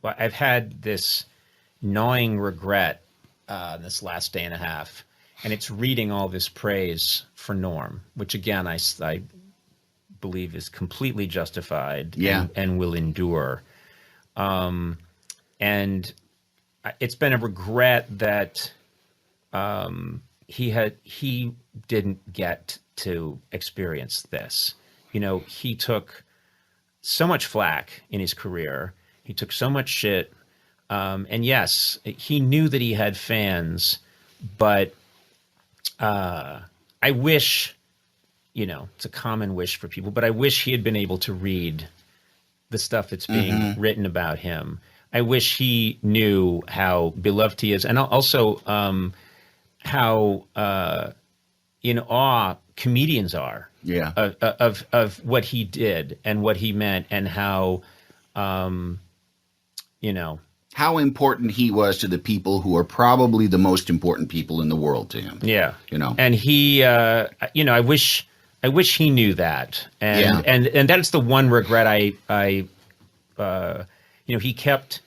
I've had this gnawing regret this last day and a half, and it's reading all this praise for Norm, which again I believe is completely justified, and will endure. And it's been a regret that he didn't get to experience this. You know, he took so much flack in his career. He took so much shit. And yes, he knew that he had fans, but I wish, you know, it's a common wish for people, but I wish he had been able to read the stuff that's being written about him. I wish he knew how beloved he is, and also how in awe comedians are of what he did and what he meant, and how you know, how important he was to the people who are probably the most important people in the world to him. Yeah, you know, and he, you know, I wish he knew that, and that's the one regret I you know, he kept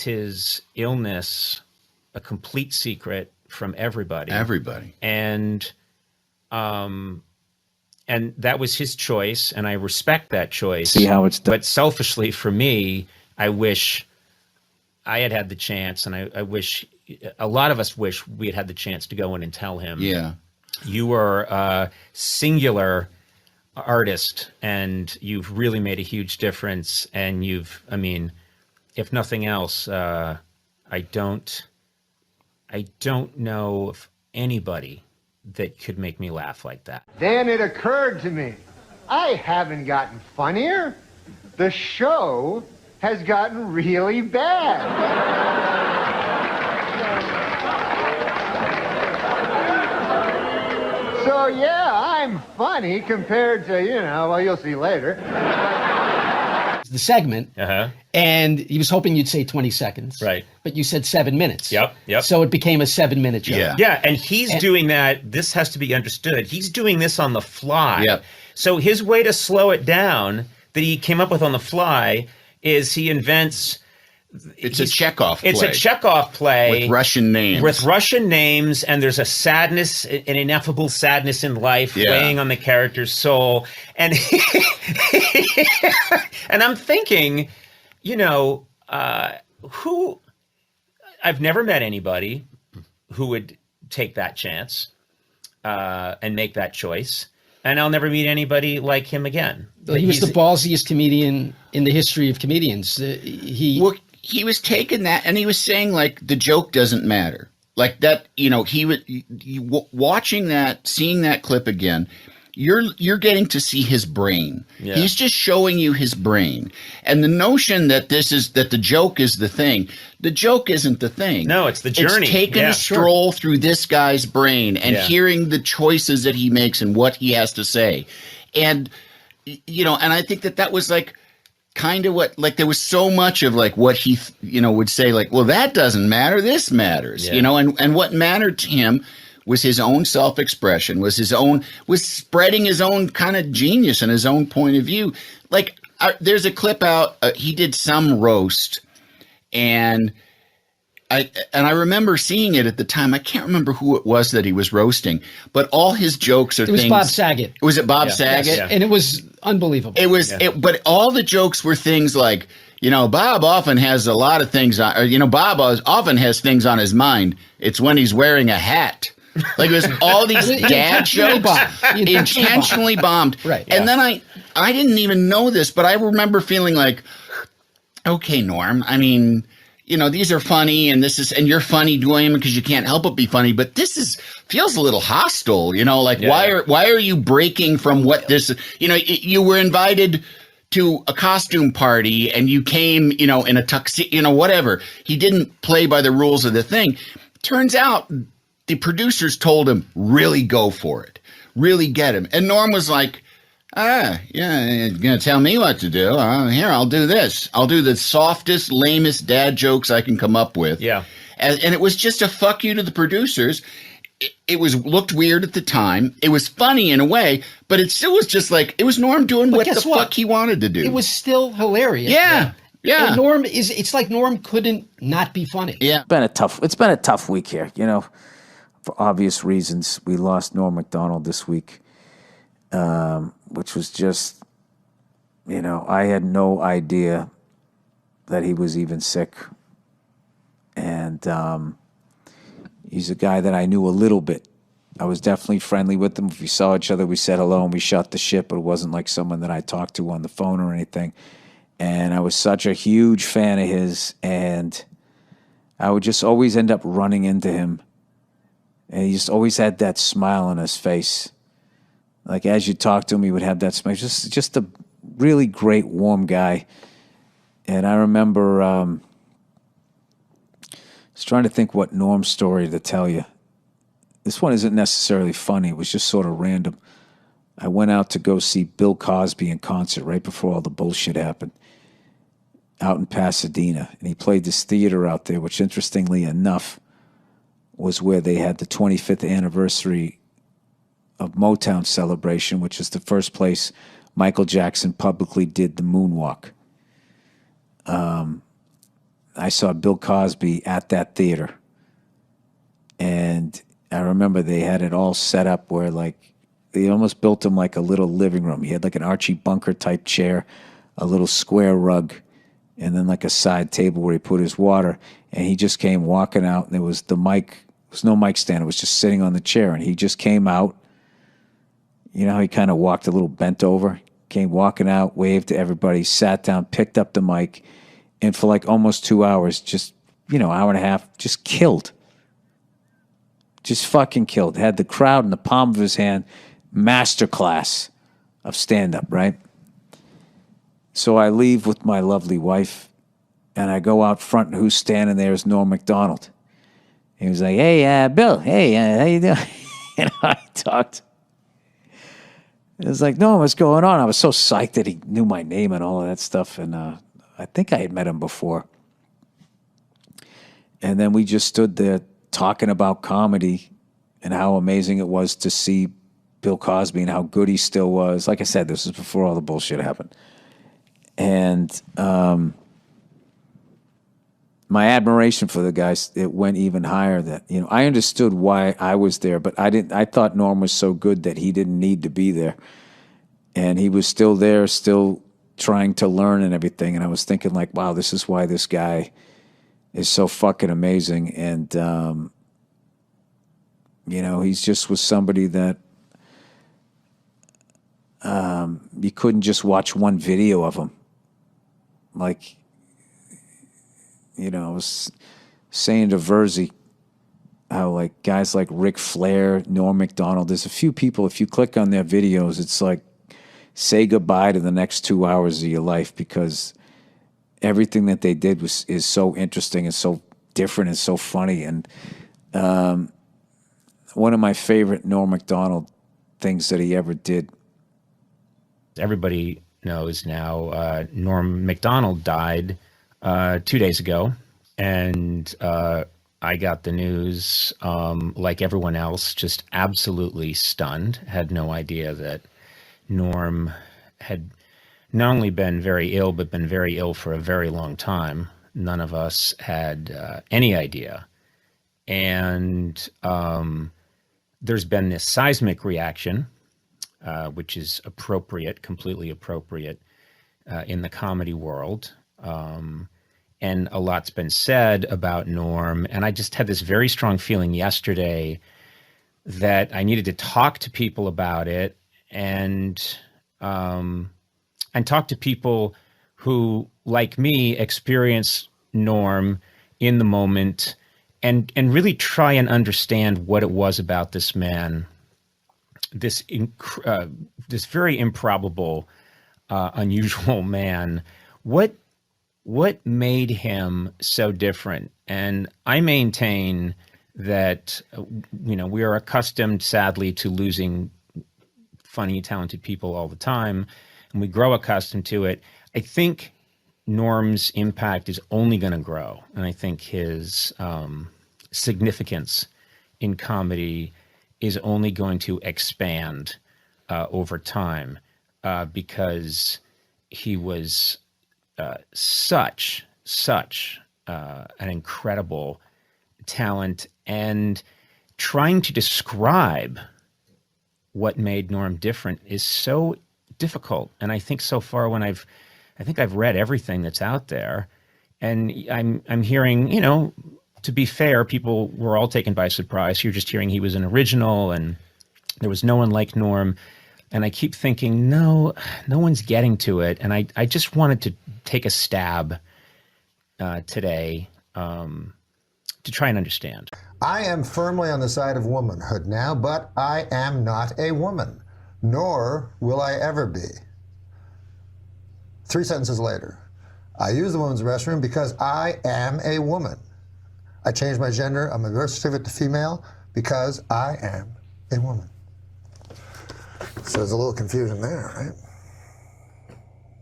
his illness a complete secret from everybody. And that was his choice, and I respect that choice. See how it's done. But selfishly for me, I wish I had had the chance, and I wish a lot of us wish we had had the chance to go in and tell him, you were a singular artist, and you've really made a huge difference. And I mean, if nothing else, I don't know of anybody that could make me laugh like that. Then it occurred to me, I haven't gotten funnier. The show has gotten really bad. So yeah, I'm funny compared to, you know, well, you'll see later. The segment, and he was hoping you'd say 20 seconds. Right. But you said 7 minutes. Yep. So it became a 7-minute show. Yeah, and he's doing that. This has to be understood. He's doing this on the fly. Yep. So his way to slow it down that he came up with on the fly is he invents... It's a Chekhov play. It's a Chekhov play. With Russian names. And there's a sadness, an ineffable sadness in life weighing on the character's soul. And and I'm thinking, you know, I've never met anybody who would take that chance and make that choice. And I'll never meet anybody like him again. He was the ballsiest comedian in the history of comedians. He was taking that, and he was saying, like, the joke doesn't matter. Like that, you know, watching that, seeing that clip again, you're getting to see his brain. Yeah. He's just showing you his brain. And the notion that the joke is the thing, the joke isn't the thing. No, it's the journey. It's taking a stroll through this guy's brain and hearing the choices that he makes and what he has to say. And, you know, and I think that was like, kind of what, like, there was so much of like what he, you know, would say, like, well, that doesn't matter, this matters, you know, and what mattered to him was his own self-expression, was spreading his own kind of genius and his own point of view. Like, there's a clip out, he did some roast, and I remember seeing it at the time. I can't remember who it was that he was roasting, but all his jokes are things. It was Bob Saget. Was it Bob Saget? Yes. And it was unbelievable. It was, but all the jokes were things like, you know, Bob often has a lot of things on, or, you know, Bob often has things on his mind. It's when he's wearing a hat. Like, it was all these dad jokes, intentionally bombed. Right. And then I didn't even know this, but I remember feeling like, okay, Norm, I mean, you know, these are funny, and you're funny doing them because you can't help but be funny. But this feels a little hostile, you know. Like, why are you breaking from what this? You know, you were invited to a costume party, and you came, you know, in a tuxedo, you know, whatever. He didn't play by the rules of the thing. Turns out, the producers told him, really go for it, really get him. And Norm was like, yeah, you're going to tell me what to do. Here, I'll do this. I'll do the softest, lamest dad jokes I can come up with. Yeah. And it was just a fuck you to the producers. It looked weird at the time. It was funny in a way, but it still was just like, it was Norm doing what the fuck he wanted to do. It was still hilarious. Yeah. Yeah. And Norm it's like Norm couldn't not be funny. Yeah. It's been a tough week here, you know, for obvious reasons. We lost Norm MacDonald this week, which was just, you know, I had no idea that he was even sick. And he's a guy that I knew a little bit. I was definitely friendly with him. If we saw each other, we said hello and we shut the shit, but it wasn't like someone that I talked to on the phone or anything. And I was such a huge fan of his, and I would just always end up running into him. And he just always had that smile on his face. Like, as you talk to him, he would have that smile. Just a really great, warm guy. And I remember, I was trying to think what Norm's story to tell you. This one isn't necessarily funny. It was just sort of random. I went out to go see Bill Cosby in concert right before all the bullshit happened out in Pasadena. And he played this theater out there, which interestingly enough was where they had the 25th anniversary of Motown celebration, which is the first place Michael Jackson publicly did the moonwalk. I saw Bill Cosby at that theater. And I remember they had it all set up where, like, they almost built him like a little living room. He had like an Archie Bunker type chair, a little square rug, and then like a side table where he put his water. And he just came walking out, and there was the mic. There was no mic stand. It was just sitting on the chair. And he just came out. You know how he kind of walked a little bent over? Came walking out, waved to everybody, sat down, picked up the mic, and for like almost 2 hours, just, you know, hour and a half, just killed. Just fucking killed. Had the crowd in the palm of his hand. Masterclass of stand-up, right? So I leave with my lovely wife, and I go out front, and who's standing there is Norm MacDonald. He was like, hey, Bill, hey, how you doing? And I talked. It was like, no, what's going on? I was so psyched that he knew my name and all of that stuff, and I think I had met him before. And then we just stood there talking about comedy and how amazing it was to see Bill Cosby and how good he still was. Like I said, this was before all the bullshit happened. And my admiration for the guys, it went even higher. That, you know, I understood why I was there, but I thought Norm was so good that he didn't need to be there. And he was still there, still trying to learn and everything. And I was thinking, like, wow, this is why this guy is so fucking amazing. And, you know, he's just was somebody that you couldn't just watch one video of him. Like, you know, I was saying to Verzi how, like, guys like Ric Flair, Norm MacDonald, there's a few people, if you click on their videos, it's like, say goodbye to the next 2 hours of your life, because everything that they did is so interesting and so different and so funny. And one of my favorite Norm MacDonald things that he ever did. Everybody knows now Norm MacDonald died 2 days ago. And I got the news, like everyone else, just absolutely stunned. Had no idea that Norm had not only been very ill, but been very ill for a very long time. None of us had any idea. And there's been this seismic reaction, which is appropriate, completely appropriate in the comedy world. And a lot's been said about Norm. And I just had this very strong feeling yesterday that I needed to talk to people about it, and talk to people who, like me, experience Norm in the moment, and really try and understand what it was about this man, this very improbable, unusual man. What made him so different? And I maintain that, you know, we are accustomed, sadly, to losing funny, talented people all the time, and we grow accustomed to it. I think Norm's impact is only going to grow, and I think his significance in comedy is only going to expand over time, because he was such an incredible talent, and trying to describe what made Norm different is so difficult. And I think so far I think I've read everything that's out there, and I'm hearing, you know, to be fair, people were all taken by surprise. You're just hearing he was an original and there was no one like Norm. And I keep thinking, no one's getting to it. And I just wanted to take a stab today to try and understand. I am firmly on the side of womanhood now, but I am not a woman, nor will I ever be. 3 sentences later, I use the women's restroom because I am a woman. I changed my gender on my birth certificate to female because I am a woman. So there's a little confusion there, right?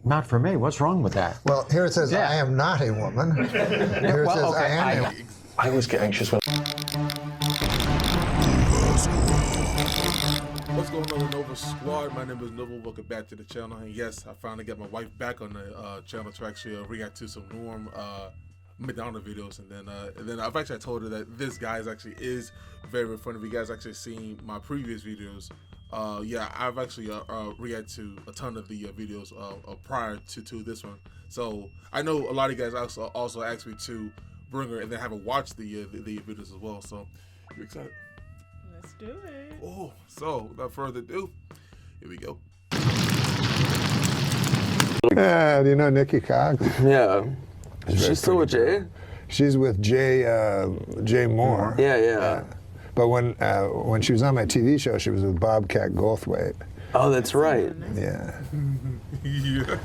Not for me. What's wrong with that? Well, here it says I am not a woman. Here it says I am a woman. I always get anxious when... What's going on, Nova Squad? My name is Nova. Welcome back to the channel. And yes, I finally got my wife back on the channel to actually react to some Norm MacDonald videos, and then I've actually told her that this guy is very, very funny. If you guys actually seen my previous videos, yeah, I've actually reacted to a ton of the videos prior to this one. So I know a lot of you guys also asked me to bring her and then have her watch the videos as well. So you excited? Let's do it. Oh, so without further ado, here we go. Do you know Nikki Cox? Yeah. She's still with Jay? She's with Jay Moore. Yeah. But when she was on my TV show, she was with Bobcat Goldthwait. Oh, that's right. Yeah. Yeah.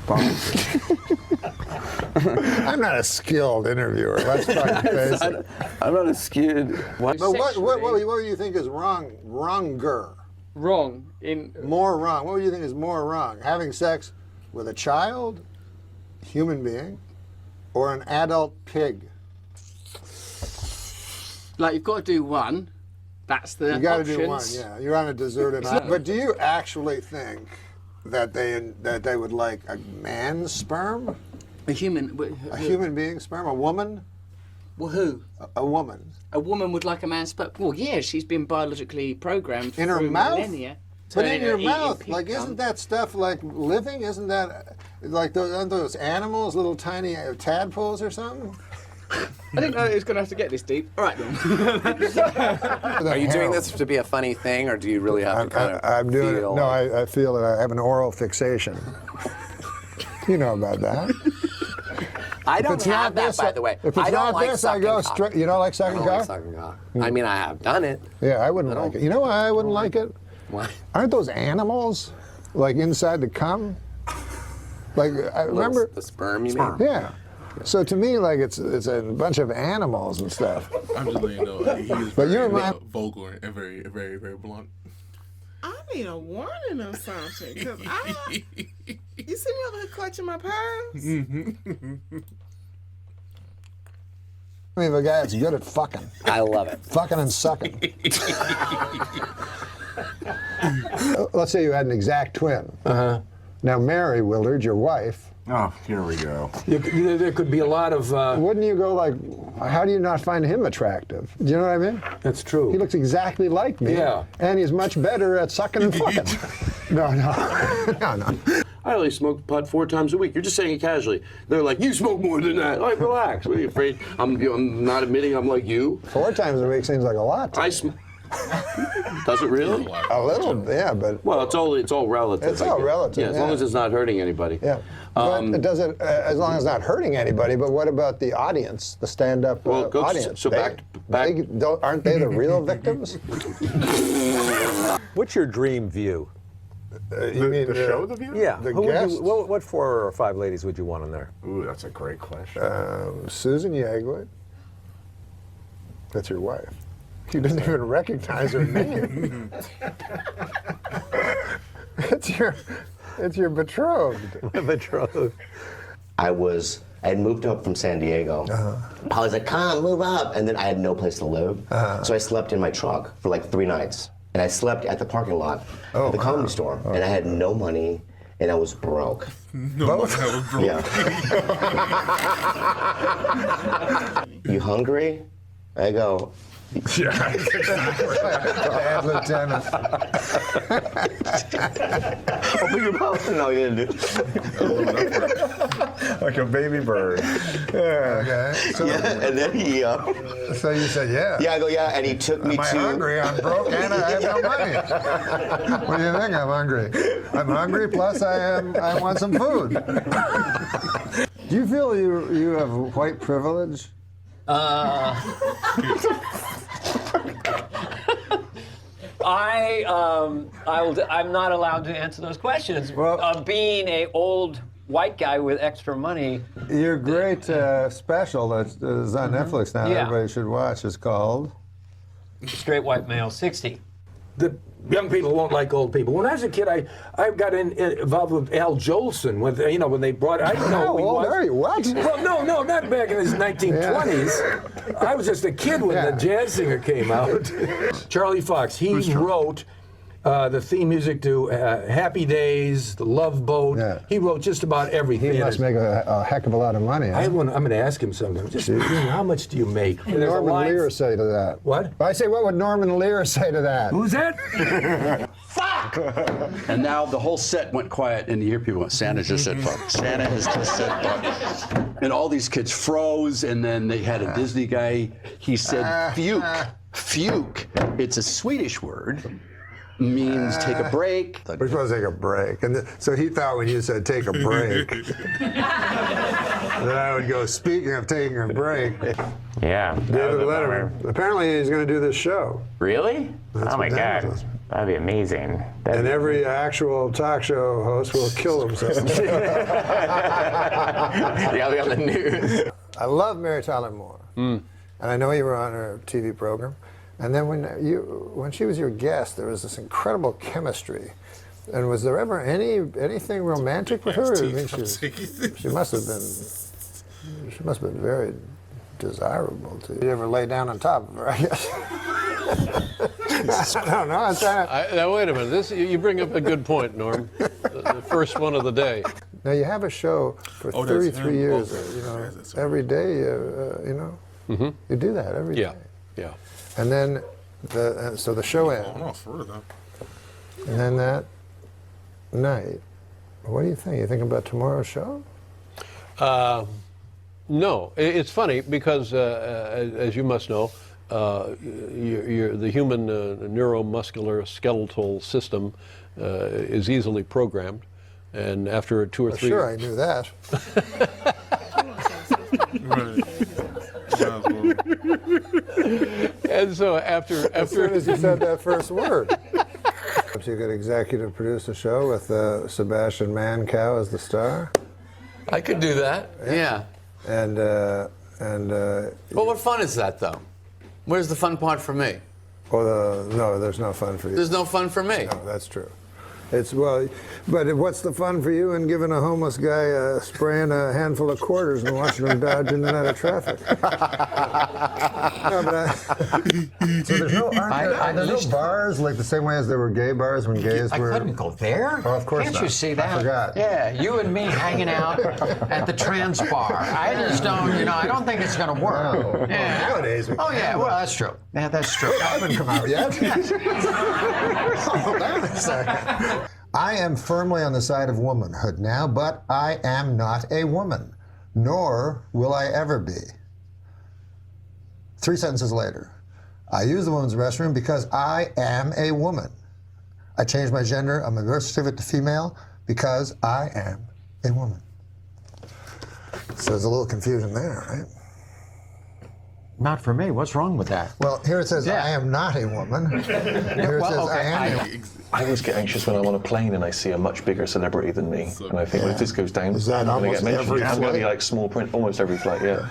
I'm not a skilled interviewer. Let's fucking face it. I'm not a skilled... But what do you think is wronger? Wrong in... More wrong. What do you think is more wrong? Having sex with a child, human being, or an adult pig? Like, you've got to do one. That's the You got to options. do one, yeah. You're on a deserted island. But do you actually think that they would like a man's sperm? A human... A human being's sperm? A woman? Well, who? A woman. A woman would like a man's sperm. Well, yeah, she's been biologically programmed In her through mouth? millennia. But in your eating mouth, pig like, cum. isn't that stuff like living? Isn't that like aren't those animals, little tiny tadpoles or something? I didn't know it was going to have to get this deep. All right, then. Are you doing this to be a funny thing, or do you really have to kind of I'm doing feel it. No, I feel that I have an oral fixation. You know about that. I don't have that, by the way. If it's I don't not like this, I go straight. You don't like sucking I don't like cock? sucking cock. I mean, I have done it. Yeah, I wouldn't like it. You know why I wouldn't like it? Why? Aren't those animals like inside the cum? Like I remember the sperm, you mean? Yeah. So to me, like it's a bunch of animals and stuff. I'm just letting you know he is But very you're vulgar and very, very, very blunt. I need a warning or something, because you see me over here clutching my pearls? I mean, a guy that's good at fucking. I love it. Fucking and sucking. Let's say you had an exact twin. Uh-huh. Now, Mary Willard, your wife. Oh, here we go. There could be a lot of... Wouldn't you go like, how do you not find him attractive? Do you know what I mean? That's true. He looks exactly like me. Yeah. And he's much better at sucking and fucking. No. I only smoke pot 4 times a week. You're just saying it casually. They're like, you smoke more than that. Like, relax. What are you afraid? I'm not admitting I'm like you. 4 times a week seems like a lot to me. Does it really? A little, yeah, but... Well, it's all relative. It's all relative, Yeah, as long as it's not hurting anybody. Yeah. But it doesn't, as long as it's not hurting anybody, but what about the audience, the stand-up audience? So back. Aren't they the real victims? What's your dream view? You mean the show, The View? Yeah. The Who guests? would you, what 4 or 5 ladies would you want on there? Ooh, that's a great question. Susan Yegley. That's your wife. You didn't even recognize her name. It's your betrothed. My betrothed. I had moved up from San Diego. Polly's like, come, move up. And then I had no place to live. So I slept in my truck for like 3 nights. And I slept at the parking lot of the Comedy Store. And I had no money. and I was broke. No, I was broke. Yeah. You hungry? I go, Yeah. Bad lieutenant. Open your mouth. No, you didn't do. Like a baby bird. Yeah. Okay. So, yeah, and then he. So you said, yeah. Yeah, I go, yeah, and he took me Am I to. hungry? I'm broke and I have no money. What do you think? I'm hungry. I'm hungry. Plus, I want some food. Do you feel you have white privilege? I'm not allowed to answer those questions. Well, being a old white guy with extra money. Your great special that is on Netflix now, Yeah. everybody should watch, is called Straight White Male 60. The young people won't like old people. When I was a kid, I got involved with Al Jolson when they brought. I didn't know How who he old was. are you? What? Well, no, not back in his 1920s. I was just a kid when the jazz singer came out. Charlie Fox. He wrote the theme music to Happy Days, The Love Boat. Yeah. He wrote just about everything. He must make a heck of a lot of money. Huh? I'm going to ask him sometime. Just how much do you make? What would Norman Lear say to that? What? I say, what would Norman Lear say to that? Who's that? Fuck! And now the whole set went quiet, and you hear people going, Santa just said fuck. Santa has just said fuck. And all these kids froze, and then they had a Disney guy. He said fuke. Fuke. It's a Swedish word. Means take a break. We're supposed to take a break. And so he thought when you said take a break, that I would go, speaking of taking a break. Yeah. David Letterman. Apparently he's going to do this show. Really? That's oh my what God. David That'd be amazing. And every actual talk show host will kill himself. Yeah, I'll be on the news. I love Mary Tyler Moore. And I know you were on her TV program. And then when she was your guest, there was this incredible chemistry. And was there ever anything romantic with her? I mean, she must have been very desirable to you. You ever lay down on top of her, I guess. I don't know. Now wait a minute. You bring up a good point, Norm. The first one of the day. Now you have a show for 33 years. Every day. You do that every day. Yeah. And then, so the show ends. Oh, no, for real though. And then that night, what do you think? You think about tomorrow's show? No, it's funny because, as you must know, the human neuromuscular skeletal system is easily programmed, and after 2 or 3. Sure, I knew that. And so after as soon as you said that first word, you could executive produce a show with Sebastian Mancow as the star. I could do that. Yeah. And well, what fun is that though? Where's the fun part for me? No, there's no fun for you. There's no fun for me. No, that's true. But what's the fun for you in giving a homeless guy spraying a handful of quarters and watching him dodge in and out of traffic? So there's no bars like the same way as there were gay bars when gays were. I couldn't go there. Oh, of course Can't not. you see that? I forgot. Yeah, you and me hanging out at the trans bar. I just don't, I don't think it's going to work. No. Yeah. Nowadays, Oh, yeah, well, that's true. Yeah, that's true. I haven't come out yet. Hold on a second. I am firmly on the side of womanhood now, but I am not a woman, nor will I ever be. 3 sentences later. I use the women's restroom because I am a woman. I changed my gender on my birth certificate to female because I am a woman. So there's a little confusion there, right? Not for me. What's wrong with that? Well, here it says I am not a woman. Here it says I am a woman. I always get anxious when I'm on a plane and I see a much bigger celebrity than me, and I think, well, if this goes down, Is that I'm going to almost get mentioned. every I'm going to be flight? like small print almost every flight. Yeah.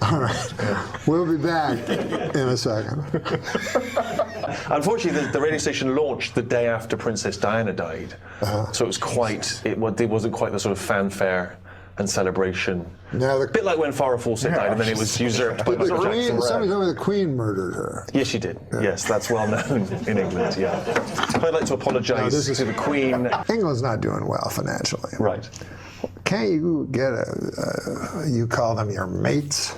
All right. We'll be back in a second. Unfortunately, the radio station launched the day after Princess Diana died, so it was it wasn't quite the sort of fanfare and celebration. Now, a bit like when Farrah Fawcett died, and then it was usurped by Michael Jackson. Somebody told me the Queen murdered her. Yes, she did. Yeah. Yes, that's well known in England, yeah. I'd like to apologise to the Queen. England's not doing well financially. Right. Can't you get you call them your mates?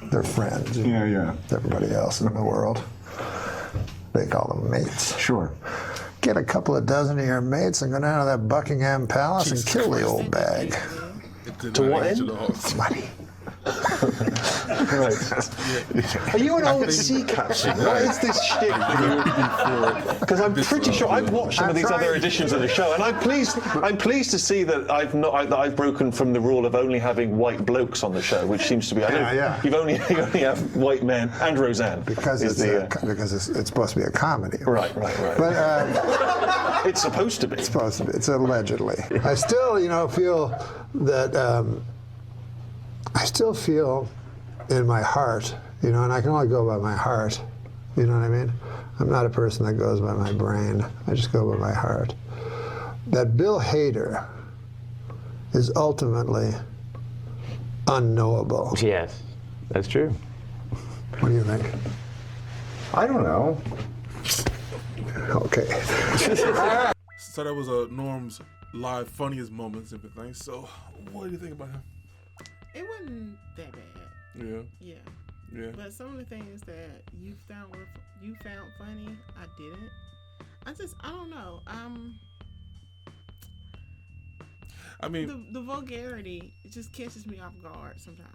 They're friends. Yeah. Everybody else in the world, they call them mates. Sure. Get a couple of dozen of your mates and go down to that Buckingham Palace and kill the old bag. To what end? Money. Right. Are you an old sea captain? What is this shtick? Because I'm pretty sure I've watched some of these other editions of the show, and I'm pleased to see that I've broken from the rule of only having white blokes on the show, which seems to be you only have white men and Roseanne because it's supposed to be a comedy. Right. But it's supposed to be. It's supposed to be. It's allegedly. I still, feel that. I still feel in my heart, and I can only go by my heart, you know what I mean? I'm not a person that goes by my brain. I just go by my heart. That Bill Hader is ultimately unknowable. Yes, that's true. What do you think? I don't know. Okay. So that was Norm's live funniest moments and everything. So what do you think about him? It wasn't that bad. Yeah. But some of the things that you found funny, I didn't. I don't know. I mean, the vulgarity, it just catches me off guard sometimes.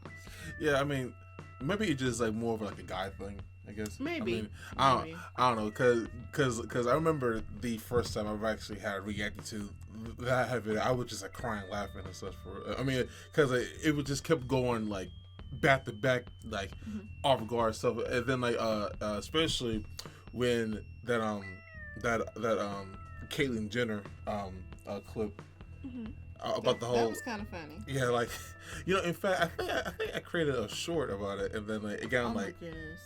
Yeah, I mean, maybe it's just like more of like a guy thing, I guess. Maybe. I don't know, cause I remember the first time I've actually had reacted to that video, I was just like crying, laughing and stuff cause it would just kept going like back to back, like off guard stuff, and then like especially when that Caitlyn Jenner clip. About the whole. That was kind of funny. Yeah, like, in fact, I think I created a short about it, and then like it got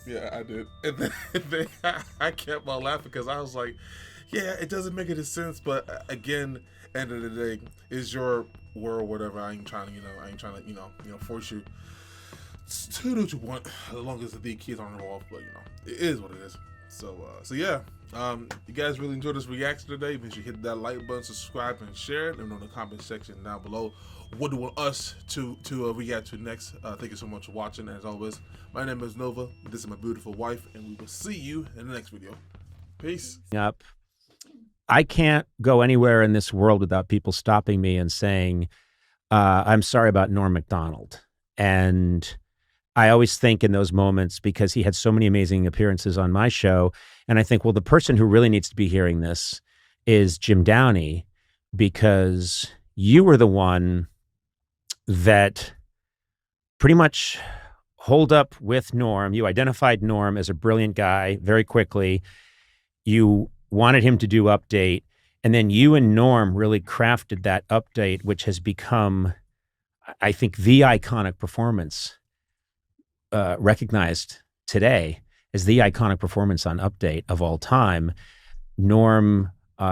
yeah, I did, and then I kept on laughing because I was like, yeah, it doesn't make any sense, but again, end of the day, is your world, whatever. I ain't trying to, force you to do what you want, as long as the kids aren't involved. But it is what it is. So yeah. You guys really enjoyed this reaction today. Make sure you hit that like button, subscribe, and share it. Let me know in the comment section down below what do you want us to react to next. Thank you so much for watching. As always, my name is Nova. This is my beautiful wife, and we will see you in the next video. Peace. Up. I can't go anywhere in this world without people stopping me and saying, I'm sorry about Norm MacDonald. And I always think in those moments, because he had so many amazing appearances on my show, and I think, well, the person who really needs to be hearing this is Jim Downey, because you were the one that pretty much holed up with Norm. You identified Norm as a brilliant guy very quickly. You wanted him to do Update, and then you and Norm really crafted that Update, which has become, I think, the iconic performance recognized today as the iconic performance on Update of all time. Norm,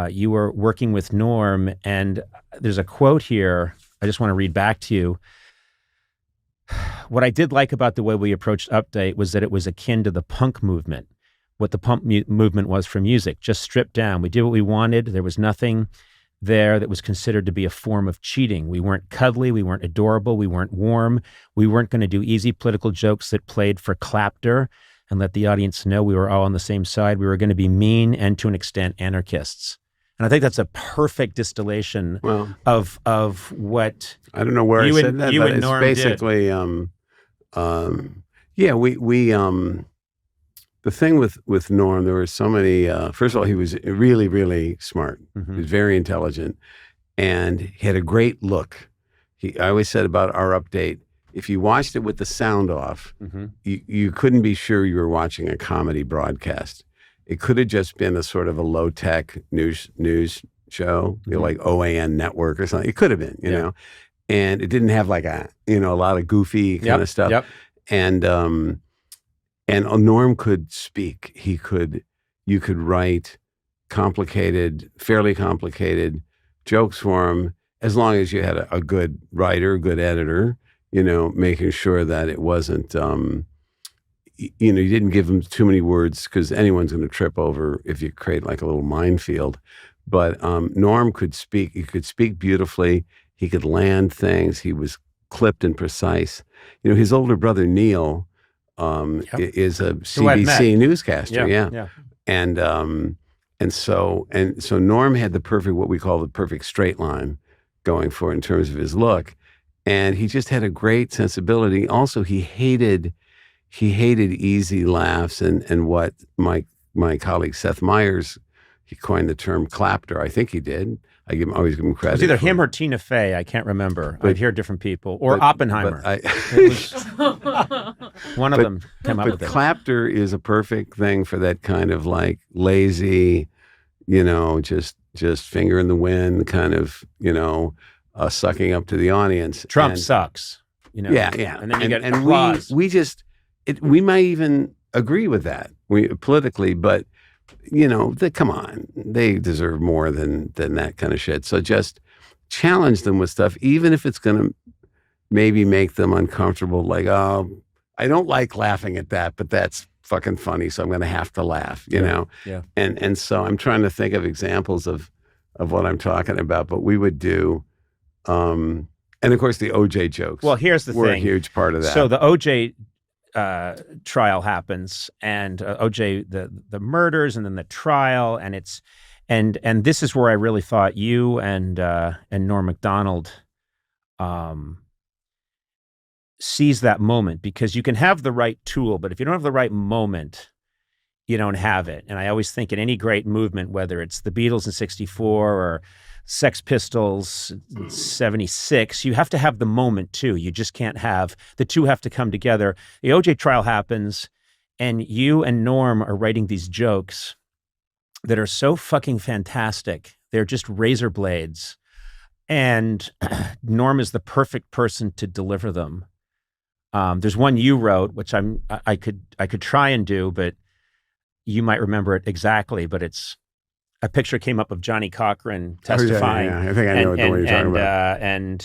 you were working with Norm, and there's a quote here I just want to read back to you. What I did like about the way we approached Update was that it was akin to the punk movement, what the punk movement was for music, just stripped down. We did what we wanted. There was nothing there that was considered to be a form of cheating. We weren't cuddly, we weren't adorable, we weren't warm, we weren't going to do easy political jokes that played for clapter and let the audience know we were all on the same side. We were going to be mean and, to an extent, anarchists. And I think that's a perfect distillation of what I don't know where I said that, but it's Norm basically the thing with Norm, there were so many, first of all, he was really, really smart. He was very intelligent, and he had a great look. I always said about our Update, if you watched it with the sound off, you couldn't be sure you were watching a comedy broadcast. It could have just been a sort of a low-tech news show, like OAN Network or something. It could have been, you know, and it didn't have like a lot of goofy kind of stuff. And Norm could speak. You could write fairly complicated jokes for him, as long as you had a good writer, good editor, making sure that it wasn't, you didn't give them too many words because anyone's going to trip over if you create like a little minefield. But Norm could speak. He could speak beautifully. He could land things. He was clipped and precise. His older brother Neil is a CBC newscaster. Yeah. And so Norm had what we call the perfect straight line going for in terms of his look, and he just had a great sensibility. Also, he hated easy laughs and what my colleague Seth Meyers, he coined the term clapter. I think he did. I always give him credit. It was either him or Tina Fey. I can't remember. I'd hear different people. Or Oppenheimer. One of them came up with it. But clapter is a perfect thing for that kind of like lazy, just finger in the wind kind of, sucking up to the audience. Trump sucks. Yeah. And then you get applause. We might even agree with that politically, but come on, they deserve more than that kind of shit. So just challenge them with stuff, even if it's going to maybe make them uncomfortable. Like, oh, I don't like laughing at that, but that's fucking funny, so I'm going to have to laugh. Yeah. And so I'm trying to think of examples of what I'm talking about. But we would do, and of course the OJ jokes. Well, here's the thing. We're a huge part of that. So the OJ trial happens, and OJ, the murders, and then the trial, and it's and this is where I really thought you and Norm Macdonald seize that moment, because you can have the right tool, but if you don't have the right moment, you don't have it. And I always think in any great movement, whether it's the Beatles in '64 or Sex Pistols in '76, you have to have the moment too. You just can't have, the two have to come together. The OJ trial happens, and you and Norm are writing these jokes that are so fucking fantastic. They're just razor blades. And Norm is the perfect person to deliver them. There's one you wrote, which I could try and do, but you might remember it exactly, but it's, a picture came up of Johnny Cochran testifying. Yeah. I think I know the one you're talking about. And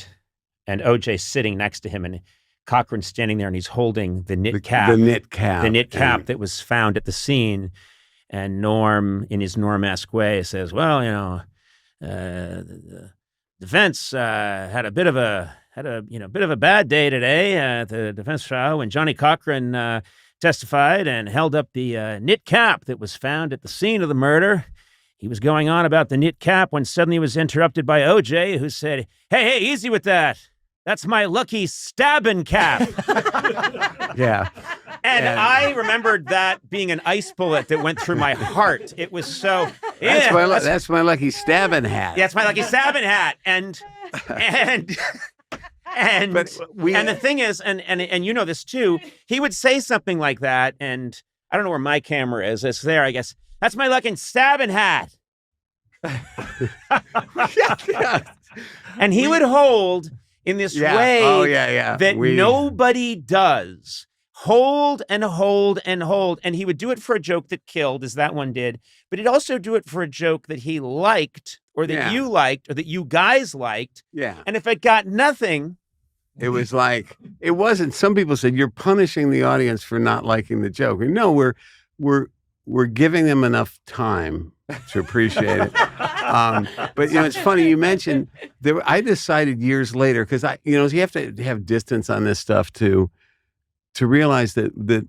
OJ sitting next to him, and Cochran's standing there, and he's holding the knit cap. The knit cap. The knit cap that was found at the scene. And Norm, in his Norm-esque way, says, well, the defense had a bit of a bad day today at the defense trial when Johnny Cochran testified and held up the knit cap that was found at the scene of the murder. He was going on about the knit cap when suddenly he was interrupted by OJ, who said, hey, easy with that. That's my lucky stabbing cap. Yeah. And I remembered that being an ice bullet that went through my heart. It was so... Yeah, that's my lucky stabbing hat. Yeah, it's my lucky stabbing hat. And the thing is, and you know this too, he would say something like that, and I don't know where my camera is. It's there, I guess. That's my lucky stabbing hat. And he would hold in this way that nobody does. Hold and hold and hold. And he would do it for a joke that killed, as that one did, but he'd also do it for a joke that he liked, or that you liked, or that you guys liked. Yeah. And if it got nothing... It was like, it wasn't, some people said, you're punishing the audience for not liking the joke. No, we're giving them enough time to appreciate it. But it's funny you mentioned I decided years later, because you have to have distance on this stuff to realize that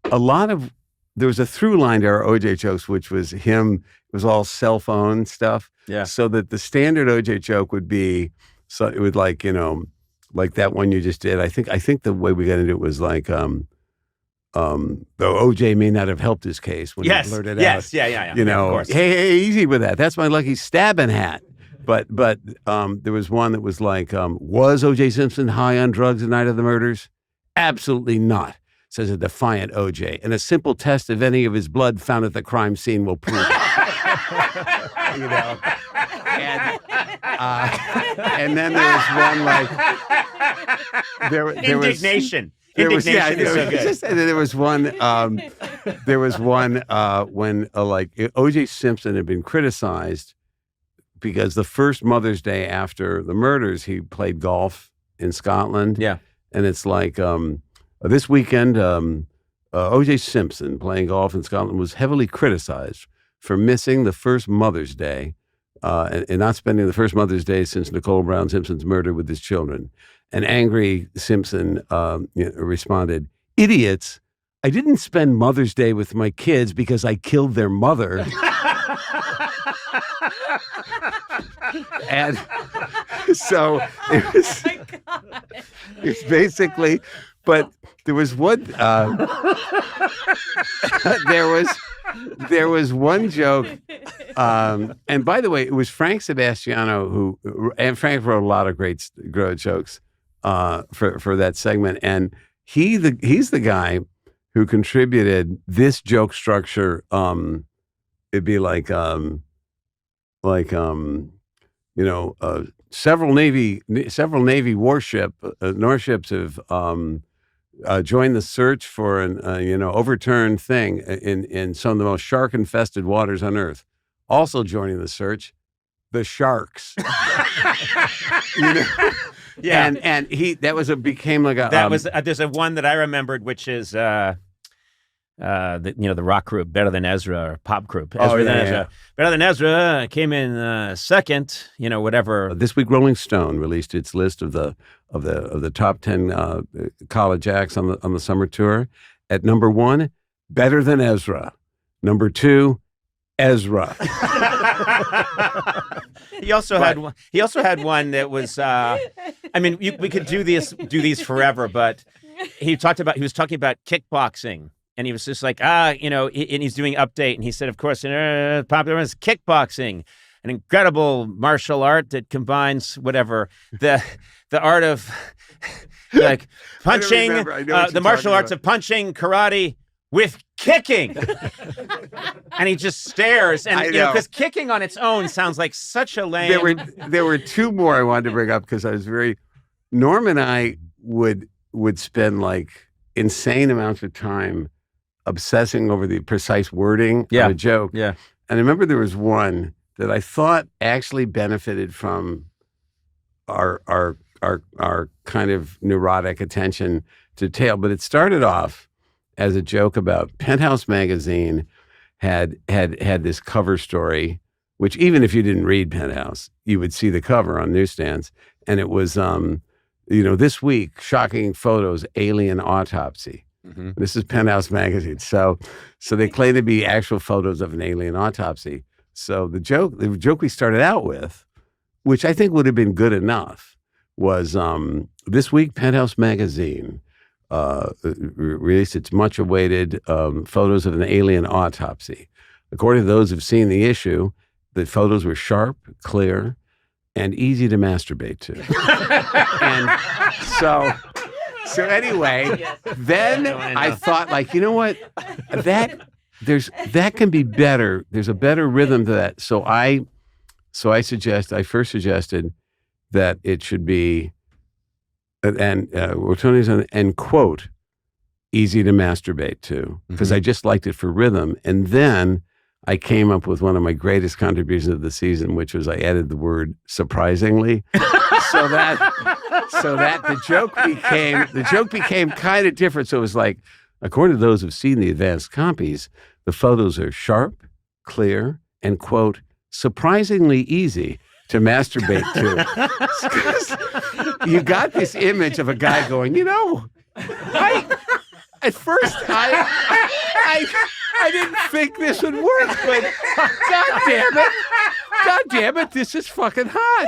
a lot of, there was a through line to our OJ jokes, which was him, it was all cell phone stuff. Yeah. So that the standard OJ joke would be, so it would like that one you just did. I think the way we got into it was like, though OJ may not have helped his case when he blurted out. Yes, yeah. Of course. Hey, easy with that. That's my lucky stabbing hat. But there was one that was like, was OJ Simpson high on drugs the night of the murders? Absolutely not, says a defiant OJ. And a simple test of any of his blood found at the crime scene will prove it. And then there was one like indignation. Indignation is so good. There was one when like O.J. Simpson had been criticized because the first Mother's Day after the murders, he played golf in Scotland. Yeah. And it's like this weekend, O.J. Simpson playing golf in Scotland was heavily criticized for missing the first Mother's Day and not spending the first Mother's Day since Nicole Brown Simpson's murder with his children. And angry Simpson responded, "Idiots, I didn't spend Mother's Day with my kids because I killed their mother." And so it's basically, but there was one, there was one joke, and by the way, it was Frank Sebastiano and Frank wrote a lot of great jokes for that segment, and he's the guy who contributed this joke structure. It'd be like several Navy warships have joined the search for an overturned thing in some of the most shark-infested waters on Earth. Also joining the search, the sharks. Yeah, and became like a there's a one that I remembered, which is the rock group Better Than Ezra, or pop group Ezra. Better Than Ezra came in second, whatever. This week Rolling Stone released its list of the top 10 college acts on the summer tour. At number 1, Better Than Ezra. Number 2, Ezra. He also had one that was we could do these forever, but he was talking about kickboxing. And he was just like, and he's doing update. And he said, of course, popular is kickboxing, an incredible martial art that combines whatever, the art of like punching, the martial arts of punching, karate with kicking. And he just stares. And, because kicking on its own sounds like such a lame. There were two more I wanted to bring up because Norm and I would spend like insane amounts of time obsessing over the precise wording of a joke. Yeah. And I remember there was one that I thought actually benefited from our kind of neurotic attention to detail. But it started off as a joke about Penthouse magazine had this cover story, which even if you didn't read Penthouse, you would see the cover on newsstands. And it was, this week, shocking photos, alien autopsy. Mm-hmm. This is Penthouse magazine. So they claim to be actual photos of an alien autopsy. So the joke we started out with, which I think would have been good enough, was this week Penthouse magazine released its much awaited photos of an alien autopsy. According to those who've seen the issue, the photos were sharp, clear, and easy to masturbate to. And so anyway, then I thought, like, you know what? That can be better. There's a better rhythm to that. So I first suggested that it should be, and quote, easy to masturbate to, because I just liked it for rhythm. And then I came up with one of my greatest contributions of the season, which was I added the word surprisingly, so that the joke became kind of different. So it was like, according to those who've seen the advanced copies, the photos are sharp, clear, and quote, surprisingly easy to masturbate to. You got this image of a guy going, at first I didn't think this would work, but God damn it, this is fucking hot.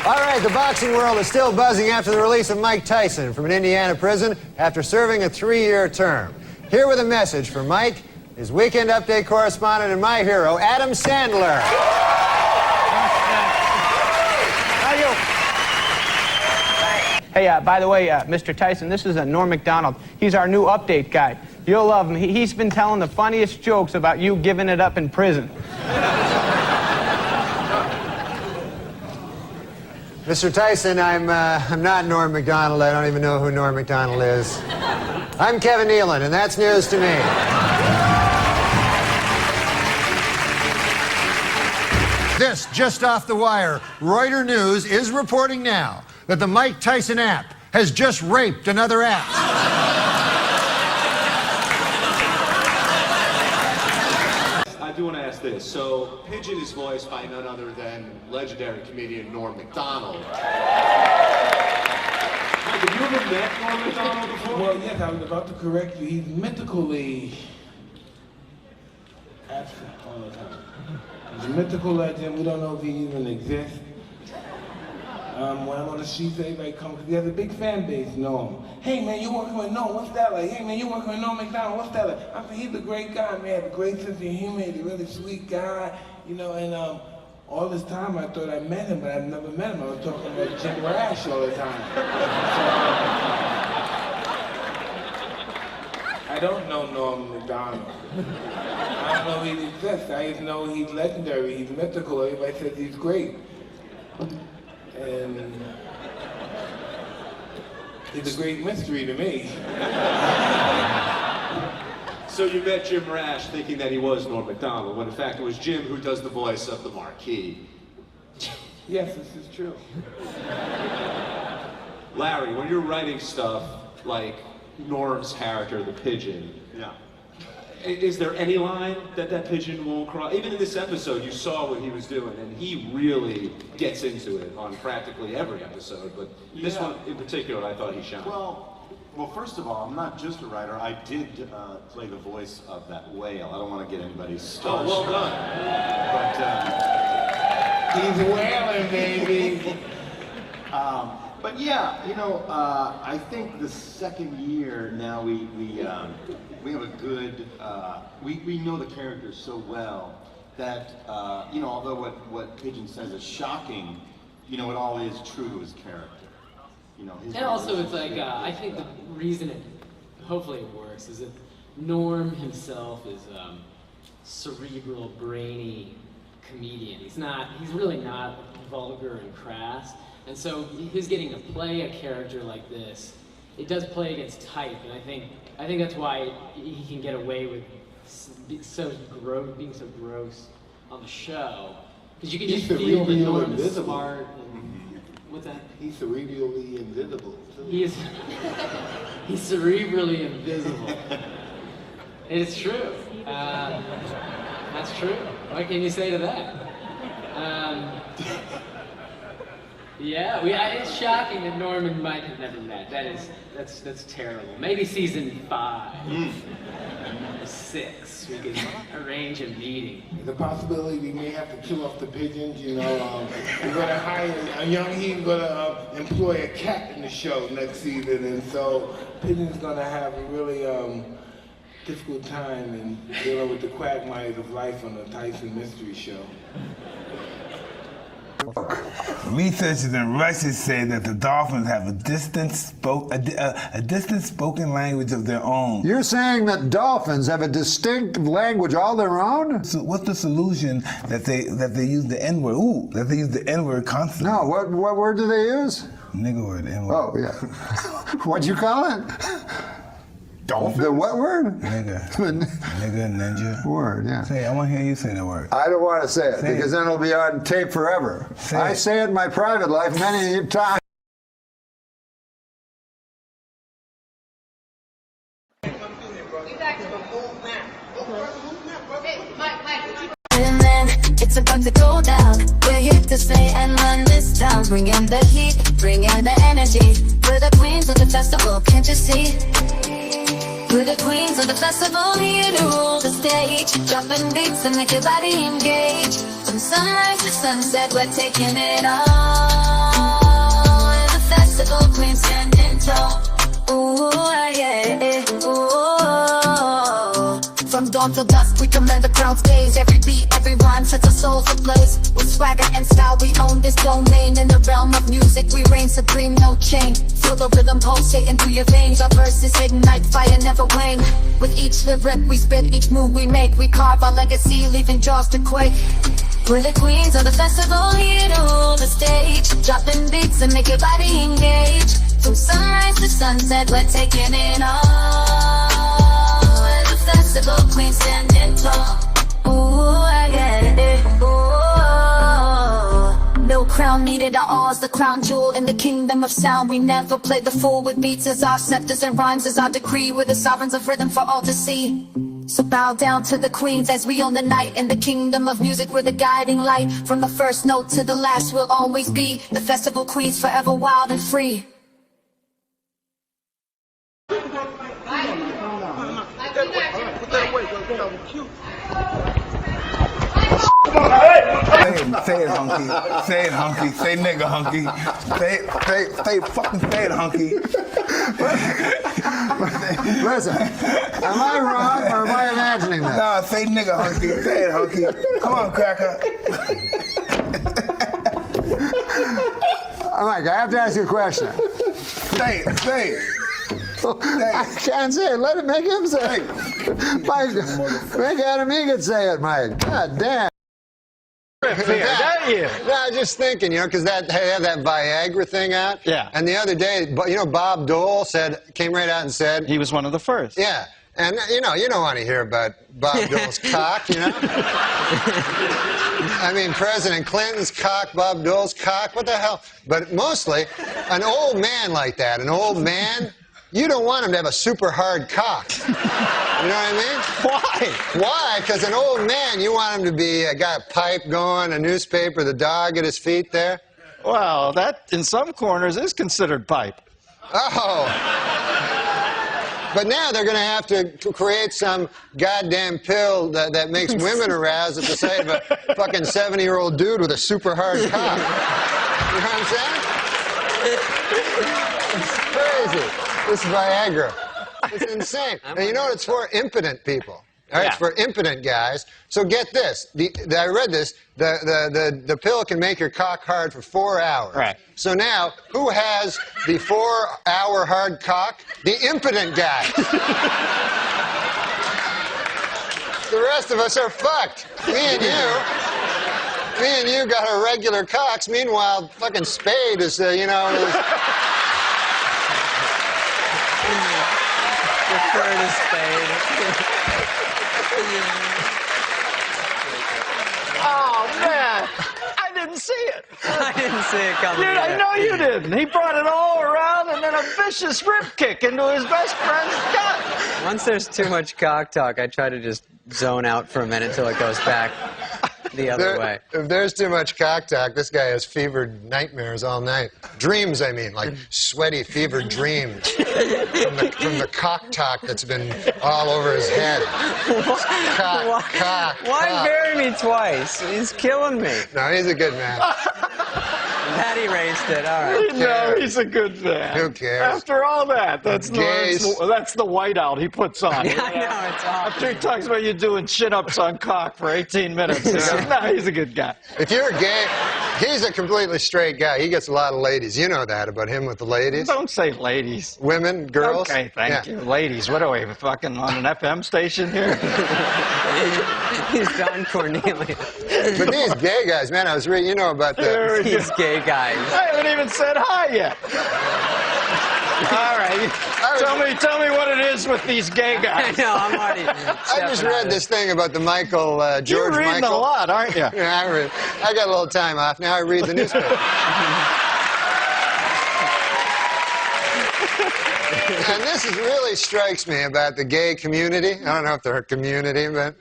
All right, the boxing world is still buzzing after the release of Mike Tyson from an Indiana prison after serving a 3-year term. Here with a message for Mike, his Weekend Update correspondent and my hero, Adam Sandler. How are you? Hey, by the way, Mr. Tyson, this is NORM MACDONALD. He's our new update guy. You'll love him. He's been telling the funniest jokes about you giving it up in prison. Mr. Tyson, I'm not Norm MacDonald. I don't even know who Norm MacDonald is. I'm Kevin Nealon, and that's news to me. This just off the wire. Reuters News is reporting now that the Mike Tyson app has just raped another app. I do want to ask this. So, Pigeon is voiced by none other than legendary comedian Norm MacDonald. Mike, have you ever met Norm MacDonald before? Well, yes, I was about to correct you. He's mythically absent all the time. He's a mythical legend. We don't know if he even exists. When I'm on the streets, everybody comes, because he has a big fan base, Norm. Hey man, you working with Norm, what's that like? Hey man, you working with Norm MacDonald, what's that like? I said, he's a great guy, man, a great sense of humor, he's a really sweet guy, you know, and all this time I thought I met him, but I've never met him. I was talking about Jim Rash all the time. I don't know Norm MacDonald. I don't know if he exists. I just know he's legendary, he's mythical, everybody says he's great. And it's a great mystery to me. So you met Jim Rash thinking that he was Norm MacDonald, when in fact it was Jim who does the voice of the Marquis. Yes, this is true. Larry, when you're writing stuff like Norm's character, the Pigeon, is there any line that Pigeon won't cross? Even in this episode, you saw what he was doing, and he really gets into it on practically every episode, but this one in particular, I thought he shined. Well, first of all, I'm not just a writer. I did play the voice of that whale. I don't want to get anybody's stars. Oh, well done. But he's whaling, baby. But yeah, you know, I think the second year now we have a good, we know the characters so well that, you know, although what Pigeon says is shocking, you know, it all is true to his character. You know, his and also it's like, I think the reason it, hopefully it works, is that Norm himself is cerebral, brainy comedian. He's really not vulgar and crass. And so his getting to play a character like this, it does play against type, and I think that's why he can get away with being so gross on the show, because you can just feel the Norm is smart. And, what's that? He's cerebrally invisible. He's cerebrally invisible. It's true. That's true. What can you say to that? Yeah, it's shocking that Norm and Mike have never met. That's terrible. Maybe season 5, 6, we could arrange a meeting. There's a possibility we may have to kill off the pigeons. You know, we're gonna hire he's gonna employ a cat in the show next season, and so Pigeon's gonna have a really difficult time in dealing with the quagmires of life on the Tyson Mystery Show. Researchers in Russia say that the dolphins have a distant spoken language of their own. You're saying that dolphins have a distinct language all their own? So what's the solution that they use the N-word? Ooh, that they use the N-word constantly. No, what word do they use? Nigger word, N-word. Oh, yeah. What'd you call it? Dolphins? The what word? Nigger. Nigger, ninja. Word, yeah. Say it. I want to hear you say the word. I don't want to say it because then it'll be on tape forever. I say it in my private life many times. It's about to go down. We're here to stay and run this town. Bring in the heat, bring in the energy. We're the queens of the festival, can't you see? We're the queens of the festival, here to rule the stage. Dropping beats and make your body engage. From sunrise to sunset, we're taking it all. We're the festival queens standing tall. Ooh, yeah, ooh. From dawn till dusk, we command the crowd's gaze. Every beat, every rhyme sets our souls ablaze. With swagger and style, we own this domain. In the realm of music, we reign supreme, no chain. Feel the rhythm pulsating through your veins. Our verses ignite, fire never wane. With each lyric we spit, each move we make, we carve our legacy, leaving jaws to quake. We're the queens of the festival, here to rule the stage. Dropping beats and make your body engage. From sunrise to sunset, we're taking it all. Festival queen standing tall. Ooh, I get it. Ooh. crown needed our all, the crown jewel in the kingdom of sound. We never play the fool with beats as our scepters and rhymes as our decree. We're the sovereigns of rhythm for all to see. So bow down to the queens as we own the night. In the kingdom of music, we're the guiding light. From the first note to the last, we'll always be the festival queens, forever wild and free. Say it, hunky. Say it, hunky. Say nigga, hunky. Fucking say it, hunky. Listen, am I wrong or am I imagining that? Nah, say nigga, hunky. Say it, hunky. Come on, cracker. Mike, I have to ask you a question. Say it, say it. I can't say it. Let him make him say it. Mike, make Adam Egan say it, Mike. God damn. No, I was just thinking, you know, because they have that Viagra thing out. Yeah. And the other day, you know, Bob Dole came right out and said he was one of the first. Yeah. And you know, you don't want to hear about Bob Dole's cock, you know. I mean, President Clinton's cock, Bob Dole's cock. What the hell? But mostly, an old man like that, an old man. You don't want him to have a super hard cock. You know what I mean? Why? Why? Because an old man, you want him to be got a pipe going, a newspaper, the dog at his feet there. Well, that in some corners is considered pipe. Oh. But now they're going to have to create some goddamn pill that makes women aroused at the sight of a fucking 70-year-old dude with a super hard cock. You know what I'm saying? It's crazy. This Viagra. It's insane. And you know what it's for? Impotent people. All right, it's for impotent guys. So get this. I read this. The pill can make your cock hard for 4 hours. Right. So now, who has the 4-hour hard cock? The impotent guy. The rest of us are fucked. Me and you got our regular cocks. Meanwhile, fucking Spade is, you know... Refer to Spade. Oh, man. I didn't see it. I didn't see it coming. Dude, I know you didn't. He brought it all around and then a vicious rip kick into his best friend's gut. Once there's too much cock talk, I try to just zone out for a minute till it goes back the other way. If there's too much cock talk, this guy has fevered nightmares all night. Dreams, I mean, like sweaty, fevered dreams from the cock talk that's been all over his head. Why bury me twice? He's killing me. No, he's a good man. That erased it. All right. No, he's a good man. Who cares? After all that, that's the whiteout he puts on. Yeah, I know, it's awesome. After he talks about you doing chin-ups on cock for 18 minutes. No, he's a good guy. If you're gay, he's a completely straight guy. He gets a lot of ladies. You know that about him with the ladies. Don't say ladies. Women, girls. Okay, thank you. Ladies, what are we, fucking on an FM station here? He's Don Cornelius. But these gay guys, man, I was reading, you know about These gay guys. I haven't even said hi yet. All right. Tell me what it is with these gay guys. I know, I'm already... I just read this thing about the George You're reading Michael. a lot, aren't you? Yeah, I got a little time off. Now I read the newspaper. And this really strikes me about the gay community. I don't know if they're a community, but...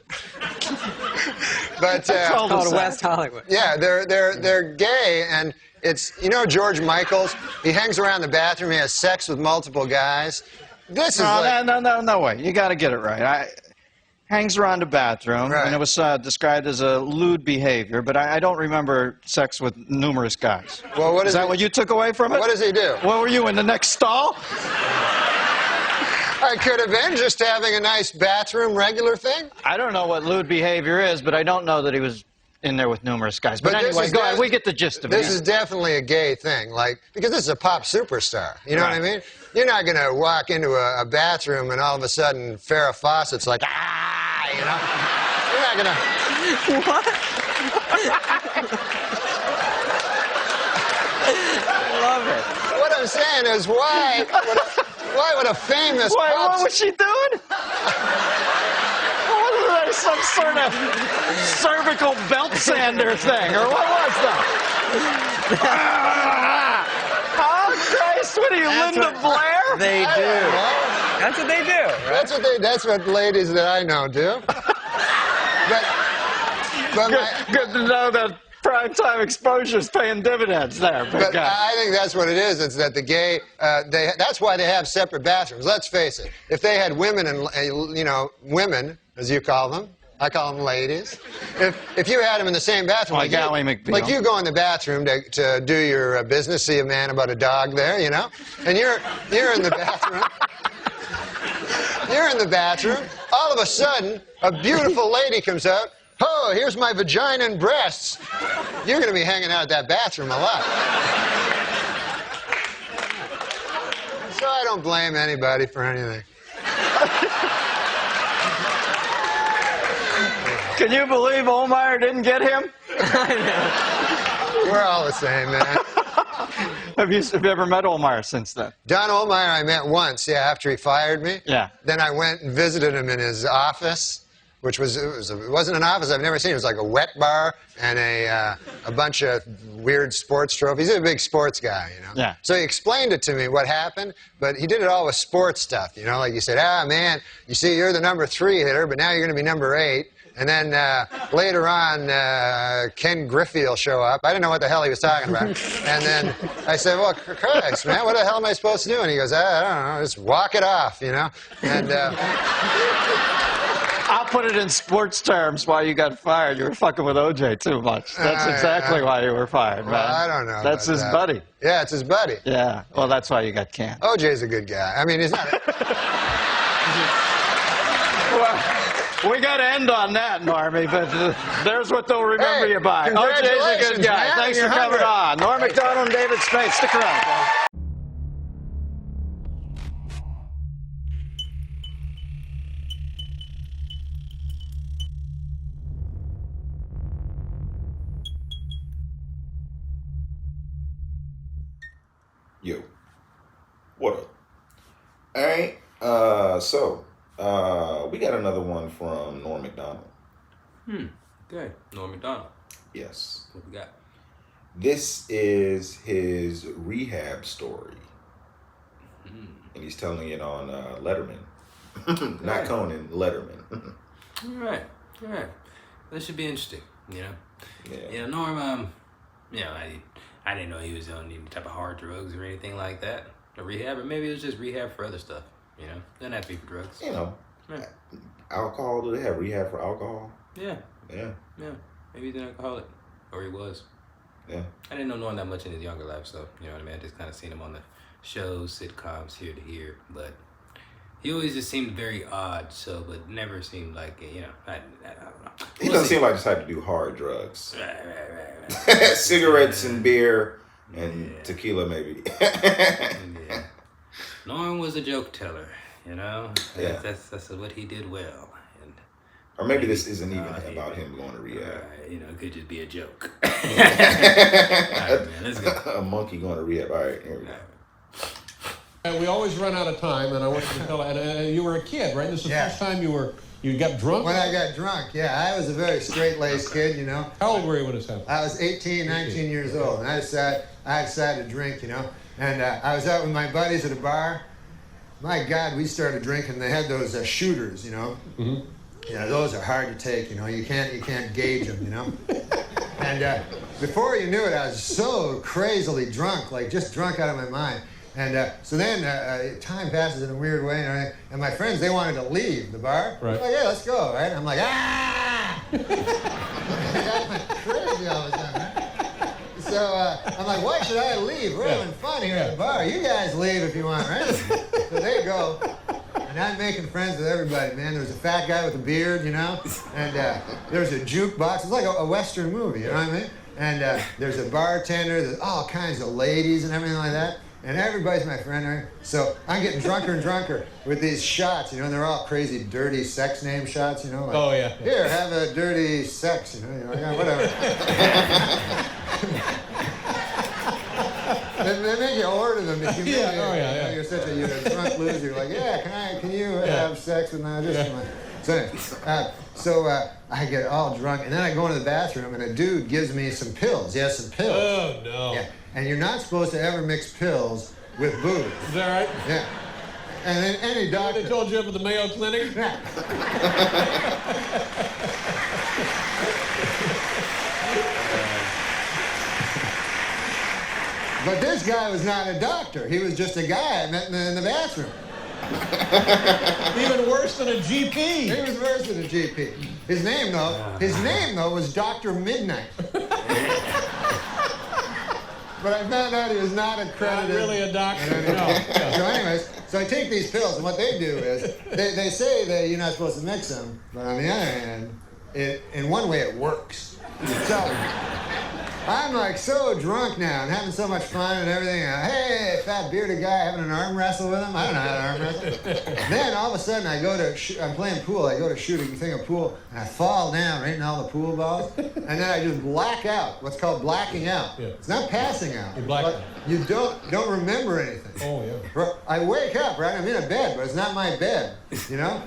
called West Hollywood. Yeah, they're gay, and it's, you know, George Michaels, he hangs around the bathroom, he has sex with multiple guys. This is no way. You got to get it right. Hangs around the bathroom, and it was described as a lewd behavior, but I don't remember sex with numerous guys. Well, is that what you took away from it? What does he do? What were you, in the next stall? I could have been just having a nice bathroom regular thing. I don't know what lewd behavior is, but I don't know that he was in there with numerous guys. But anyway, go ahead. We get the gist of it. This is definitely a gay thing, like, because this is a pop superstar. You know what I mean? You're not going to walk into a bathroom and all of a sudden Farrah Fawcett's like, ah, you know? You're not going to... What? I love it. What I'm saying is, why would a famous what was she doing? Was that some sort of cervical belt sander thing, or what was that? Oh, Christ, what are you, Linda Blair? They do. That's what they do. Right? That's what ladies that I know do. But good to know that primetime exposure's paying dividends there. But I think that's what it is. It's that the gay, that's why they have separate bathrooms. Let's face it. If they had women and, women, as you call them, I call them ladies. If you had them in the same bathroom, like Ally McBeal. Like you go in the bathroom to do your business, see a man about a dog there, and you're in the bathroom. You're in the bathroom. All of a sudden, a beautiful lady comes out. Oh, here's my vagina and breasts. You're going to be hanging out at that bathroom a lot. So I don't blame anybody for anything. Can you believe Olmeyer didn't get him? We're all the same, man. Have you ever met Olmeyer since then? Don Olmeyer I met once, after he fired me. Yeah. Then I went and visited him in his office, which it wasn't an office I've never seen. It was like a wet bar and a bunch of weird sports trophies. He's a big sports guy, Yeah. So he explained it to me what happened, but he did it all with sports stuff, like you said, man, you see, you're the number 3 hitter, but now you're going to be number 8. And then later on, Ken Griffey will show up. I didn't know what the hell he was talking about. And then I said, well, Christ, man, what the hell am I supposed to do? And he goes, I don't know, just walk it off, And I'll put it in sports terms why you got fired. You were fucking with OJ too much. That's exactly why you were fired, man. Well, I don't know. That's his buddy. Yeah, it's his buddy. Yeah, well, that's why you got canned. OJ's a good guy. I mean, he's not... Well, we got to end on that, Normie, but there's what they'll remember you by. OJ's a good guy. Man, Thanks for coming on. Norm MacDonald and David Spade. Stick around, guys. Yo, what up? All right, we got another one from Norm MacDonald. Okay, Norm MacDonald. Yes. What we got? This is his rehab story. And he's telling it on Letterman. Not Conan, Letterman. All right. This should be interesting, Yeah. Norm, I didn't know he was on any type of hard drugs or anything like that. Or rehab, or maybe it was just rehab for other stuff, Doesn't have to be for drugs. Alcohol, do they have rehab for alcohol? Yeah. Yeah. Maybe he's an alcoholic. Or he was. Yeah. I didn't know Norm that much in his younger life, so, you know what I mean? I just kind of seen him on the shows, sitcoms, here to here, but he always just seemed very odd, but never seemed like, I don't know. He doesn't seem like the type to do hard drugs. Right. Cigarettes and beer and tequila, maybe. Yeah. Norm was a joke teller, Yeah. That's what he did well. Or maybe this isn't even about him going to rehab. It could just be a joke. All right, man, let's go. A monkey going to rehab. All right, here we go. We always run out of time, and I want you to tell. And you were a kid, right? This is the first time you got drunk. When I got drunk, I was a very straight-laced kid, How old were you when this happened? I was 18, 19 years old, and I decided to drink, And I was out with my buddies at a bar. My God, we started drinking. They had those shooters, Mm-hmm. Those are hard to take, You can't gauge them, And before you knew it, I was so crazily drunk, like just drunk out of my mind. And so then time passes in a weird way, and my friends, they wanted to leave the bar. Right. Like, yeah, let's go, right? I'm like, ah! I went crazy all of a sudden, right? So I'm like, why should I leave? We're having fun here at the bar. You guys leave if you want, right? So they go. And I'm making friends with everybody, man. There was a fat guy with a beard, and there was a jukebox. It's like a Western movie, you know what I mean? And there's a bartender, there's all kinds of ladies and everything like that. And everybody's my friend, right? So I'm getting drunker and drunker with these shots, and they're all crazy, dirty sex name shots, like, oh, yeah. Here, have a dirty sex, whatever. They make you order them to humiliate you. Yeah. You're such a drunk loser. You're like, can you have sex with my? I get all drunk, and then I go into the bathroom, and a dude gives me some pills. He has some pills. Oh, no. Yeah. And you're not supposed to ever mix pills with booze. Is that right? Yeah. And then any doctor... They told you up at the Mayo Clinic? Yeah. But this guy was not a doctor. He was just a guy I met in the bathroom. Even worse than a GP. He was worse than a GP. His name, though, was Dr. Midnight. But I found out he was not accredited. Not really a doctor, no. So anyways, so I take these pills, and what they do is, they say that you're not supposed to mix them, but on the other hand, in one way it works. So I'm like so drunk now and having so much fun and everything. Hey, fat bearded guy having an arm wrestle with him. I don't know how to arm wrestle. Then all of a sudden I'm playing pool. I go to shoot a thing of pool and I fall down right in all the pool balls. And then I just black out. What's called blacking out. Yeah. It's not passing out. You black out. You don't remember anything. Oh yeah. I wake up, right? I'm in a bed, but it's not my bed, you know?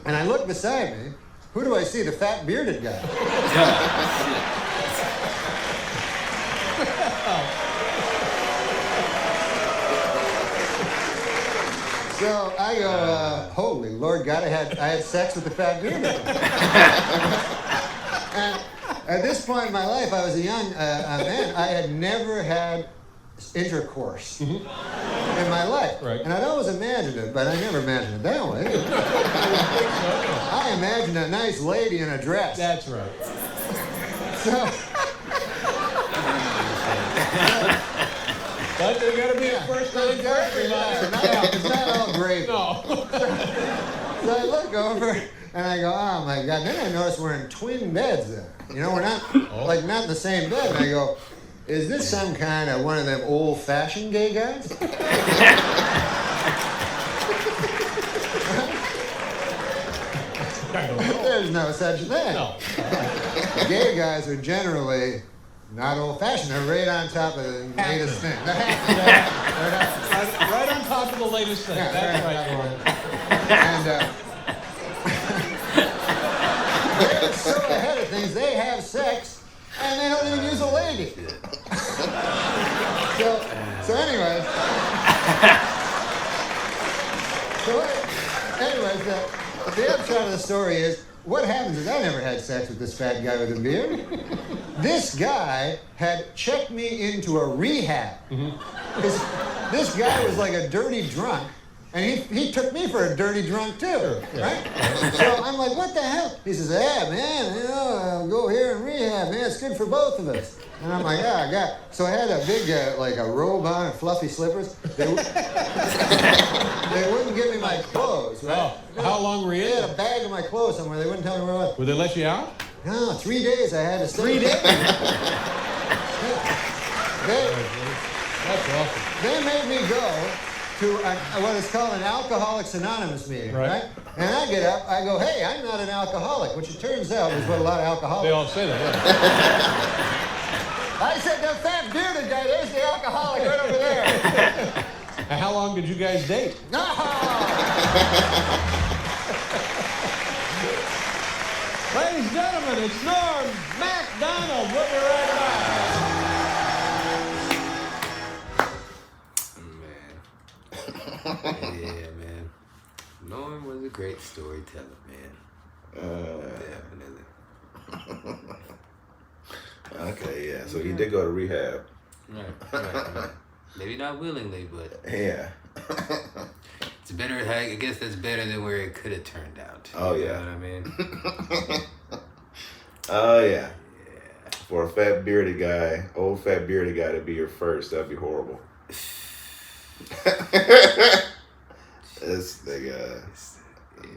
And I look beside me. Who do I see? The fat bearded guy. So I go, holy Lord God, I had sex with the fat bearded guy. And at this point in my life, I was a young man. I had never had intercourse in my life. Right. And I'd always imagined it, but I never imagined it that way. I imagined a nice lady in a dress. That's right. So... But there got to be a first time It's not all great. No. So I look over and I go, oh my God. Then I notice we're in twin beds there. You know, we're not not in the same bed. And I go, is this some kind of one of them old-fashioned gay guys? There's no such thing. No. Gay guys are generally not old-fashioned. They're right on top of the latest thing. Right on top of the latest thing. Yeah, That's right. And they're so ahead of things, they have sex, and they don't even use a lady. So anyways, the upshot of the story is, what happens is I never had sex with this fat guy with a beard. This guy had checked me into a rehab. This guy was like a dirty drunk, and he took me for a dirty drunk too, right? So I'm like, what the hell? He says, yeah, man, you know, I'll go here and rehab, man. It's good for both of us. And I'm like, yeah, I got. So I had a big, like a robe on and fluffy slippers. They wouldn't give me my clothes, right? Oh, how long were you in? They had a bag of my clothes somewhere. They wouldn't tell me where it was. Would they let you out? No, 3 days I had to stay. 3 days? That's awesome. They made me go to what is called an Alcoholics Anonymous meeting, right? And I get up, I go, hey, I'm not an alcoholic, which it turns out is what a lot of alcoholics... They all say that, I said, the fat bearded guy, there's the alcoholic right over there. And how long did you guys date? Ladies and gentlemen, it's Norm MacDonald. We'll be right back. Yeah, man. Norm was a great storyteller, man. Definitely. Okay, yeah. So he did go to rehab. Right. Maybe not willingly, but yeah. It's better. I guess that's better than where it could have turned out. Oh yeah. You know what I mean? Oh yeah. For a fat bearded guy, old fat bearded guy to be your first, that'd be horrible. This nigga,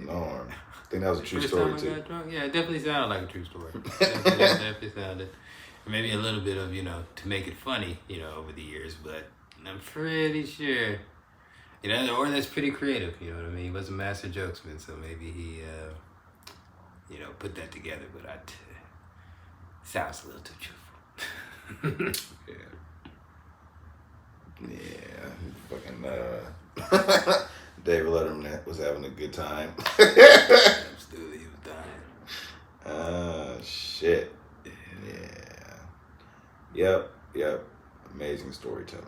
Norm. I think that was a true story too. Yeah, it definitely sounded like a true story. Definitely sounded. Maybe a little bit of, to make it funny, over the years, but I'm pretty sure, or that's pretty creative, you know what I mean? He was a master jokesman, so maybe he, put that together, but sounds a little too truthful. Yeah, fucking, David Letterman was having a good time. Absolutely, he was dying. Yep. Amazing storyteller.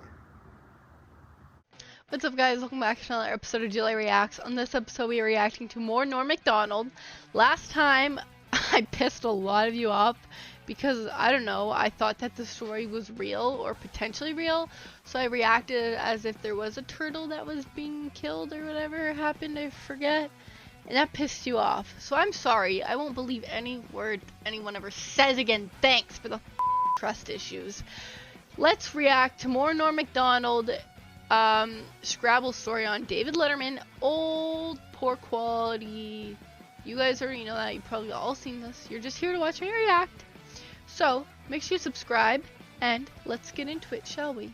What's up, guys? Welcome back to another episode of Julie Reacts. On this episode, we are reacting to more Norm MacDonald. Last time, I pissed a lot of you off because, I don't know, I thought that the story was real or potentially real. So I reacted as if there was a turtle that was being killed or whatever happened, I forget. And that pissed you off. So I'm sorry. I won't believe any word anyone ever says again. Thanks for the trust issues. Let's react to more Norm MacDonald Scrabble story on David Letterman. Old, poor quality. You guys already know that. You've probably all seen this. You're just here to watch me react. So, make sure you subscribe, and let's get into it, shall we?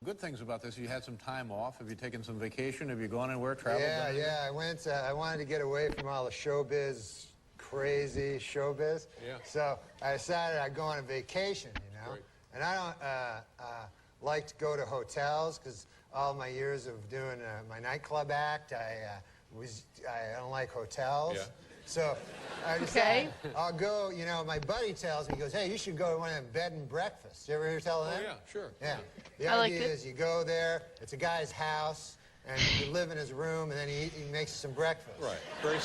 Good things about this, you had some time off. Have you taken some vacation? Have you gone anywhere, traveled? Yeah, I went. I wanted to get away from all the showbiz, crazy showbiz. Yeah. So I decided I'd go on a vacation, you know. Great. And I don't like to go to hotels because all my years of doing my nightclub act, I don't like hotels. Yeah. So I decided I'll go. You know, my buddy tells me, he goes, "Hey, you should go to one of them bed and breakfasts." You ever hear tell them? Oh, yeah, sure. Yeah. The I idea like it. is you go there, it's a guy's house, and you live in his room, and then he makes you some breakfast. Right. Very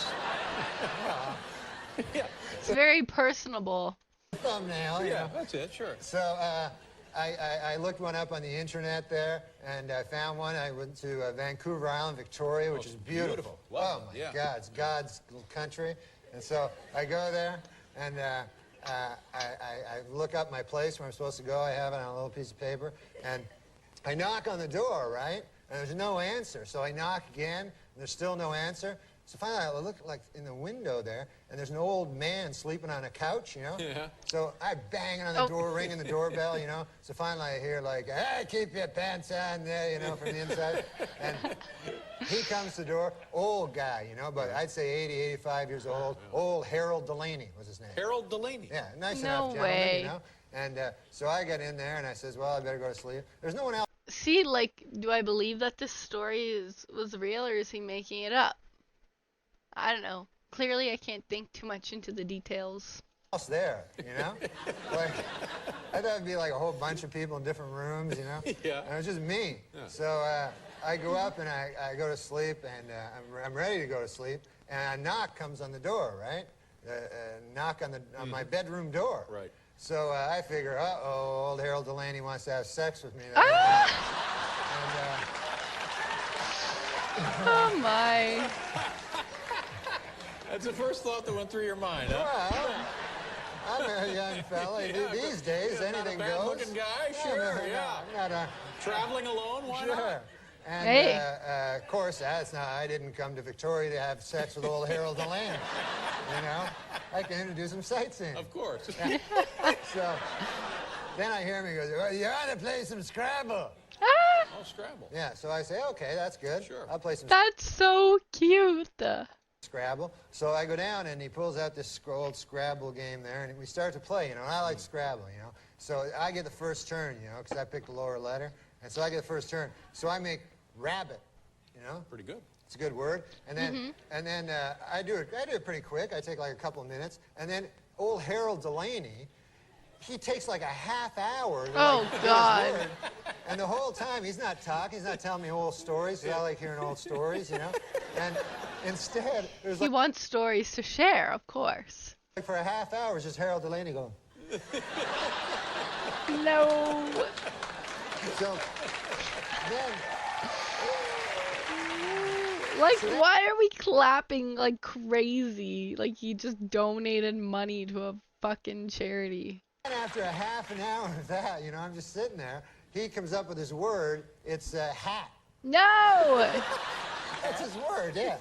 yeah. It's very personable. Thumbnail. You know. That's it, sure. So I looked one up on the internet there, and I found one. I went to Vancouver Island, Victoria, which is beautiful. Oh, my God. It's God's little country. And so I go there, and I look up my place where I'm supposed to go. I have it on a little piece of paper. And I knock on the door, right? And there's no answer. So I knock again, and there's still no answer. So finally, I look like in the window there, and there's an old man sleeping on a couch, you know? Yeah. So I bang on the door, ringing the doorbell, you know? So finally I hear like, "Hey, keep your pants on there," you know, from the inside. And he comes to the door, old guy, you know, but I'd say 80, 85 years old. Old Harold Delaney was his name. Harold Delaney? Yeah, nice No enough gentleman, way. you know? And so I got in there, and I says, well, I better go to sleep. There's no one else See, like, do I believe that this story was real, or is he making it up? I don't know. Clearly, I can't think too much into the details. there, you know? Like, I thought it'd be like a whole bunch of people in different rooms, you know? Yeah. And it was just me. Yeah. So I go up and I go to sleep, and I'm ready to go to sleep, and a knock comes on the door, right? A knock on my bedroom door. Right. So I figure, uh-oh, old Harold Delaney wants to have sex with me. Oh my. That's the first thought that went through your mind, huh? Well, I'm a young fella. These days, anything not a goes. bad-looking guy, sure, yeah. I'm not Traveling alone, why sure. not? And of course, I didn't come to Victoria to have sex with old Harold Delaney. You know, I came to do some sightseeing. Of course. So then I hear him. He goes, "Well, you ought to play some Scrabble." Oh, Scrabble. Yeah. So I say, okay, that's good. Sure. I'll play some. That's so cute. Scrabble. So I go down, and he pulls out this old Scrabble game there, and we start to play, you know, and I like Scrabble, you know. So I get the first turn, you know, because I picked the lower letter, and so I get the first turn. So I make rabbit, you know. Pretty good. It's a good word. And then I do it pretty quick. I take like a couple of minutes, and then old Harold Delaney, he takes like a half hour. Oh, God. Word, and the whole time, he's not talking. He's not telling me old stories. I like hearing old stories, you know. And instead, there's He wants stories to share, of course. like for a half hour, it's just Harold Delaney going. No. So then, Like, why are we clapping like crazy? Like, he just donated money to a fucking charity. and after a half an hour of that, you know, I'm just sitting there. He comes up with his word. It's hat. No! That's his word, yeah.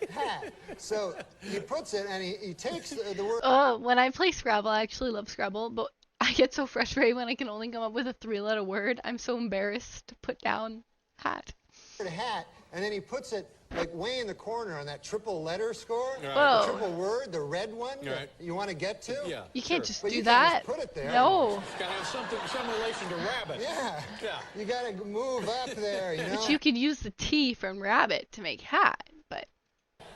Hat. So he puts it, and he takes the word. When I play Scrabble, I actually love Scrabble, but I get so frustrated when I can only come up with a 3-letter word. I'm so embarrassed to put down hat. Hat, and then he puts it like way in the corner on that triple letter score. Right. The Whoa. triple word, the red one Right. that you want to get to. Yeah. You can't just But do you that. Can't just put it there. No. It's got to have some relation to rabbit. Yeah. Yeah. You got to move up there, you know. But you could use the T from rabbit to make hat, but.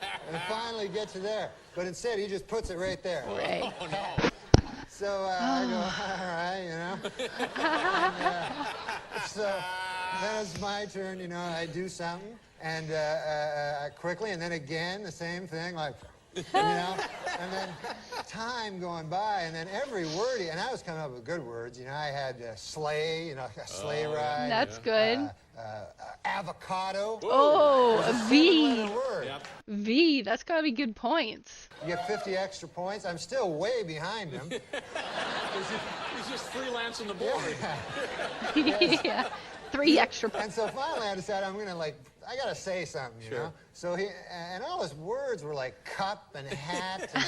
And finally get to there. but instead he just puts it right there. Right. Oh, no. So I go, all right, you know. And, so then it's my turn, you know, I do something, and quickly, and then again, the same thing, like, you know, and then time going by, and then every word, and I was coming up with good words, you know, I had sleigh, you know, a sleigh ride. That's good. Avocado. Oh, There's a a V. 7-letter word. Yep. V, that's gotta be good points. You get 50 extra points. I'm still way behind him. He's just freelancing the board. Yeah. 3 extra points. And so finally I decided I'm gonna I gotta say something, you know? So and all his words were like cup and hat. And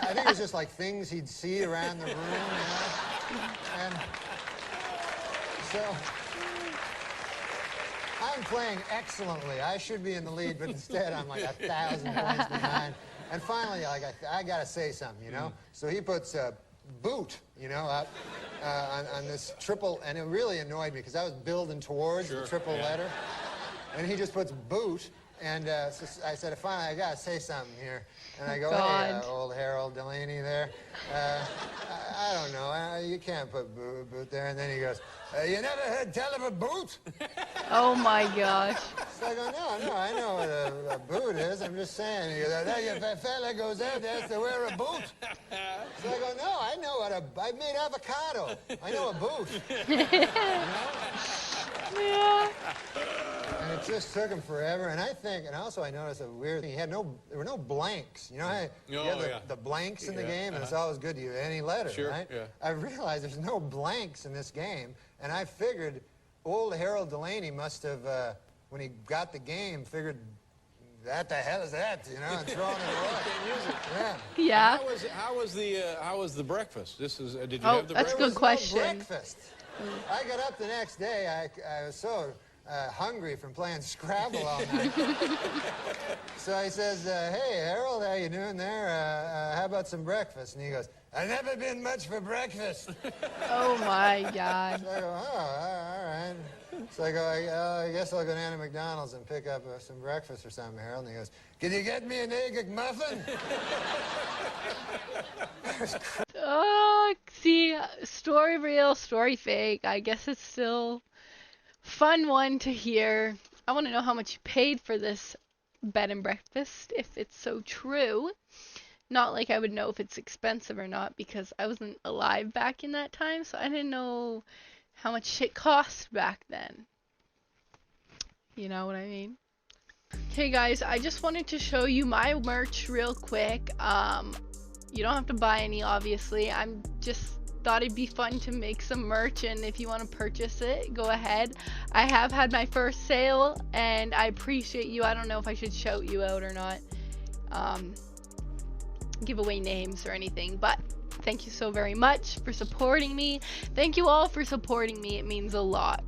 I think it was just like things he'd see around the room, you know? And so I'm playing excellently. I should be in the lead, but instead I'm like 1,000 points behind. And finally, like, I gotta say something, you know? So he puts boot, you know, up on this triple, and it really annoyed me because I was building towards the triple letter. And he just puts boot, and so I said, finally, I gotta say something here. And I go, hey, old Harold Delaney there. I don't know, you can't put boot there. And then he goes, you never heard tell of a boot? Oh my gosh. So I go, no, I know what a boot is. I'm just saying. He goes, if a fella goes out there, has to wear a boot. So I go, no, I know I made avocado. I know a boot. You know? Yeah. And it just took him forever. And also I noticed a weird thing. There were no blanks. You know how you have the blanks in the game, and it's always good to use any letter, right? Yeah. I realized there's no blanks in this game, and I figured old Harold Delaney must have, when he got the game, figured, what the hell is that, you know, and throwing it away. Can't use it. Yeah. How was the breakfast? Did you have the breakfast? That's a good question. No breakfast. I got up the next day. I was so hungry from playing Scrabble all night. So he says, hey, Harold, how you doing there? How about some breakfast? And he goes, I've never been much for breakfast. Oh, my God. So I go, oh, all right. So I go, I guess I'll go down to McDonald's and pick up some breakfast or something, Harold. And he goes, can you get me an egg McMuffin? Oh, see, story real, story fake. I guess it's still fun one to hear. I want to know how much you paid for this bed and breakfast, if it's so true. Not like I would know if it's expensive or not, because I wasn't alive back in that time, so I didn't know how much shit cost back then. You know what I mean? Okay guys, I just wanted to show you my merch real quick. You don't have to buy any, obviously. I'm just thought it'd be fun to make some merch, and if you want to purchase it, go ahead. I have had my first sale, and I appreciate you. I don't know if I should shout you out or not. Give away names or anything, but thank you so very much for supporting me. Thank you all for supporting me. It means a lot.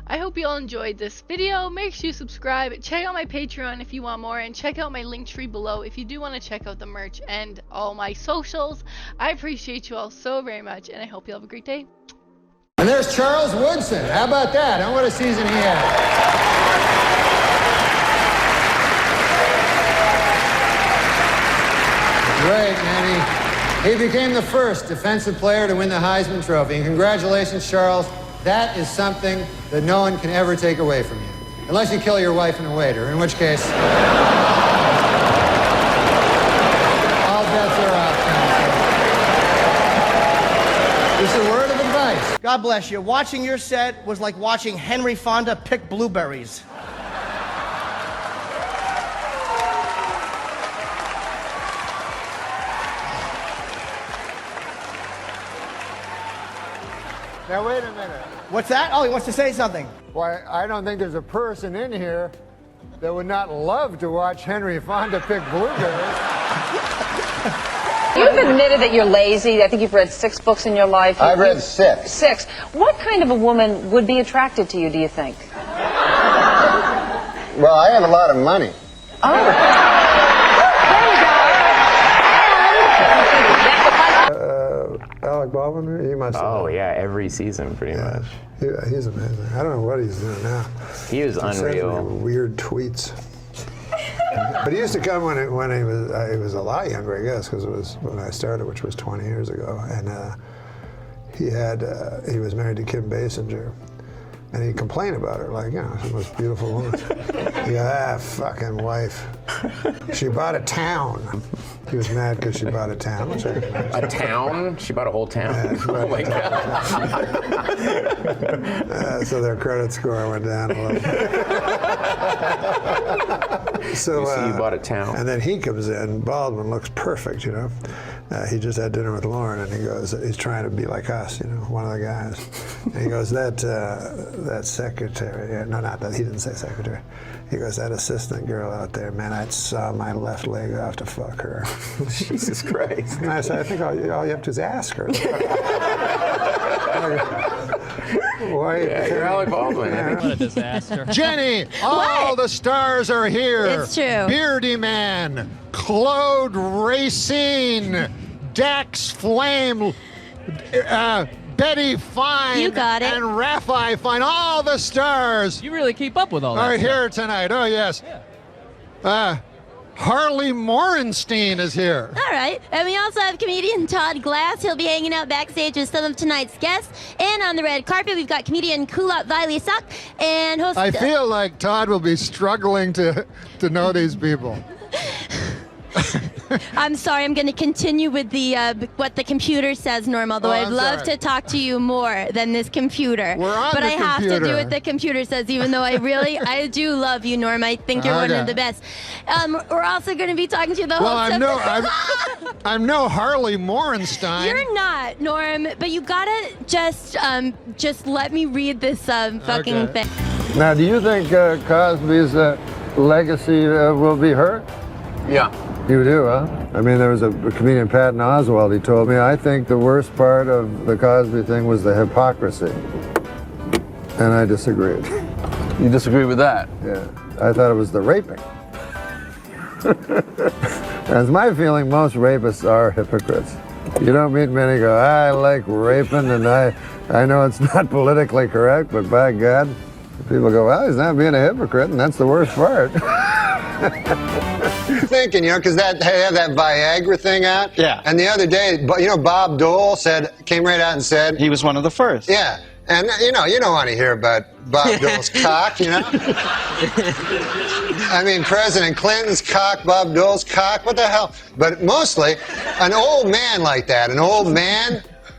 I hope you all enjoyed this video. Make sure you subscribe, check out my Patreon if you want more, and check out my link tree below if you do want to check out the merch and all my socials. I appreciate you all so very much, and I hope you have a great day. And there's Charles Woodson. How about that? And what a season he had. Great, man. He became the first defensive player to win the Heisman Trophy. And congratulations, Charles. That is something that no one can ever take away from you. Unless you kill your wife and a waiter, in which case, all bets are off. Just a word of advice. God bless you. Watching your set was like watching Henry Fonda pick blueberries. Now, wait a minute. What's that? Oh, he wants to say something. Why, I don't think there's a person in here that would not love to watch Henry Fonda pick blueberries. You've admitted that you're lazy. I think you've read 6 books in your life. I've read 6. 6. What kind of a woman would be attracted to you, do you think? Well, I have a lot of money. Oh. Alec Baldwin, he must have. Oh, yeah, every season, pretty much. He's amazing. I don't know what he's doing now. He was He sends unreal. me weird tweets. But he used to come when he was a lot younger, I guess, because it was when I started, which was 20 years ago. And he was married to Kim Basinger. And he'd complain about her, like, she's the most beautiful woman. He goes, fucking wife. She bought a town. He was mad because she bought a town. Which a town? She bought a whole town? Yeah, oh my God. So their credit score went down a little. So you bought a town. And then he comes in, Baldwin looks perfect, he just had dinner with Lauren, and he goes, he's trying to be like us, one of the guys. And he goes, that secretary, no, not that, he didn't say secretary. He goes, that assistant girl out there, man, I'd saw my left leg off to fuck her. Jesus Christ. And I said, I think all you have to do is ask her. Why? Yeah, you're Alec Baldwin. Yeah. What a disaster. Jenny, all the stars are here. It's true. Beardy Man, Claude Racine, Dax Flame, Betty Fine, You got it. and Raffi Fine. All the stars You really keep up with all that are stuff. here tonight. Oh, yes. Harley Morenstein is here. All right. And we also have comedian Todd Glass. He'll be hanging out backstage with some of tonight's guests. And on the red carpet, we've got comedian Kulap Vailesak and host... I feel like Todd will be struggling to know these people. I'm sorry, I'm going to continue with the what the computer says, Norm, although I'd love to talk to you more than this computer. We're on but the I have to do computer. what the computer says, even though I do love you, Norm. I think you're one of the best. We're also going to be talking to the host I'm no Harley Morenstein. You're not, Norm, but you gotta just let me read this fucking thing. Now, do you think Cosby's legacy will be hurt? Yeah. You do, huh? I mean, there was a comedian, Patton Oswalt, he told me, I think the worst part of the Cosby thing was the hypocrisy. And I disagreed. You disagree with that? Yeah. I thought it was the raping. As my feeling, most rapists are hypocrites. You don't meet many go, I like raping, and I know it's not politically correct, but by God, people go, well, he's not being a hypocrite, and that's the worst part. Thinking, because they have that Viagra thing out. Yeah. And the other day, Bob Dole came right out and said he was one of the first. Yeah. And you don't want to hear about Bob Dole's cock, I mean, President Clinton's cock, Bob Dole's cock, what the hell? But mostly, an old man like that,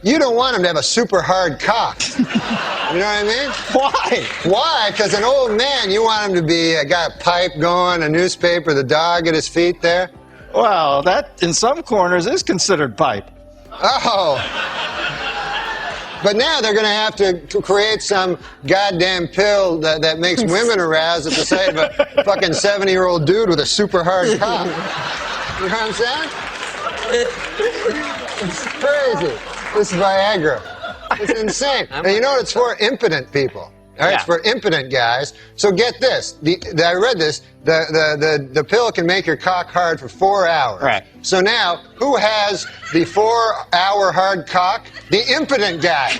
you don't want him to have a super hard cock. You know what I mean? Why? Why? Because an old man, you want him to be got a pipe going, a newspaper, the dog at his feet there. Well, that in some corners is considered pipe. Oh. But now they're going to have to create some goddamn pill that makes women aroused at the sight of a fucking 70-year-old dude with a super hard cock. You know what I'm saying? It's crazy. This is Viagra. It's insane. And you know what it's for? Impotent people. All right, it's for impotent guys. So get this. I read this. The pill can make your cock hard for 4 hours. Right. So now, who has the 4-hour hard cock? The impotent guys.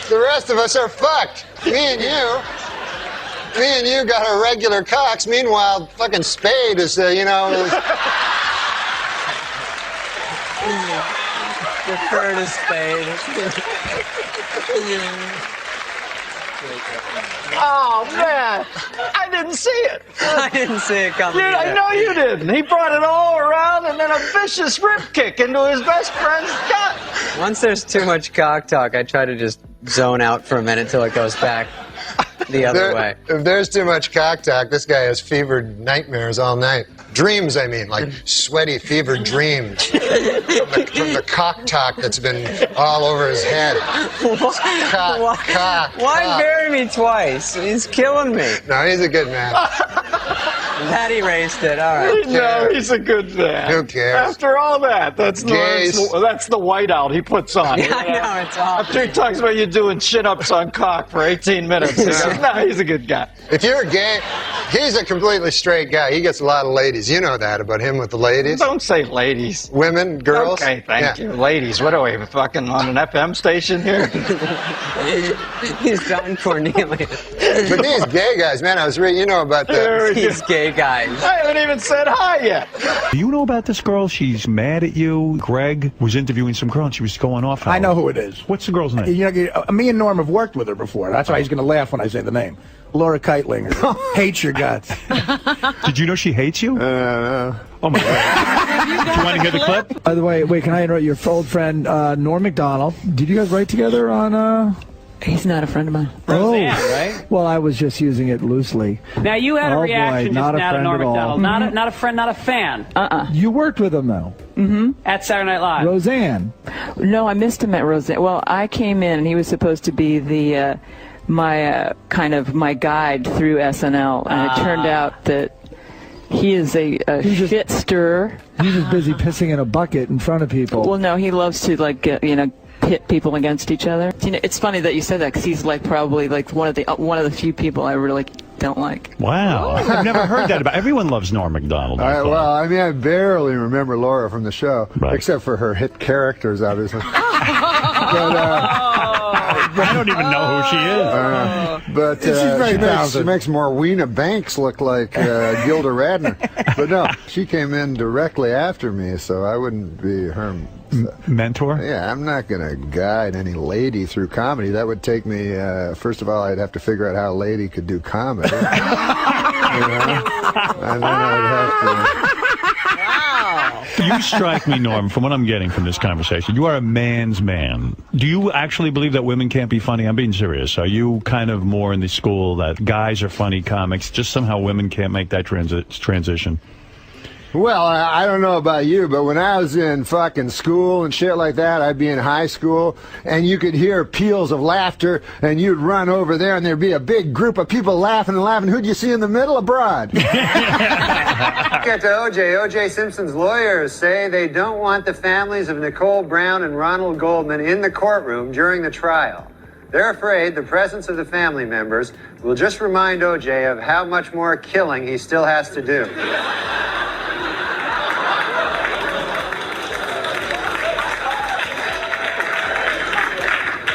The rest of us are fucked. Me and you got our regular cocks. Meanwhile, fucking Spade is, Defer to Spade. Oh, man. I didn't see it. I didn't see it coming. Dude, I know you didn't. He brought it all around and then a vicious rip kick into his best friend's gut. Once there's too much cock talk, I try to just zone out for a minute till it goes back the other way. If there's too much cock talk, this guy has fevered nightmares all night. Dreams, I mean, like sweaty, fevered dreams from the cock talk that's been all over his head. Cock. Why bury me twice? He's killing me. No, he's a good man. That erased it. All right. No, he's a good man. Who cares? After all that, that's Gays. that's the whiteout he puts on. Yeah, I know, it's awful. After he talks about you doing chin-ups on cock for 18 minutes. No, he's a good guy. If you're gay, he's a completely straight guy. He gets a lot of ladies. You know that about him with the ladies. Don't say ladies. Women, girls. Okay, thank you. Ladies, what are we, fucking on an FM station here? He's Don Cornelius. But these gay guys, man, I was reading, you know about These gay guys. I haven't even said hi yet. Do you know about this girl? She's mad at you. Greg was interviewing some girl and she was going off. I know who it is. What's the girl's name? You know, me and Norm have worked with her before. That's why he's going to laugh when I say the name. Laura Keitlinger. Hates your guts. Did you know she hates you? No. Oh my God. Do you want to hear the clip? By the way, wait, can I interrupt your old friend, Norm MacDonald? Did you guys write together on, He's not a friend of mine. Roseanne, right? Well, I was just using it loosely. Now, you had a reaction just now to Norm MacDonald. Mm-hmm. Not a friend, not a fan. You worked with him, though. Mm-hmm. At Saturday Night Live. Roseanne. No, I missed him at Roseanne. Well, I came in and he was supposed to be the my guide through SNL, and it turned out that he is a shit stirrer. He was busy pissing in a bucket in front of people. Well, no, he loves to pit people against each other. You know, it's funny that you said that because he's probably one of the few people I really don't like. Wow, I've never heard that about. Everyone loves Norm MacDonald. Well, I mean, I barely remember Laura from the show, except for her hit characters, obviously. I don't even know who she is. But She's very talented. She makes Morweena Banks look like Gilda Radner. But no, she came in directly after me, so I wouldn't be her mentor. Yeah, I'm not going to guide any lady through comedy. That would take me, first of all, I'd have to figure out how a lady could do comedy. And then I'd have to... You strike me, Norm, from what I'm getting from this conversation, you are a man's man. Do you actually believe that women can't be funny? I'm being serious. Are you kind of more in the school that guys are funny comics, just somehow women can't make that transition? Well, I don't know about you, but when I was in fucking school and shit like that, I'd be in high school, and you could hear peals of laughter, and you'd run over there, and there'd be a big group of people laughing and laughing. Who'd you see in the middle? Abroad. Get to O.J. O.J. Simpson's lawyers say they don't want the families of Nicole Brown and Ronald Goldman in the courtroom during the trial. They're afraid the presence of the family members will just remind O.J. of how much more killing he still has to do.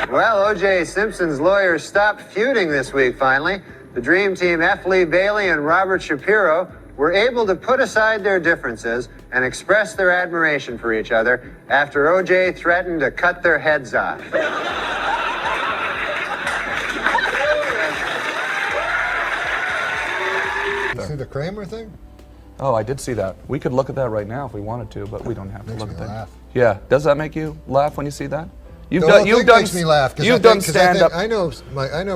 Well, O.J. Simpson's lawyers stopped feuding this week, finally. The Dream Team, F. Lee Bailey and Robert Shapiro, were able to put aside their differences and express their admiration for each other after O.J. threatened to cut their heads off. You see the Kramer thing? Oh, I did see that. We could look at that right now if we wanted to, but we don't have to look at that. Laugh. Yeah, does that make you laugh when you see that? You've done makes me laugh. You've done stand-up. I know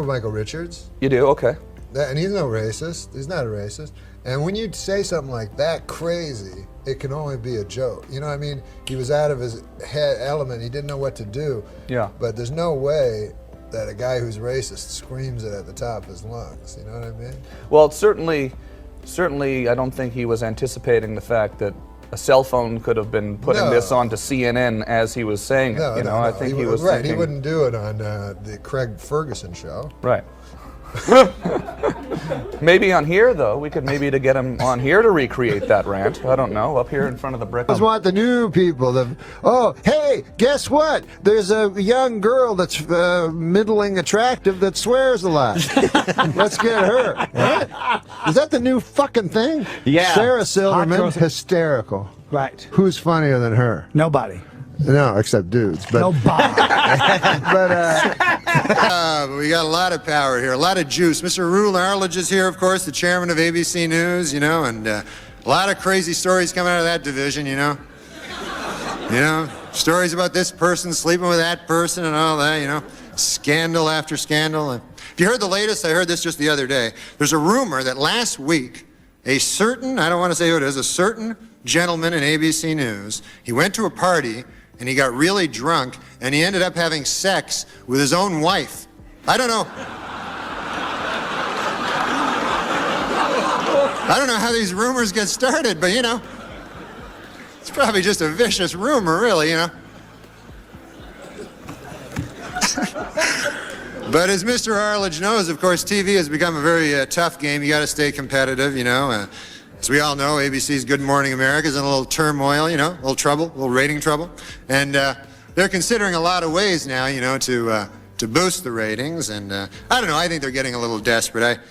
Michael Richards. You do? Okay. And he's no racist. He's not a racist. And when you say something like that crazy, it can only be a joke. You know what I mean? He was out of his head element. He didn't know what to do. Yeah. But there's no way that a guy who's racist screams it at the top of his lungs. You know what I mean? Well, certainly, I don't think he was anticipating the fact that a cell phone could have been putting this onto CNN as he was saying it. I think he was right. thinking, He wouldn't do it on the Craig Ferguson show. Right. Maybe on here, though. We could maybe to get him on here to recreate that rant. I don't know, up here in front of the brick. I just want the new people. Oh, hey, guess what? There's a young girl that's middling attractive that swears a lot. Let's get her. What? Is that the new fucking thing? Yeah. Sarah Silverman, hysterical. Right. Who's funnier than her? Nobody. No, except dudes. But, Nobody. but we got a lot of power here, a lot of juice. Mr. Roel Arledge is here, of course, the chairman of ABC News, and a lot of crazy stories coming out of that division, stories about this person sleeping with that person and all that, scandal after scandal. If you heard the latest, I heard this just the other day. There's a rumor that last week, a certain gentleman in ABC News, he went to a party and he got really drunk and he ended up having sex with his own wife. I don't know. I don't know how these rumors get started, but you know, it's probably just a vicious rumor, really, you know. But as Mr. Arledge knows, of course, TV has become a very tough game. You got to stay competitive, you know. As we all know, ABC's Good Morning America is in a little turmoil, you know, a little trouble, a little rating trouble. And they're considering a lot of ways now, you know, to boost the ratings. And I don't know, I think they're getting a little desperate.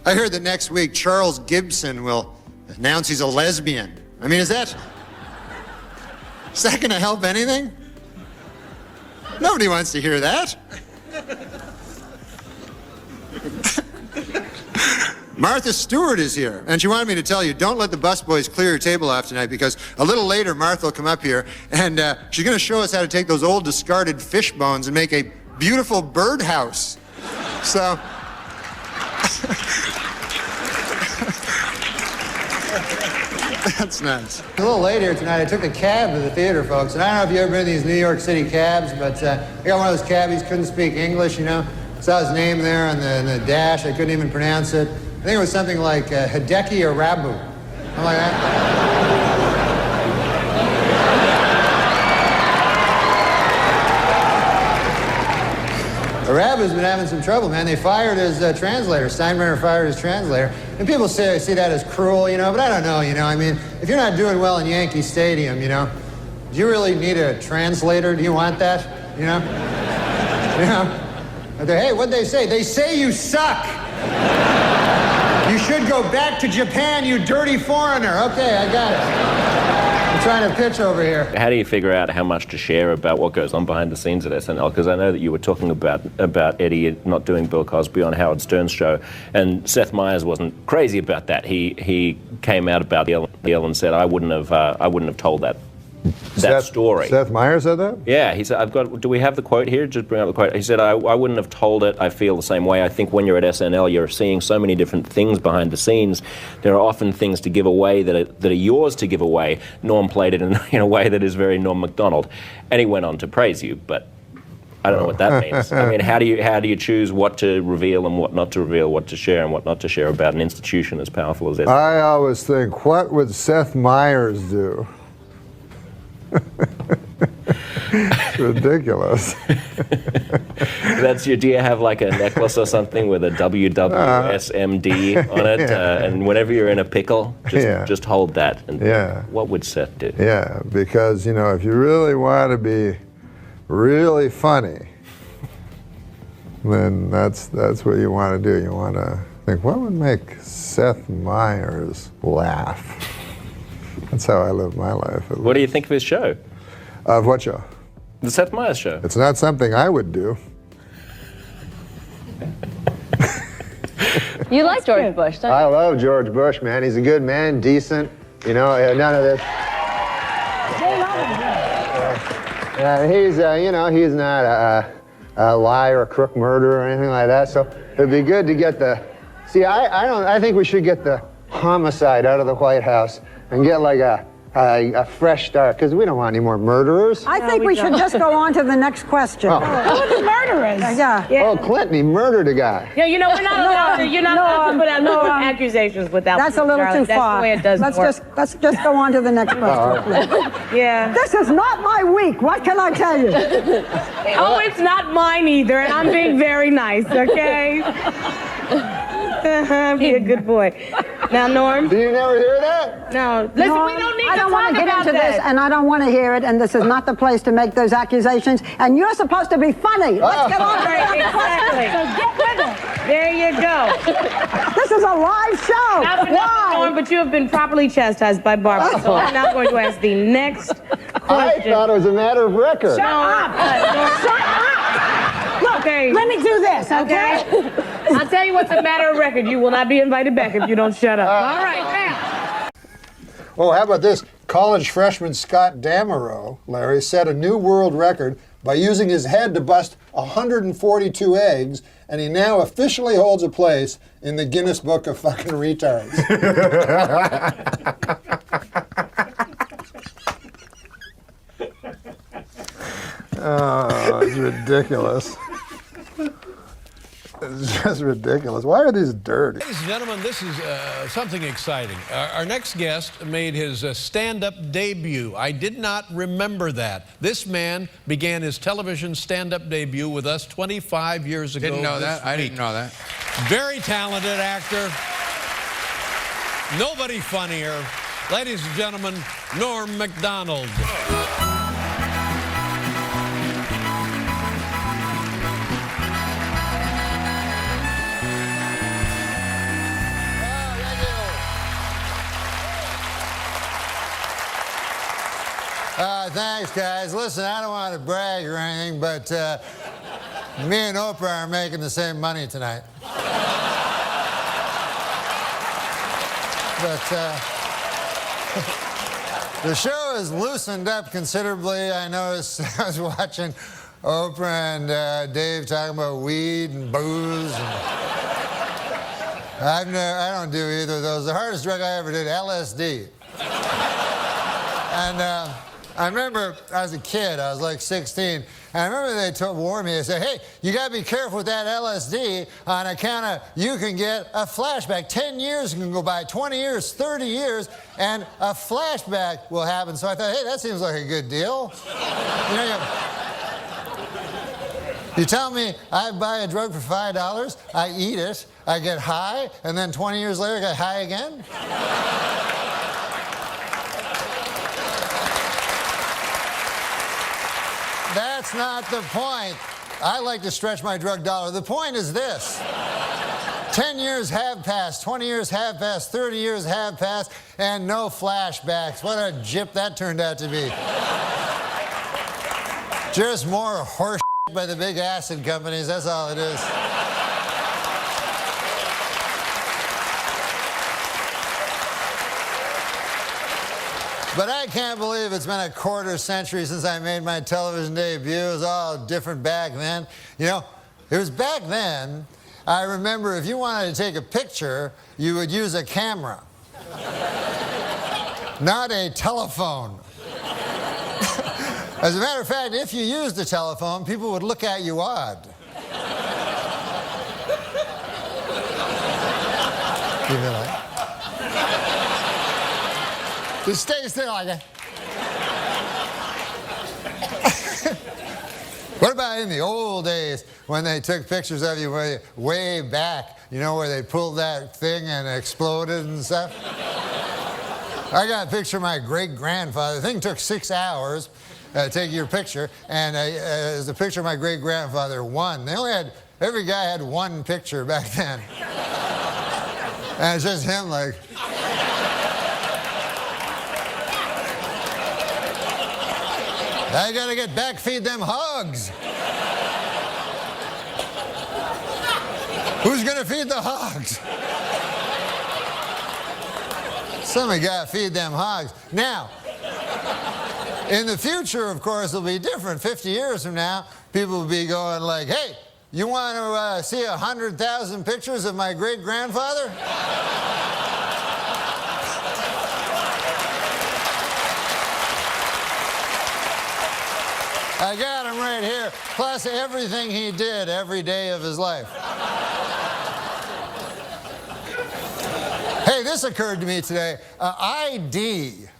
I heard that next week Charles Gibson will announce he's a lesbian. I mean, is that going to help anything? Nobody wants to hear that. Martha Stewart is here, and she wanted me to tell you, don't let the busboys clear your table off tonight, because a little later Martha will come up here, and she's going to show us how to take those old discarded fish bones and make a beautiful birdhouse. So... That's nice. A little late here tonight. I took a cab to the theater, folks. And I don't know if you've ever been in these New York City cabs, but I got one of those cabbies, couldn't speak English, you know. Saw his name there on the dash. I couldn't even pronounce it. I think it was something like Hideki Arabu. Something like that. Arabu's been having some trouble, man. They fired his translator. Steinbrenner fired his translator. And people see that as cruel, you know, but I don't know, you know. I mean, if you're not doing well in Yankee Stadium, you know, do you really need a translator? Do you want that, you know? You know? Hey, what'd they say? They say you suck. You should go back to Japan, you dirty foreigner. Okay, I got it. I'm trying to pitch over here. How do you figure out how much to share about what goes on behind the scenes at SNL? Because I know that you were talking about Eddie not doing Bill Cosby on Howard Stern's show, and Seth Meyers wasn't crazy about that. He came out about the Ellen and said, I wouldn't have told that story. Seth Meyers said that? Yeah, he said, do we have the quote here? Just bring up the quote. He said, I wouldn't have told it. I feel the same way. I think when you're at SNL, you're seeing so many different things behind the scenes. There are often things to give away that are yours to give away. Norm played it in a way that is very Norm MacDonald. And he went on to praise you, but I don't know what that means. I mean, how do you choose what to reveal and what not to reveal, what to share and what not to share about an institution as powerful as SNL? I always think, what would Seth Meyers do? It's ridiculous. Do you have like a necklace or something with a WWSMD on it? And whenever you're in a pickle, just hold that. And what would Seth do? Yeah, because, you know, if you really want to be really funny, then that's what you want to do. You want to think, what would make Seth Meyers laugh? That's how I live my life. What do you think of his show? Of what show? The Seth Meyers show. It's not something I would do. You like George Bush, don't you? I love George Bush, man. He's a good man, decent. You know, none of this. He's, you know, he's not a liar, a crook, murderer, or anything like that. So it'd be good to get the. See, I think we should get the homicide out of the White House and get like a fresh start, because we don't want any more murderers. I think we should just go on to the next question. Who are the murderers? Yeah. Oh, Clinton, he murdered a guy. Yeah, you know, we're not allowed to. You're not allowed to put out no accusations without. That's a little too far. That's the way it does work. Let's just go on to the next question. Yeah. This is not my week. What can I tell you? Oh, it's not mine either, and I'm being very nice. Okay. Be a good boy. Now, Norm. Do you never hear that? No. Listen, no, we don't need I don't want to get into this, and I don't want to hear it, and this is not the place to make those accusations, and you're supposed to be funny. Let's get on to the next question. So get with it. There you go. This is a live show. Why? Norm, but you have been properly chastised by Barbara, so I'm now going to ask the next question. I thought it was a matter of record. Shut up. Shut up. Look, okay. Let me do this, okay? I'll tell you what's a matter of record. You will not be invited back if you don't shut up. All right, now. Oh, how about this? College freshman Scott Damerow, Larry, set a new world record by using his head to bust 142 eggs, and he now officially holds a place in the Guinness Book of fucking retards. Oh, it's ridiculous. just ridiculous. Why are these dirty? Ladies and gentlemen, this is something exciting. Our next guest made his stand-up debut. I did not remember that. This man began his television stand-up debut with us 25 years ago. Didn't know that. I didn't know that. Very talented actor. Nobody funnier. Ladies and gentlemen, Norm MacDonald. Thanks, guys. Listen, I don't want to brag or anything, but me and Oprah are making the same money tonight. But the show has loosened up considerably. I noticed I was watching Oprah and Dave talking about weed and booze. And I don't do either of those. The hardest drug I ever did, LSD. And I remember I was a kid, I was like 16, and I remember they warned me, they said, hey, you gotta be careful with that LSD on account of you can get a flashback. 10 years can go by, 20 years, 30 years, and a flashback will happen. So I thought, hey, that seems like a good deal. You tell me I buy a drug for $5, I eat it, I get high, and then 20 years later I get high again? That's not the point. I like to stretch my drug dollar. The point is this. 10 years have passed, 20 years have passed, 30 years have passed, and no flashbacks. What a jip that turned out to be. Just more horse by the big acid companies, that's all it is. But I can't believe it's been a quarter century since I made my television debut. It was all different back then. You know, it was back then, I remember if you wanted to take a picture, you would use a camera, not a telephone. As a matter of fact, if you used a telephone, people would look at you odd. Keep it like. Just stay still like that. What about in the old days when they took pictures of you way back, you know, where they pulled that thing and exploded and stuff? I got a picture of my great-grandfather. The thing took 6 hours to take your picture, and it was a picture of my great-grandfather, one. They only had, every guy had one picture back then. And it's just him like... I gotta get back, feed them hogs. Who's gonna feed the hogs? Somebody gotta feed them hogs. Now, in the future, of course, it'll be different. 50 years from now, people will be going like, hey, you want to see 100,000 pictures of my great-grandfather? I got him right here, plus everything he did every day of his life. Hey, this occurred to me today.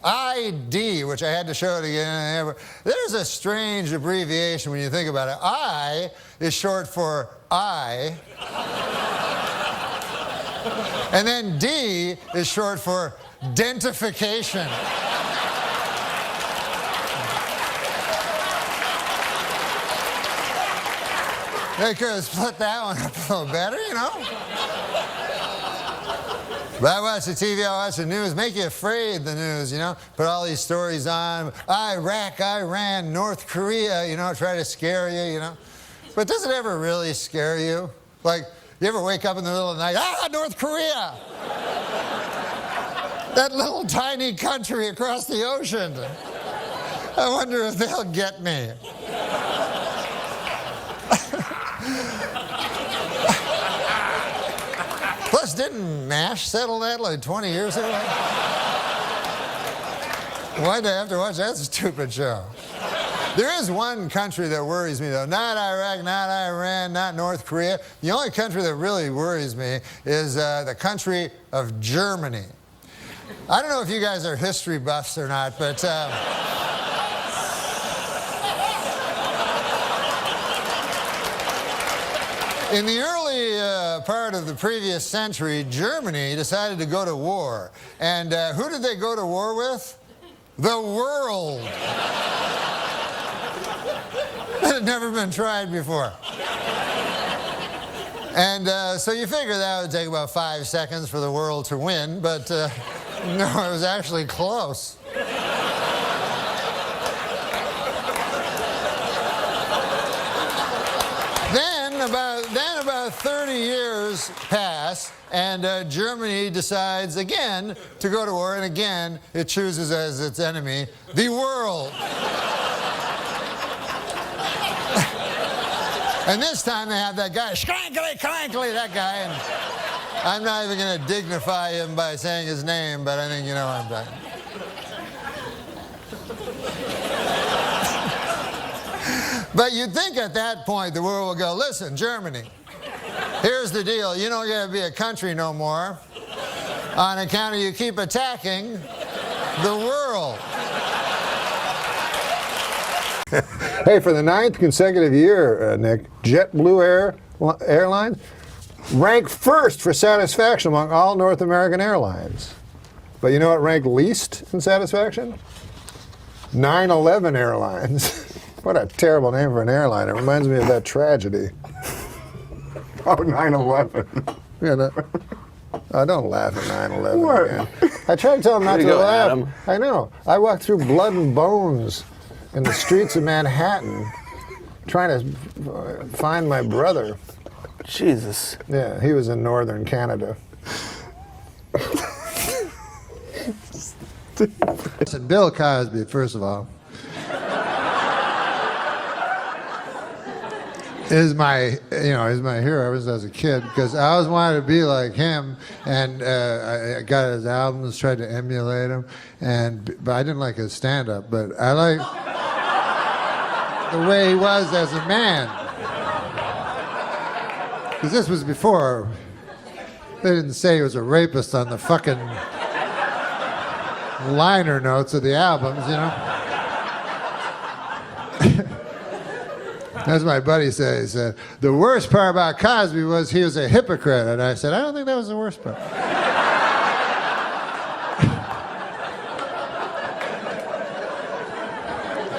ID, which I had to show it again. There's a strange abbreviation when you think about it. I is short for I. And then D is short for dentification. They could have split that one up a little better, you know? But I watch the TV, I watch the news, make you afraid, the news, you know? Put all these stories on, Iraq, Iran, North Korea, you know, try to scare you, you know? But does it ever really scare you? Like, you ever wake up in the middle of the night, North Korea! That little tiny country across the ocean. I wonder if they'll get me. Plus, didn't MASH settle that like 20 years ago? Why'd I have to watch that stupid show? There is one country that worries me, though. Not Iraq, not Iran, not North Korea. The only country that really worries me is the country of Germany. I don't know if you guys are history buffs or not, but... in the early part of the previous century, Germany decided to go to war. And who did they go to war with? The world. That had never been tried before. And so you figure that would take about 5 seconds for the world to win, but no, it was actually close. Then about 30 years pass, and Germany decides again to go to war, and again it chooses as its enemy the world. And this time they have that guy, Schrankly, Crankly, that guy, and I'm not even going to dignify him by saying his name, but I think you know what I'm talking about. But you'd think at that point the world would go, listen, Germany, here's the deal. You don't get to be a country no more on account of you keep attacking the world. Hey, for the 9th consecutive year, Nick, JetBlue Airlines ranked first for satisfaction among all North American airlines. But you know what ranked least in satisfaction? 9/11 Airlines. What a terrible name for an airline. It reminds me of that tragedy. Oh, 9/11. You know. Oh, don't laugh at 9/11 again. I tried to tell him not to laugh. Adam. I know. I walked through blood and bones in the streets of Manhattan trying to find my brother. Jesus. Yeah, he was in northern Canada. Listen, Bill Cosby, first of all, is my hero ever since I was a kid, because I always wanted to be like him, and I got his albums, tried to emulate him, but I didn't like his stand-up, but I like the way he was as a man. Because this was before they didn't say he was a rapist on the fucking liner notes of the albums, you know. That's what my buddy said. He said, the worst part about Cosby was he was a hypocrite. And I said, I don't think that was the worst part.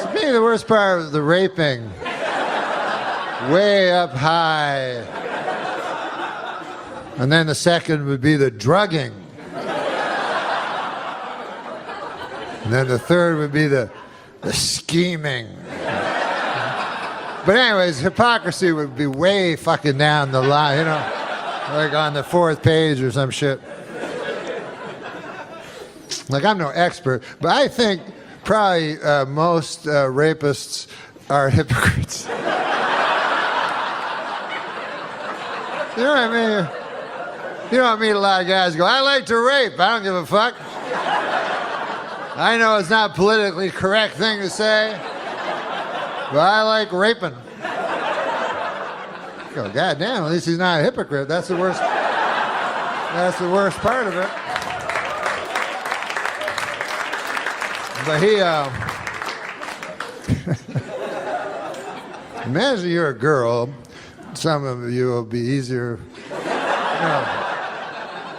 To me, the worst part was the raping. Way up high. And then the second would be the drugging. And then the third would be the scheming. But anyways, hypocrisy would be way fucking down the line, you know, like on the 4th page or some shit. Like, I'm no expert, but I think probably most rapists are hypocrites. You know what I mean? You know, I meet a lot of guys who go, I like to rape, I don't give a fuck. I know it's not a politically correct thing to say, but I like raping. Go, goddamn, at least he's not a hypocrite. That's the worst. That's the worst part of it. But he, imagine you're a girl. Some of you will be easier.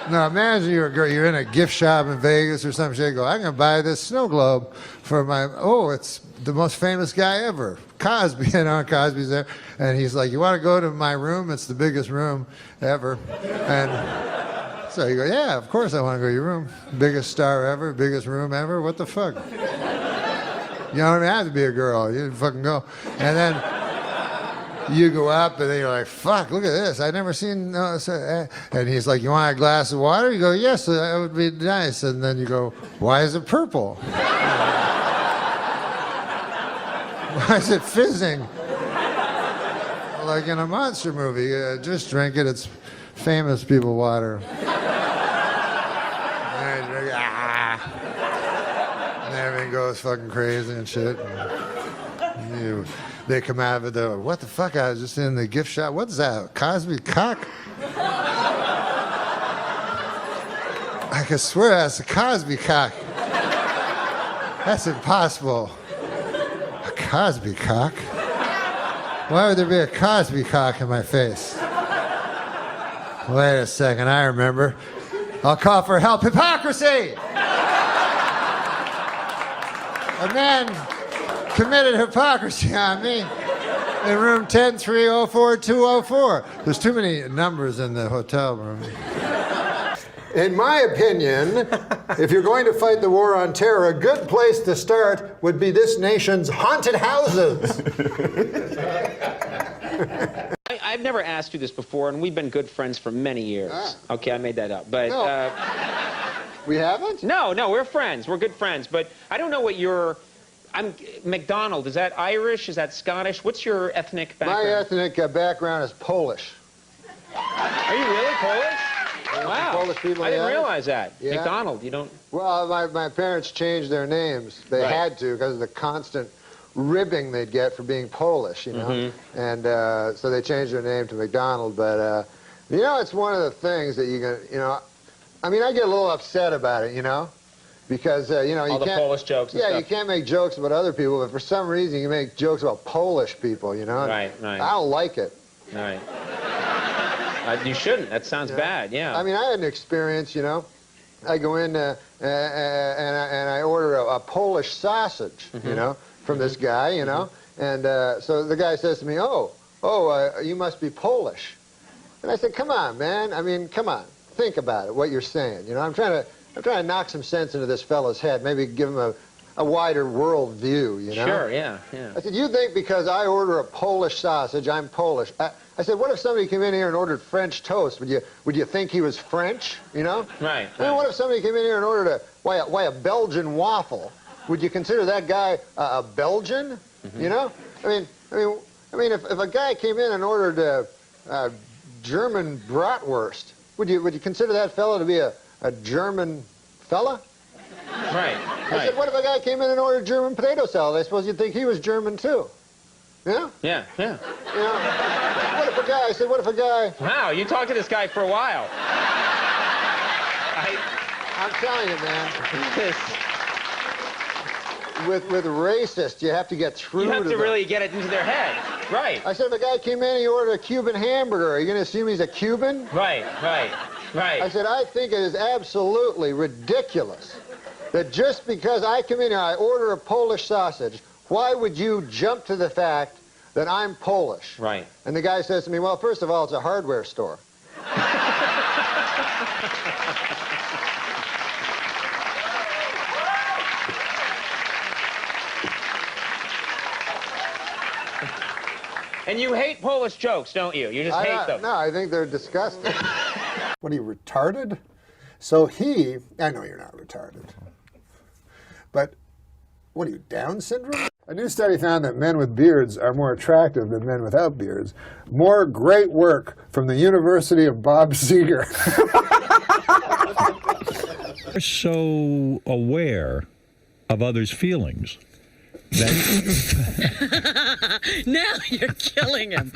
No, imagine you're a girl, you're in a gift shop in Vegas or some shit, go, I'm going to buy this snow globe for my, it's the most famous guy ever, Cosby, you know, Cosby's there, and he's like, you want to go to my room? It's the biggest room ever. And so you go, yeah, of course I want to go to your room. Biggest star ever, biggest room ever, what the fuck? You don't even have to be a girl, you fucking go. And then you go up, and then you're like, fuck, look at this. I've never seen... and he's like, you want a glass of water? You go, yes, that would be nice. And then you go, why is it purple? Why is it fizzing? Like in a monster movie. Just drink it. It's famous people water. And everything goes fucking crazy and shit. They come out of the, what the fuck, I was just in the gift shop. What's that, Cosby cock? I can swear that's a Cosby cock. That's impossible. A Cosby cock? Why would there be a Cosby cock in my face? Wait a second, I remember. I'll call for help. Hypocrisy! A man committed hypocrisy on me in room 10304-204. There's too many numbers in the hotel room. In my opinion, if you're going to fight the war on terror, a good place to start would be this nation's haunted houses. I've never asked you this before, and we've been good friends for many years. Okay, I made that up. But No. We haven't? No, we're friends. We're good friends. But I don't know what your... McDonald, is that Irish? Is that Scottish? What's your ethnic background? My ethnic background is Polish. Are you really Polish? Wow. Polish people, I didn't yeah. realize that. Yeah. McDonald, you don't... Well, my parents changed their names. They had to because of the constant ribbing they'd get for being Polish, you know. And so they changed their name to McDonald. But, you know, it's one of the things that you can, you know, I mean, I get a little upset about it, you know. Because, you know, all the Polish jokes and stuff. stuff. You can't make jokes about other people, but for some reason you make jokes about Polish people, you know? Right. I don't like it. Right. You shouldn't. That sounds bad, yeah. I mean, I had an experience, you know. I go in and I order a Polish sausage, you know, from this guy, you know. And so the guy says to me, you must be Polish. And I said, come on, man. I mean, come on. Think about it, what you're saying. You know, I'm trying to knock some sense into this fellow's head, maybe give him a wider world view, you know? Sure, yeah. I said, you think because I order a Polish sausage, I'm Polish. I said, what if somebody came in here and ordered French toast? Would you think he was French, you know? Right. I mean, what if somebody came in here and ordered a Belgian waffle? Would you consider that guy a Belgian, you know? I mean, if a guy came in and ordered a German bratwurst, would you consider that fellow to be a German fella? Right. I said, what if a guy came in and ordered German potato salad? I suppose you'd think he was German too. Yeah? Yeah. You know, what if a guy... Wow, you talked to this guy for a while. I'm telling you, man. With racist, you have to get through You have to them. really get it into their head. Right. I said, if a guy came in and he ordered a Cuban hamburger, are you going to assume he's a Cuban? Right. I said, I think it is absolutely ridiculous that just because I come in here, I order a Polish sausage, why would you jump to the fact that I'm Polish? Right. And the guy says to me, well, first of all, it's a hardware store. And you hate Polish jokes, don't you? You just hate them. No, I think they're disgusting. What are you, retarded? So I know you're not retarded, but what are you, Down syndrome? A new study found that men with beards are more attractive than men without beards. More great work from the University of Bob Seger. You're so aware of others' feelings. Now you're killing him.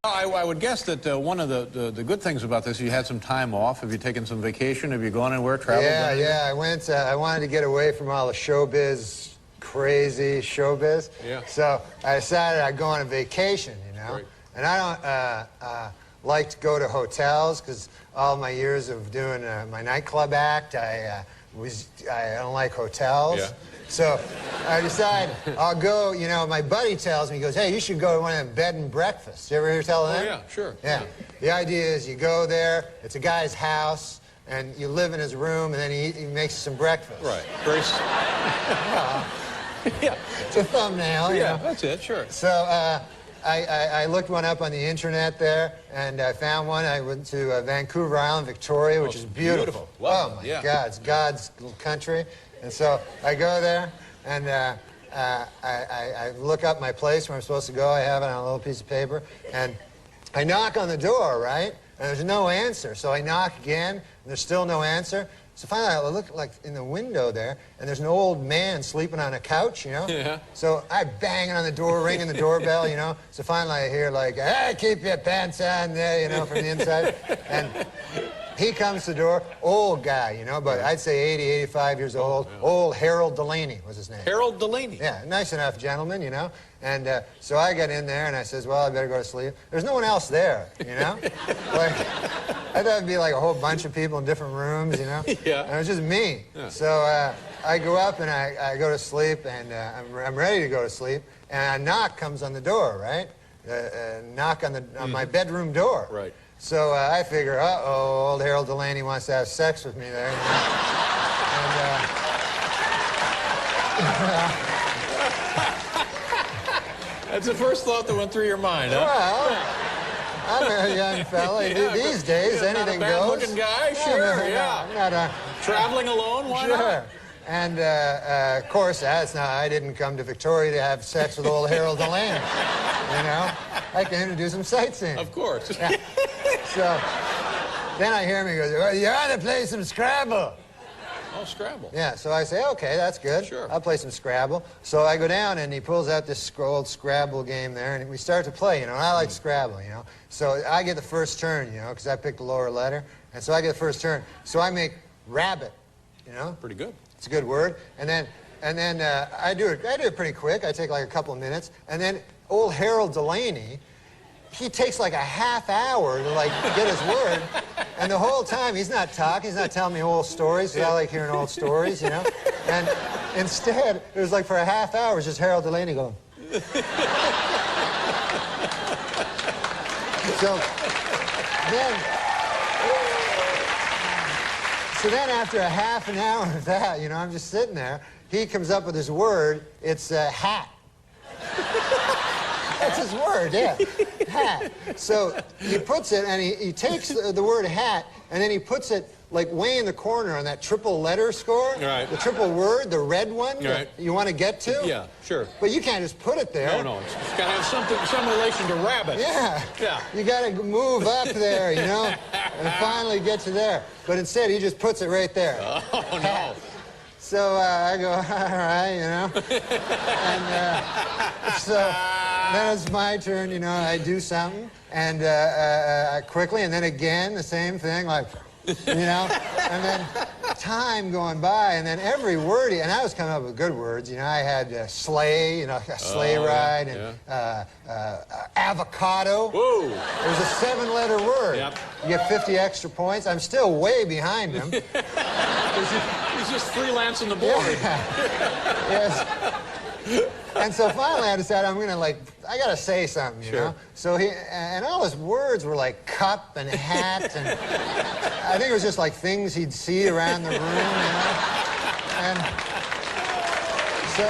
I would guess that one of the good things about this, you had some time off. Have you taken some vacation? Have you gone anywhere, traveled? Yeah. I went. I wanted to get away from all the showbiz, crazy showbiz. Yeah. So I decided I'd go on a vacation, you know. Right. And I don't like to go to hotels because all my years of doing my nightclub act, I don't like hotels. Yeah. So I decided I'll go, you know, my buddy tells me, he goes, hey, you should go to one of them bed and breakfasts. You ever hear tell them? Oh, yeah, sure. Yeah. The idea is you go there, it's a guy's house, and you live in his room, and then he makes you some breakfast. Right. Very Yeah. It's a thumbnail. Yeah, you know? that's it, sure. So I looked one up on the internet there, and I found one. I went to Vancouver Island, Victoria, which is beautiful. Lovely. Oh, my God. It's God's little country. And so I go there, and I look up my place where I'm supposed to go. I have it on a little piece of paper. And I knock on the door, right? And there's no answer. So I knock again, and there's still no answer. So finally, I look like in the window there, and there's an old man sleeping on a couch, you know? Yeah. So I bang on the door, ringing the doorbell, you know? So finally I hear like, hey, keep your pants on there, you know, from the inside. And he comes to the door, old guy, you know, but I'd say 80, 85 years old. Yeah. Old Harold Delaney was his name. Harold Delaney? Yeah, nice enough gentleman, you know? And so I get in there and I says, well, I better go to sleep. There's no one else there, you know? Like, I thought it'd be like a whole bunch of people in different rooms, you know? Yeah. And it was just me. Yeah. So I go up and I go to sleep, and I'm ready to go to sleep, and a knock comes on the door, right? A knock on my bedroom door. Right. So I figure, uh-oh, old Harold Delaney wants to have sex with me there. You know? That's the first thought that went through your mind, huh? Well, I'm a young fella. These days, anything not a goes. bad-looking guy, sure, yeah. I'm not traveling alone, why not? Sure. And, of course, I didn't come to Victoria to have sex with old Harold Delaney. You know? I came to do some sightseeing. Of course. Yeah. So then I hear him, he goes, well, you ought to play some Scrabble. Oh, Scrabble. Yeah, so I say, okay, that's good. Sure. I'll play some Scrabble. So I go down, and he pulls out this old Scrabble game there, and we start to play, you know, and I like Scrabble, you know. So I get the first turn, you know, because I picked the lower letter, and so I get the first turn. So I make rabbit, you know. Pretty good. It's a good word. And then I do it pretty quick. I take like a couple of minutes, and then old Harold Delaney, he takes like a half hour to like get his word, and the whole time he's not talking, he's not telling me old stories, because I like hearing old stories, you know. And instead, it was like for a half hour, it was just Harold Delaney going. So then after a half an hour of that, you know, I'm just sitting there, he comes up with his word, it's hat. That's his word, yeah. Hat. So he puts it, and he takes the word hat, and then he puts it like way in the corner on that triple letter score. Right. The triple word, the red one that you want to get to. Yeah, sure. But you can't just put it there. No, it's got to have some relation to rabbit. Yeah. Yeah. You got to move up there, you know, and finally get to there. But instead, he just puts it right there. Oh, no. So I go, all right, you know. And so then it's my turn, you know. I do something, and quickly, and then again, the same thing, like, you know. And then time going by, and then every word, and I was coming up with good words, you know. I had sleigh, you know, a sleigh ride, and avocado. Whoa. It was a 7-letter word. Yep. You get 50 extra points. I'm still way behind him. He's just freelancing the board. Yeah. Yes. And so finally I decided I'm gonna I gotta say something, you know? So and all his words were like cup and hat, and I think it was just like things he'd see around the room, you know? And so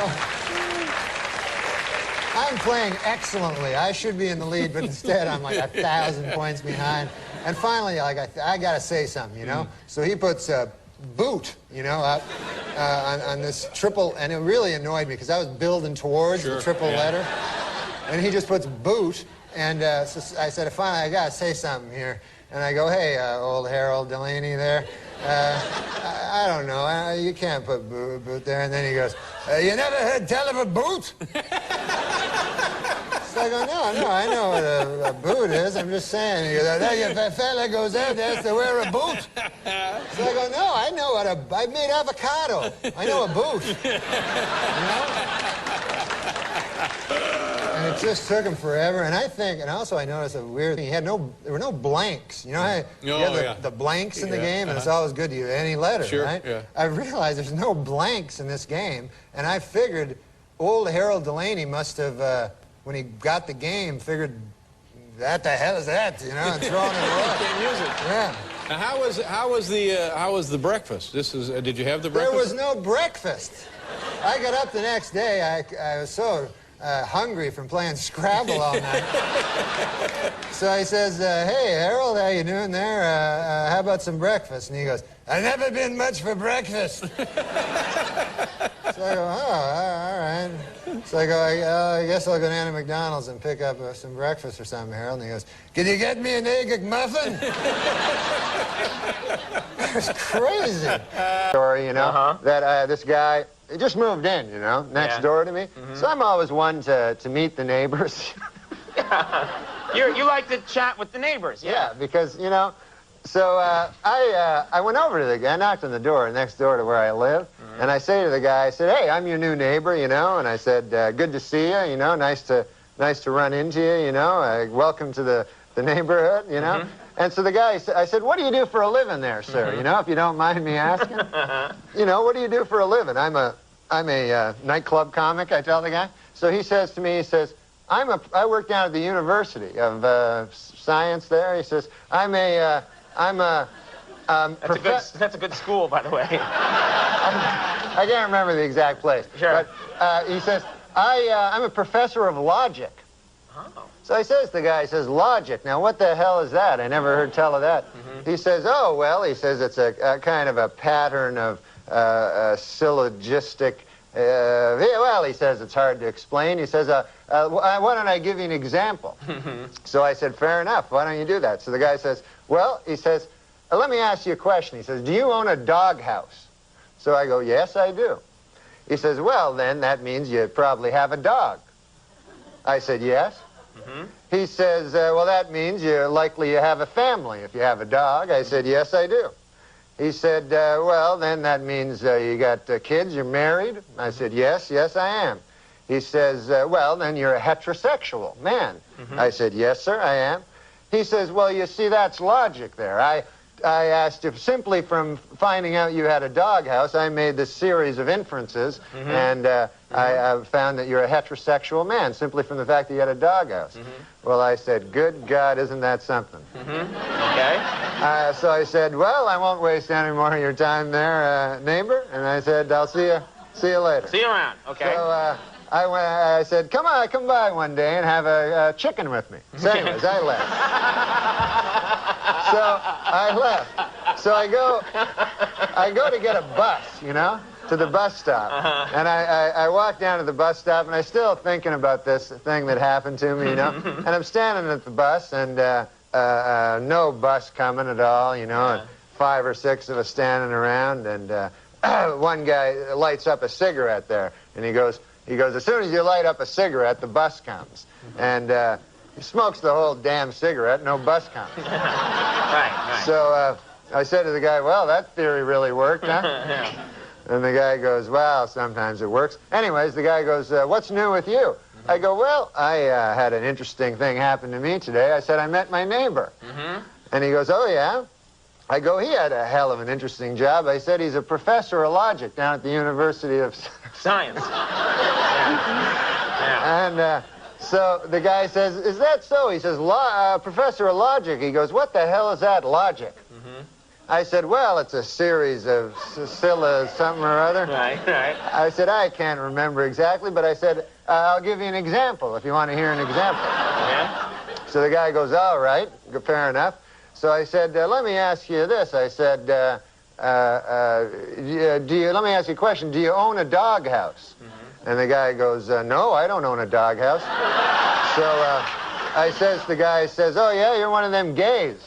I'm playing excellently. I should be in the lead, but instead I'm like 1,000 points behind. And finally, like, I gotta say something, you know? So he puts boot, you know, up on this triple, and it really annoyed me because I was building towards the triple letter, and he just puts boot, and so I said, finally, I gotta say something here, and I go, hey, old Harold Delaney there, I don't know, you can't put boot there, and then he goes, you never heard tell of a boot? So I go, no, I know what a boot is. I'm just saying. He goes, if a fella goes out there to wear a boot. So I go, no, I know what I made avocado. I know a boot. You know? And it just took him forever. And I think, and also I noticed a weird thing. There were no blanks. You know how you have the blanks in the game, and it's always good to use any letter, right? Yeah. I realized there's no blanks in this game, and I figured old Harold Delaney must have, when he got the game, figured, what the hell is that, you know, and thrown it away. Can't use it. Yeah. Now, how was the breakfast? Did you have the breakfast? There was no breakfast. I got up the next day. I was so hungry from playing Scrabble all night. So he says, hey, Harold, how you doing there? How about some breakfast? And he goes, I've never been much for breakfast. So I go, oh, all right. So I go, I guess I'll go down to McDonald's and pick up some breakfast or something, Harold. And he goes, can you get me an egg muffin? It's crazy. Story, you know, that this guy, he just moved in, you know, next door to me. So I'm always one to meet the neighbors. You like to chat with the neighbors, Yeah, because, you know, so I went over to the guy, I knocked on the door next door to where I live, and I say to the guy, I said, hey, I'm your new neighbor, you know, and I said, good to see you, you know, nice to run into you, you know, welcome to the neighborhood, you know. And so the guy, I said, what do you do for a living there, sir, you know, if you don't mind me asking? You know, what do you do for a living? I'm a nightclub comic, I tell the guy. So he says to me, he says, I work down at the University of Science there. He says, that's a good school, by the way. I can't remember the exact place. Sure. But he says, I'm a professor of logic. Oh. So he says, the guy says, logic. Now, what the hell is that? I never heard tell of that. He says, oh, well, he says it's a kind of a pattern of syllogistic. Well, he says it's hard to explain. He says, why don't I give you an example? So I said, fair enough. Why don't you do that? So the guy says, well, he says, let me ask you a question. He says, do you own a doghouse? So I go, yes, I do. He says, well, then that means you probably have a dog. I said, yes. He says, well, that means you're likely you have a family if you have a dog. I said, yes, I do. He said, well, then that means you got kids, you're married? I said, yes, I am. He says, well, then you're a heterosexual man. I said, yes, sir, I am. He says, well, you see, that's logic there. I asked if simply from finding out you had a doghouse, I made this series of inferences, and I found that you're a heterosexual man simply from the fact that you had a doghouse. Well, I said, good God, isn't that something? Okay. So I said, well, I won't waste any more of your time there, neighbor. And I said, I'll see you later. See you around, okay. So I said, come by one day and have a chicken with me. So anyways, I left. So I left. So I go to get a bus, you know, to the bus stop. And I walk down to the bus stop, and I'm still thinking about this thing that happened to me, you know. And I'm standing at the bus, and no bus coming at all, you know, and 5 or 6 of us standing around, and one guy lights up a cigarette there, and he goes, as soon as you light up a cigarette, the bus comes. And he smokes the whole damn cigarette, no bus comes. Right. So I said to the guy, well, that theory really worked, huh? And the guy goes, well, sometimes it works. Anyways, the guy goes, what's new with you? I go, well, I had an interesting thing happen to me today. I said, I met my neighbor. And he goes, oh, yeah? I go, he had a hell of an interesting job. I said, he's a professor of logic down at the University of Science. And so the guy says, is that so? He says, professor of logic. He goes, what the hell is that, logic? I said, well, it's a series of something or other. Right. I said, I can't remember exactly, but I said, I'll give you an example if you want to hear an example. So the guy goes, all right, fair enough. So I said, let me ask you this. I said, let me ask you a question. Do you own a doghouse? And the guy goes, no, I don't own a doghouse. So the guy says, oh, yeah, you're one of them gays.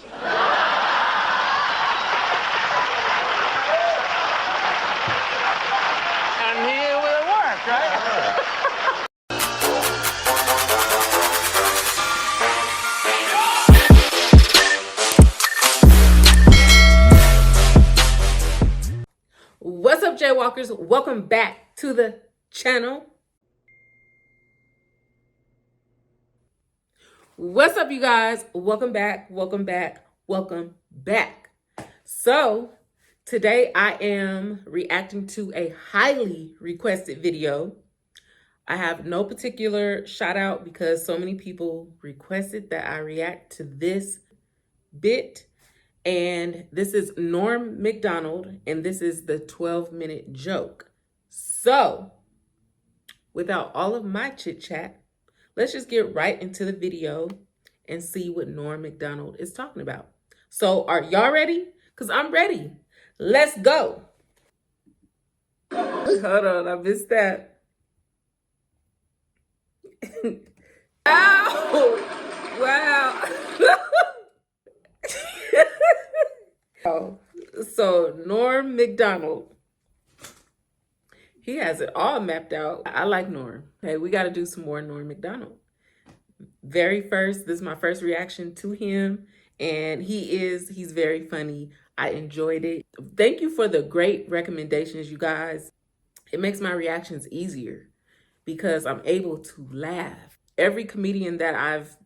And it worked, right? What's up, Jaywalkers? Welcome back to the channel. What's up, you guys? Welcome back. So today I am reacting to a highly requested video. I have no particular shout out because so many people requested that I react to this bit. And this is Norm MacDonald, and this is the 12-minute joke. So, without all of my chit-chat, let's just get right into the video and see what Norm MacDonald is talking about. So, are y'all ready? Because I'm ready. Let's go. Hold on, I missed that. Ow! Wow. So Norm MacDonald, he has it all mapped out. I like Norm. Hey, we got to do some more Norm MacDonald. This is my first reaction to him, and he's very funny. I enjoyed it. Thank you for the great recommendations, you guys. It makes my reactions easier because I'm able to laugh. Every comedian that I've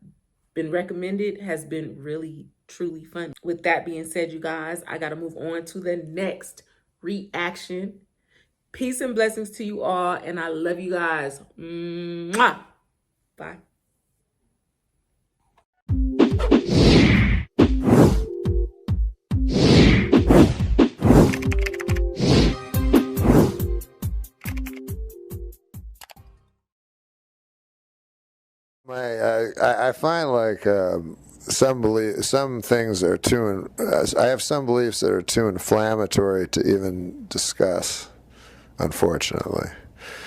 been recommended has been really, truly funny. With that being said, you guys, I got to move on to the next reaction. Peace and blessings to you all, and I love you guys. Mwah! Bye. I find like some things are too. I have some beliefs that are too inflammatory to even discuss. Unfortunately,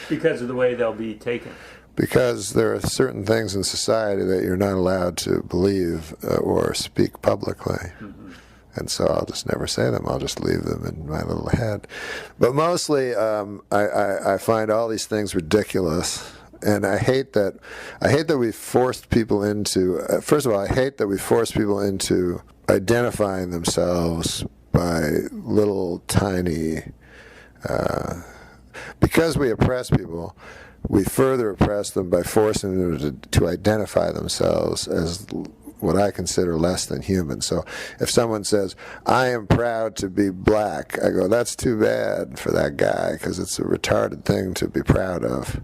because of the way they'll be taken. Because there are certain things in society that you're not allowed to believe or speak publicly. Mm-hmm. And so I'll just never say them. I'll just leave them in my little head. But mostly, I find all these things ridiculous. And I hate that we forced people into, first of all, I hate that we force people into identifying themselves by little tiny, because we oppress people, we further oppress them by forcing them to identify themselves as what I consider less than human. So if someone says, I am proud to be black, I go, that's too bad for that guy, because it's a retarded thing to be proud of.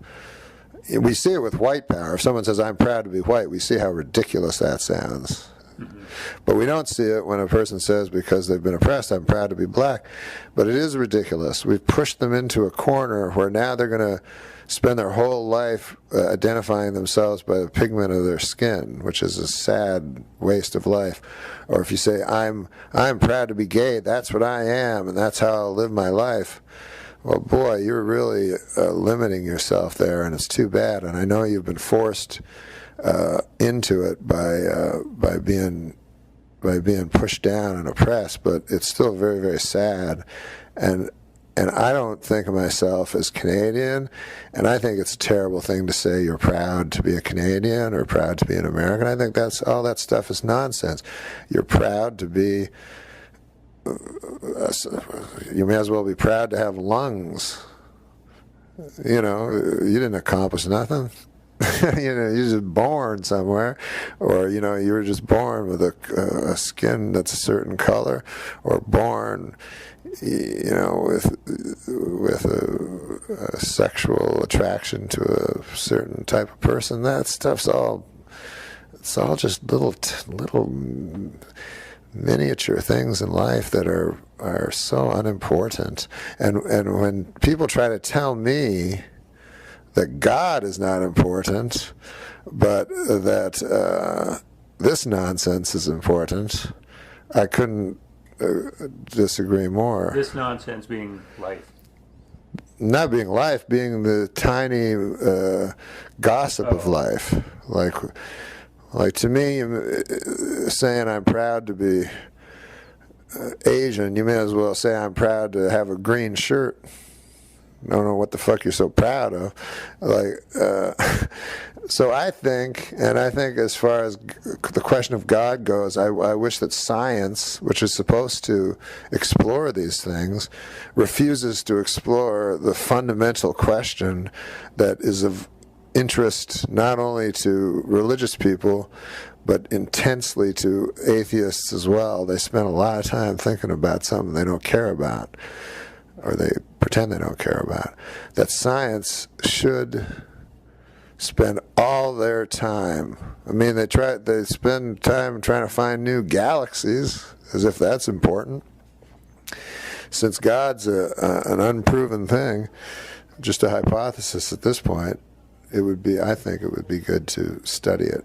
We see it with white power. If someone says, I'm proud to be white, we see how ridiculous that sounds. Mm-hmm. But we don't see it when a person says, because they've been oppressed, I'm proud to be black. But it is ridiculous. We've pushed them into a corner where now they're going to spend their whole life identifying themselves by the pigment of their skin, which is a sad waste of life. Or if you say, I'm proud to be gay, that's what I am, and that's how I'll live my life. Well, boy, you're really limiting yourself there, and it's too bad. And I know you've been forced into it by being pushed down and oppressed, but it's still very, very sad. And I don't think of myself as Canadian, and I think it's a terrible thing to say you're proud to be a Canadian or proud to be an American. I think all that stuff is nonsense. You're proud to be. You may as well be proud to have lungs. You know, you didn't accomplish nothing. You know, you're just born somewhere, or you know, you were just born with a skin that's a certain color, or born, you know, with a sexual attraction to a certain type of person. That stuff's it's all just little miniature things in life that are so unimportant. And when people try to tell me that God is not important, but that this nonsense is important, I couldn't disagree more. This nonsense being life. Not being life, being the tiny gossip of life. Like to me, saying I'm proud to be Asian, you may as well say I'm proud to have a green shirt. I don't know what the fuck you're so proud of. So I think as far as the question of God goes, I wish that science, which is supposed to explore these things, refuses to explore the fundamental question that is of interest not only to religious people, but intensely to atheists as well. They spend a lot of time thinking about something they don't care about, or they pretend they don't care about. That science should spend all their time. I mean, they spend time trying to find new galaxies, as if that's important. Since God's an unproven thing, just a hypothesis at this point, I think it would be good to study it.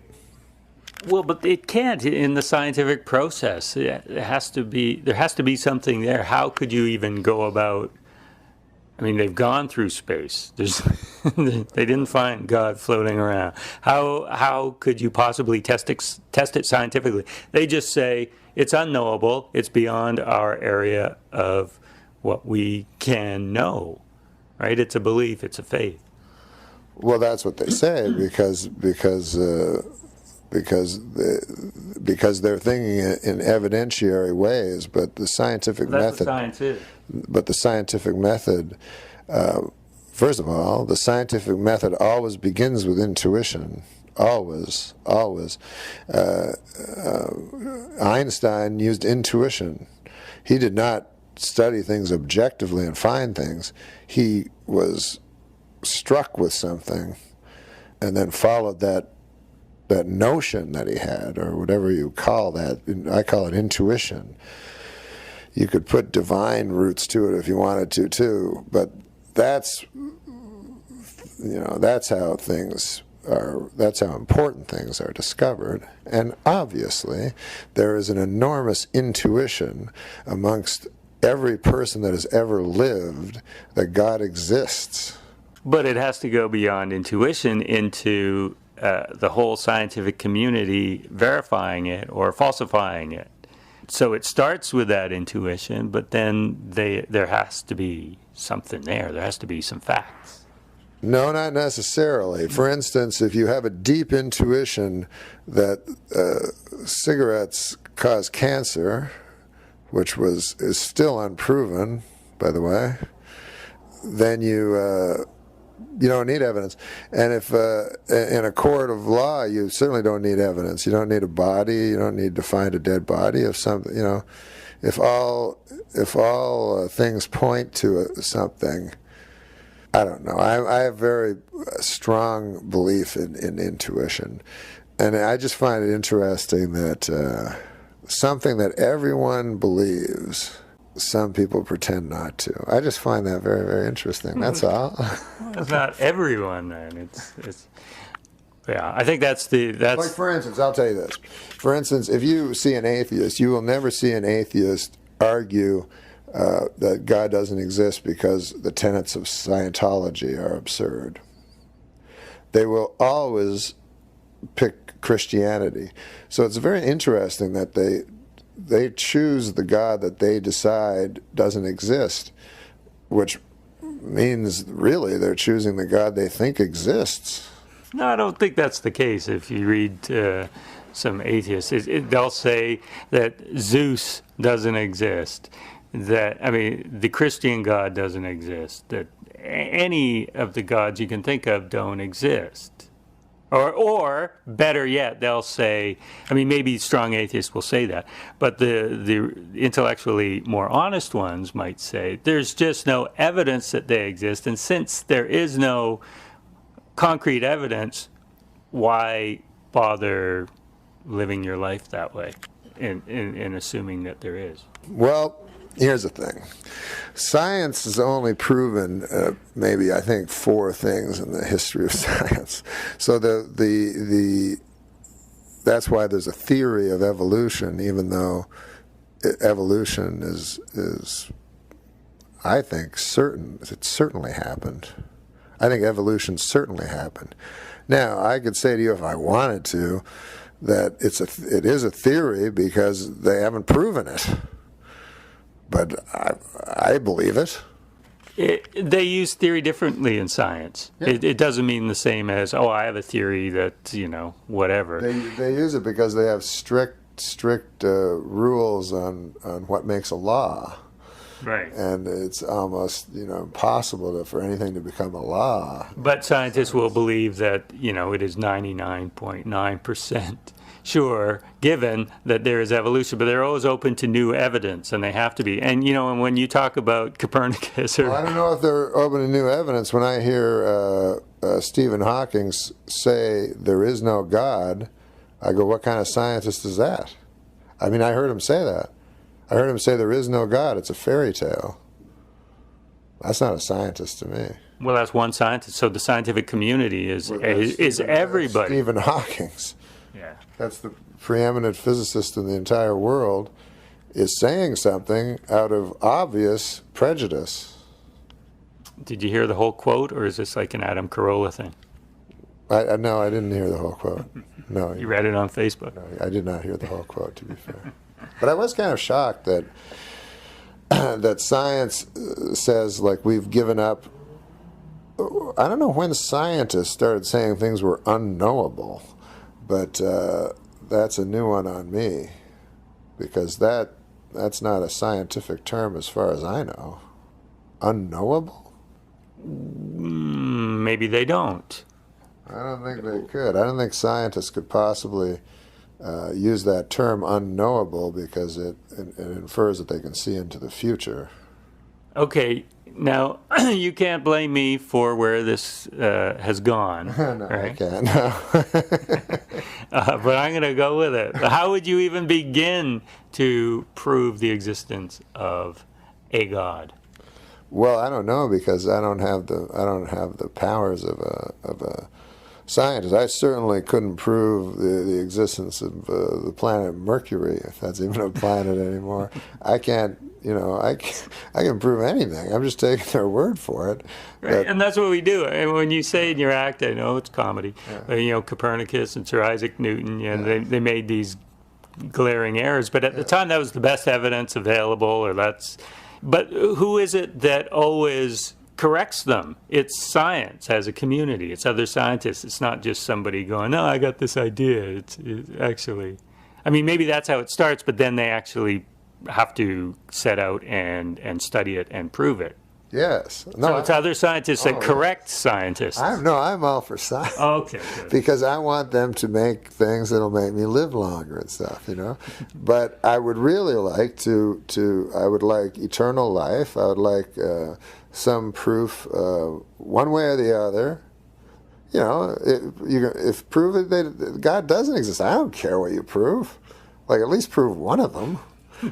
Well, but it can't in the scientific process. There has to be something there. How could you even go about I mean, they've gone through space. They didn't find God floating around. How could you possibly test it scientifically? They just say it's unknowable. It's beyond our area of what we can know, right? It's a belief. It's a faith. Well, that's what they say because they're thinking in evidentiary ways, but the scientific That's method. what science is. But the scientific method, first of all, the scientific method always begins with intuition. Always. Einstein used intuition. He did not study things objectively and find things. He was struck with something and then followed that notion that he had, or whatever you call that. I call it intuition. You could put divine roots to it if you wanted to too, but that's how things are, that's how important things are discovered. And obviously there is an enormous intuition amongst every person that has ever lived that God exists. But it has to go beyond intuition into the whole scientific community verifying it or falsifying it. So it starts with that intuition, but then there has to be something there. There has to be some facts. No, not necessarily. For instance, if you have a deep intuition that cigarettes cause cancer, which is still unproven, by the way, then you don't need evidence. And if in a court of law, you certainly don't need evidence. You don't need a body. You don't need to find a dead body. If something, if all things point to something, I don't know. I have very strong belief in intuition, and I just find it interesting that something that everyone believes, some people pretend not to. I just find that very, very interesting. That's all. It's not everyone, then. It's yeah. I think that's like, for instance, I'll tell you this. For instance, if you see an atheist, you will never see an atheist argue that God doesn't exist because the tenets of Scientology are absurd. They will always pick Christianity. So it's very interesting that they choose the God that they decide doesn't exist, which means really they're choosing the God they think exists. No, I don't think that's the case. If you read some atheists, they'll say that Zeus doesn't exist. That, I mean, the Christian God doesn't exist. That any of the gods you can think of don't exist. Or better yet, they'll say, I mean, maybe strong atheists will say that, but the intellectually more honest ones might say there's just no evidence that they exist, and since there is no concrete evidence, why bother living your life that way in assuming that there is? Well, here's the thing. Science has only proven maybe, I think, 4 things in the history of science. So that's why there's a theory of evolution, even though evolution is I think certain. It certainly happened. I think evolution certainly happened. Now, I could say to you if I wanted to that it is a theory because they haven't proven it. But I believe it. They use theory differently in science. Yeah. It doesn't mean the same as, oh, I have a theory that, whatever. They use it because they have strict rules on what makes a law. Right. And it's almost, impossible for anything to become a law. But scientists will believe that, it is 99.9% sure, given that there is evolution, but they're always open to new evidence, and they have to be. And, and when you talk about Copernicus I don't know if they're open to new evidence. When I hear Stephen Hawking say there is no God, I go, what kind of scientist is that? I mean, I heard him say that. I heard him say there is no God. It's a fairy tale. That's not a scientist to me. Well, that's one scientist. So the scientific community is everybody. Stephen Hawking's. Yeah. That's the preeminent physicist in the entire world, is saying something out of obvious prejudice. Did you hear the whole quote, or is this like an Adam Carolla thing? No, I didn't hear the whole quote. No, You read it on Facebook. No, I did not hear the whole quote, to be fair. But I was kind of shocked that that science says, like, we've given up. I don't know when scientists started saying things were unknowable, but that's a new one on me, because that's not a scientific term as far as I know. Unknowable? Maybe they don't. I don't think they could. I don't think scientists could possibly use that term unknowable, because it infers that they can see into the future. Okay, now you can't blame me for where this has gone. No, right? I can't. No. But I'm going to go with it. How would you even begin to prove the existence of a God? Well, I don't know, because I don't have the powers of a scientist. I certainly couldn't prove the existence of the planet Mercury, if that's even a planet anymore. I can't. I can prove anything. I'm just taking their word for it. Right, and that's what we do. And when you say in your act, I know it's comedy, but, Copernicus and Sir Isaac Newton, they made these glaring errors. But at the time, that was the best evidence available, But who is it that always corrects them? It's science as a community. It's other scientists. It's not just somebody going, no, I got this idea. It's actually, maybe that's how it starts, but then they actually have to set out and study it and prove it. Yes. No, so it's other scientists that correct scientists. I'm all for science. Okay. Good. Because I want them to make things that'll make me live longer and stuff, But I would really like I would like eternal life. I would like some proof, one way or the other. If prove it that God doesn't exist, I don't care what you prove. Like, at least prove one of them.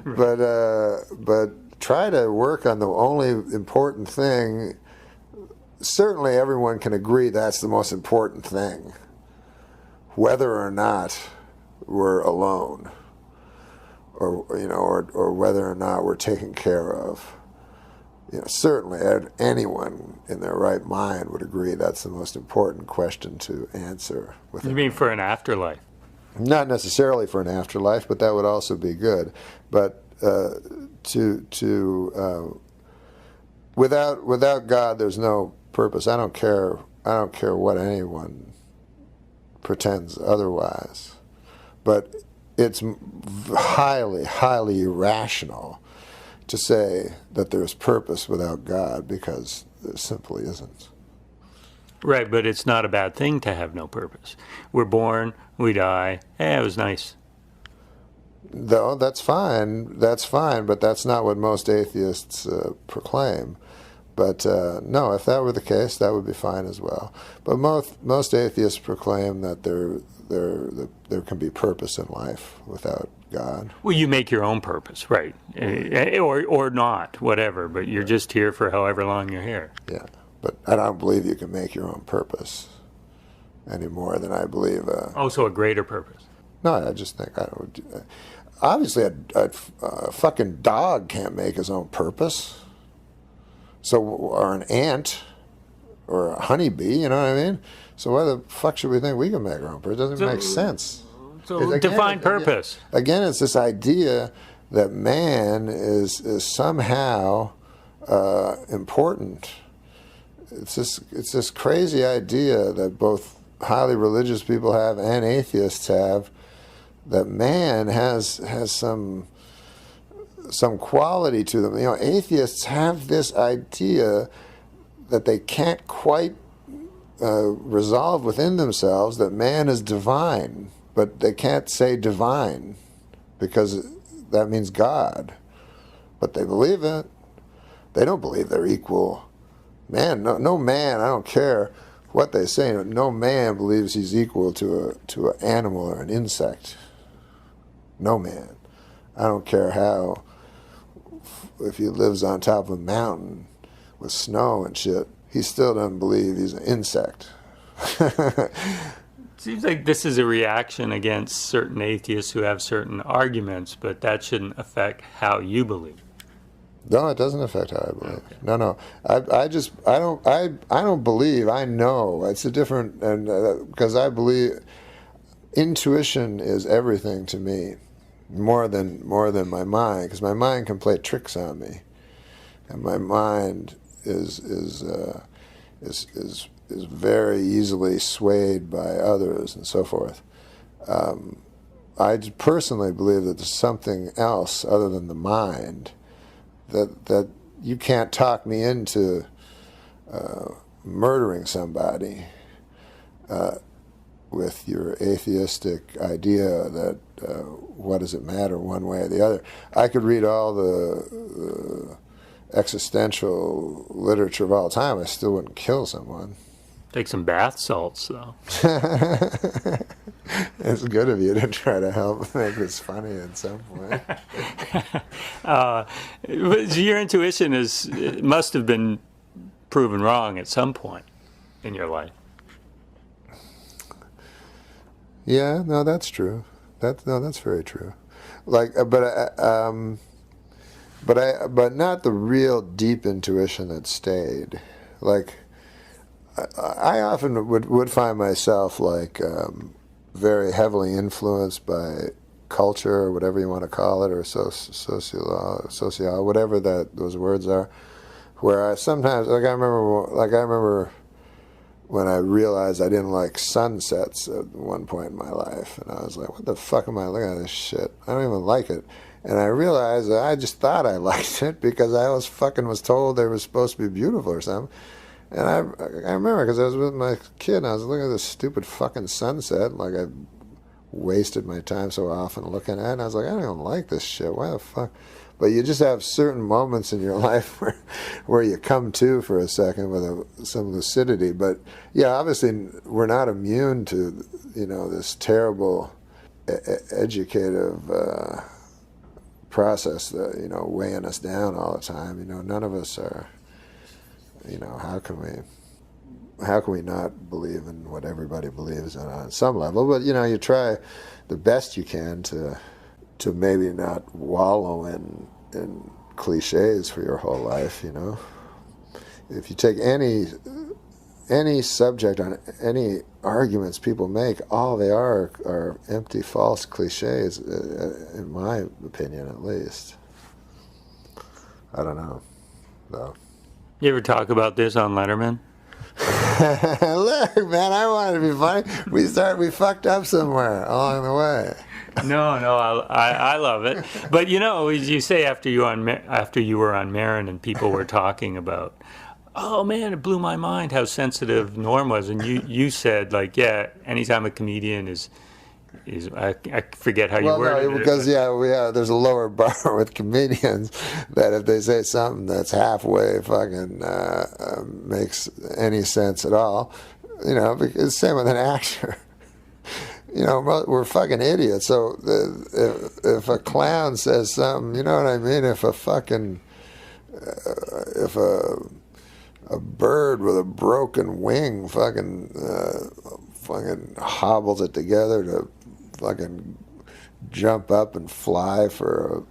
But try to work on the only important thing. Certainly everyone can agree that's the most important thing, whether or not we're alone, or whether or not we're taken care of. Certainly anyone in their right mind would agree that's the most important question to answer. You mean for an afterlife? Not necessarily for an afterlife, but that would also be good. But without God, there's no purpose. I don't care what anyone pretends otherwise. But it's highly, highly irrational to say that there's purpose without God, because there simply isn't. Right, but it's not a bad thing to have no purpose. We're born, we die. It was nice. No, that's fine, but that's not what most atheists proclaim. But no, if that were the case, that would be fine as well. But most atheists proclaim that there can be purpose in life without God. Well, you make your own purpose, right? Or not, whatever, but you're just here for however long you're here. Yeah, but I don't believe you can make your own purpose any more than I believe... so a greater purpose. No, I just think obviously a fucking dog can't make his own purpose. So, or an ant, or a honeybee, you know what I mean? So why the fuck should we think we can make our own purpose? It doesn't make sense. So define purpose. Again, it's this idea that man is somehow important. It's this crazy idea that both highly religious people have and atheists have, that man has some quality to them. Atheists have this idea that they can't quite resolve within themselves, that man is divine, but they can't say divine because that means God. But they believe it. They don't believe they're equal. Man, no man, I don't care what they say, no man believes he's equal to an animal or an insect. No man. I don't care if he lives on top of a mountain with snow and shit, he still doesn't believe he's an insect. Seems like this is a reaction against certain atheists who have certain arguments, but that shouldn't affect how you believe. No, it doesn't affect how I believe. Okay. No. I don't believe. I know. It's a different, and because I believe intuition is everything to me, more than my mind, because my mind can play tricks on me, and my mind is very easily swayed by others and so forth. I personally believe that there's something else other than the mind that you can't talk me into murdering somebody with your atheistic idea that what does it matter one way or the other. I could read all the existential literature of all time, I still wouldn't kill someone. Take some bath salts, though. It's good of you to try to help make this funny at some point. Your intuition must have been proven wrong at some point in your life. Yeah, no, that's true. That's very true. Like, but not the real deep intuition that stayed. Like, I often would find myself like very heavily influenced by culture, or whatever you want to call it, or social, whatever those words are. Where I sometimes, I remember when I realized I didn't like sunsets at one point in my life, and I was like, "What the fuck am I looking at this shit? I don't even like it." And I realized that I just thought I liked it because I was told they were supposed to be beautiful or something. And I remember because I was with my kid and I was looking at this stupid fucking sunset, like I wasted my time so often looking at it, and I was like, I don't even like this shit. Why the fuck? But you just have certain moments in your life where you come to for a second with some lucidity. But yeah, obviously we're not immune to, this terrible educative process that, weighing us down all the time. None of us are. How can we not believe in what everybody believes in on some level? But you try the best you can to maybe not wallow in cliches for your whole life. If you take any subject on any arguments people make, all they are empty, false cliches, in my opinion, at least. I don't know, though. You ever talk about this on Letterman? Look, man, I wanted to be funny. We fucked up somewhere along the way. No, I love it. But as you say, after you were on Maron and people were talking about, oh man, it blew my mind how sensitive Norm was, and you said like, yeah, anytime a comedian is I forget how you worded it. Because there's a lower bar with comedians that if they say something that's halfway fucking makes any sense at all, it's the same with an actor. We're fucking idiots. So if a clown says something, you know what I mean? If a fucking if a bird with a broken wing fucking hobbles it together to fucking jump up and fly for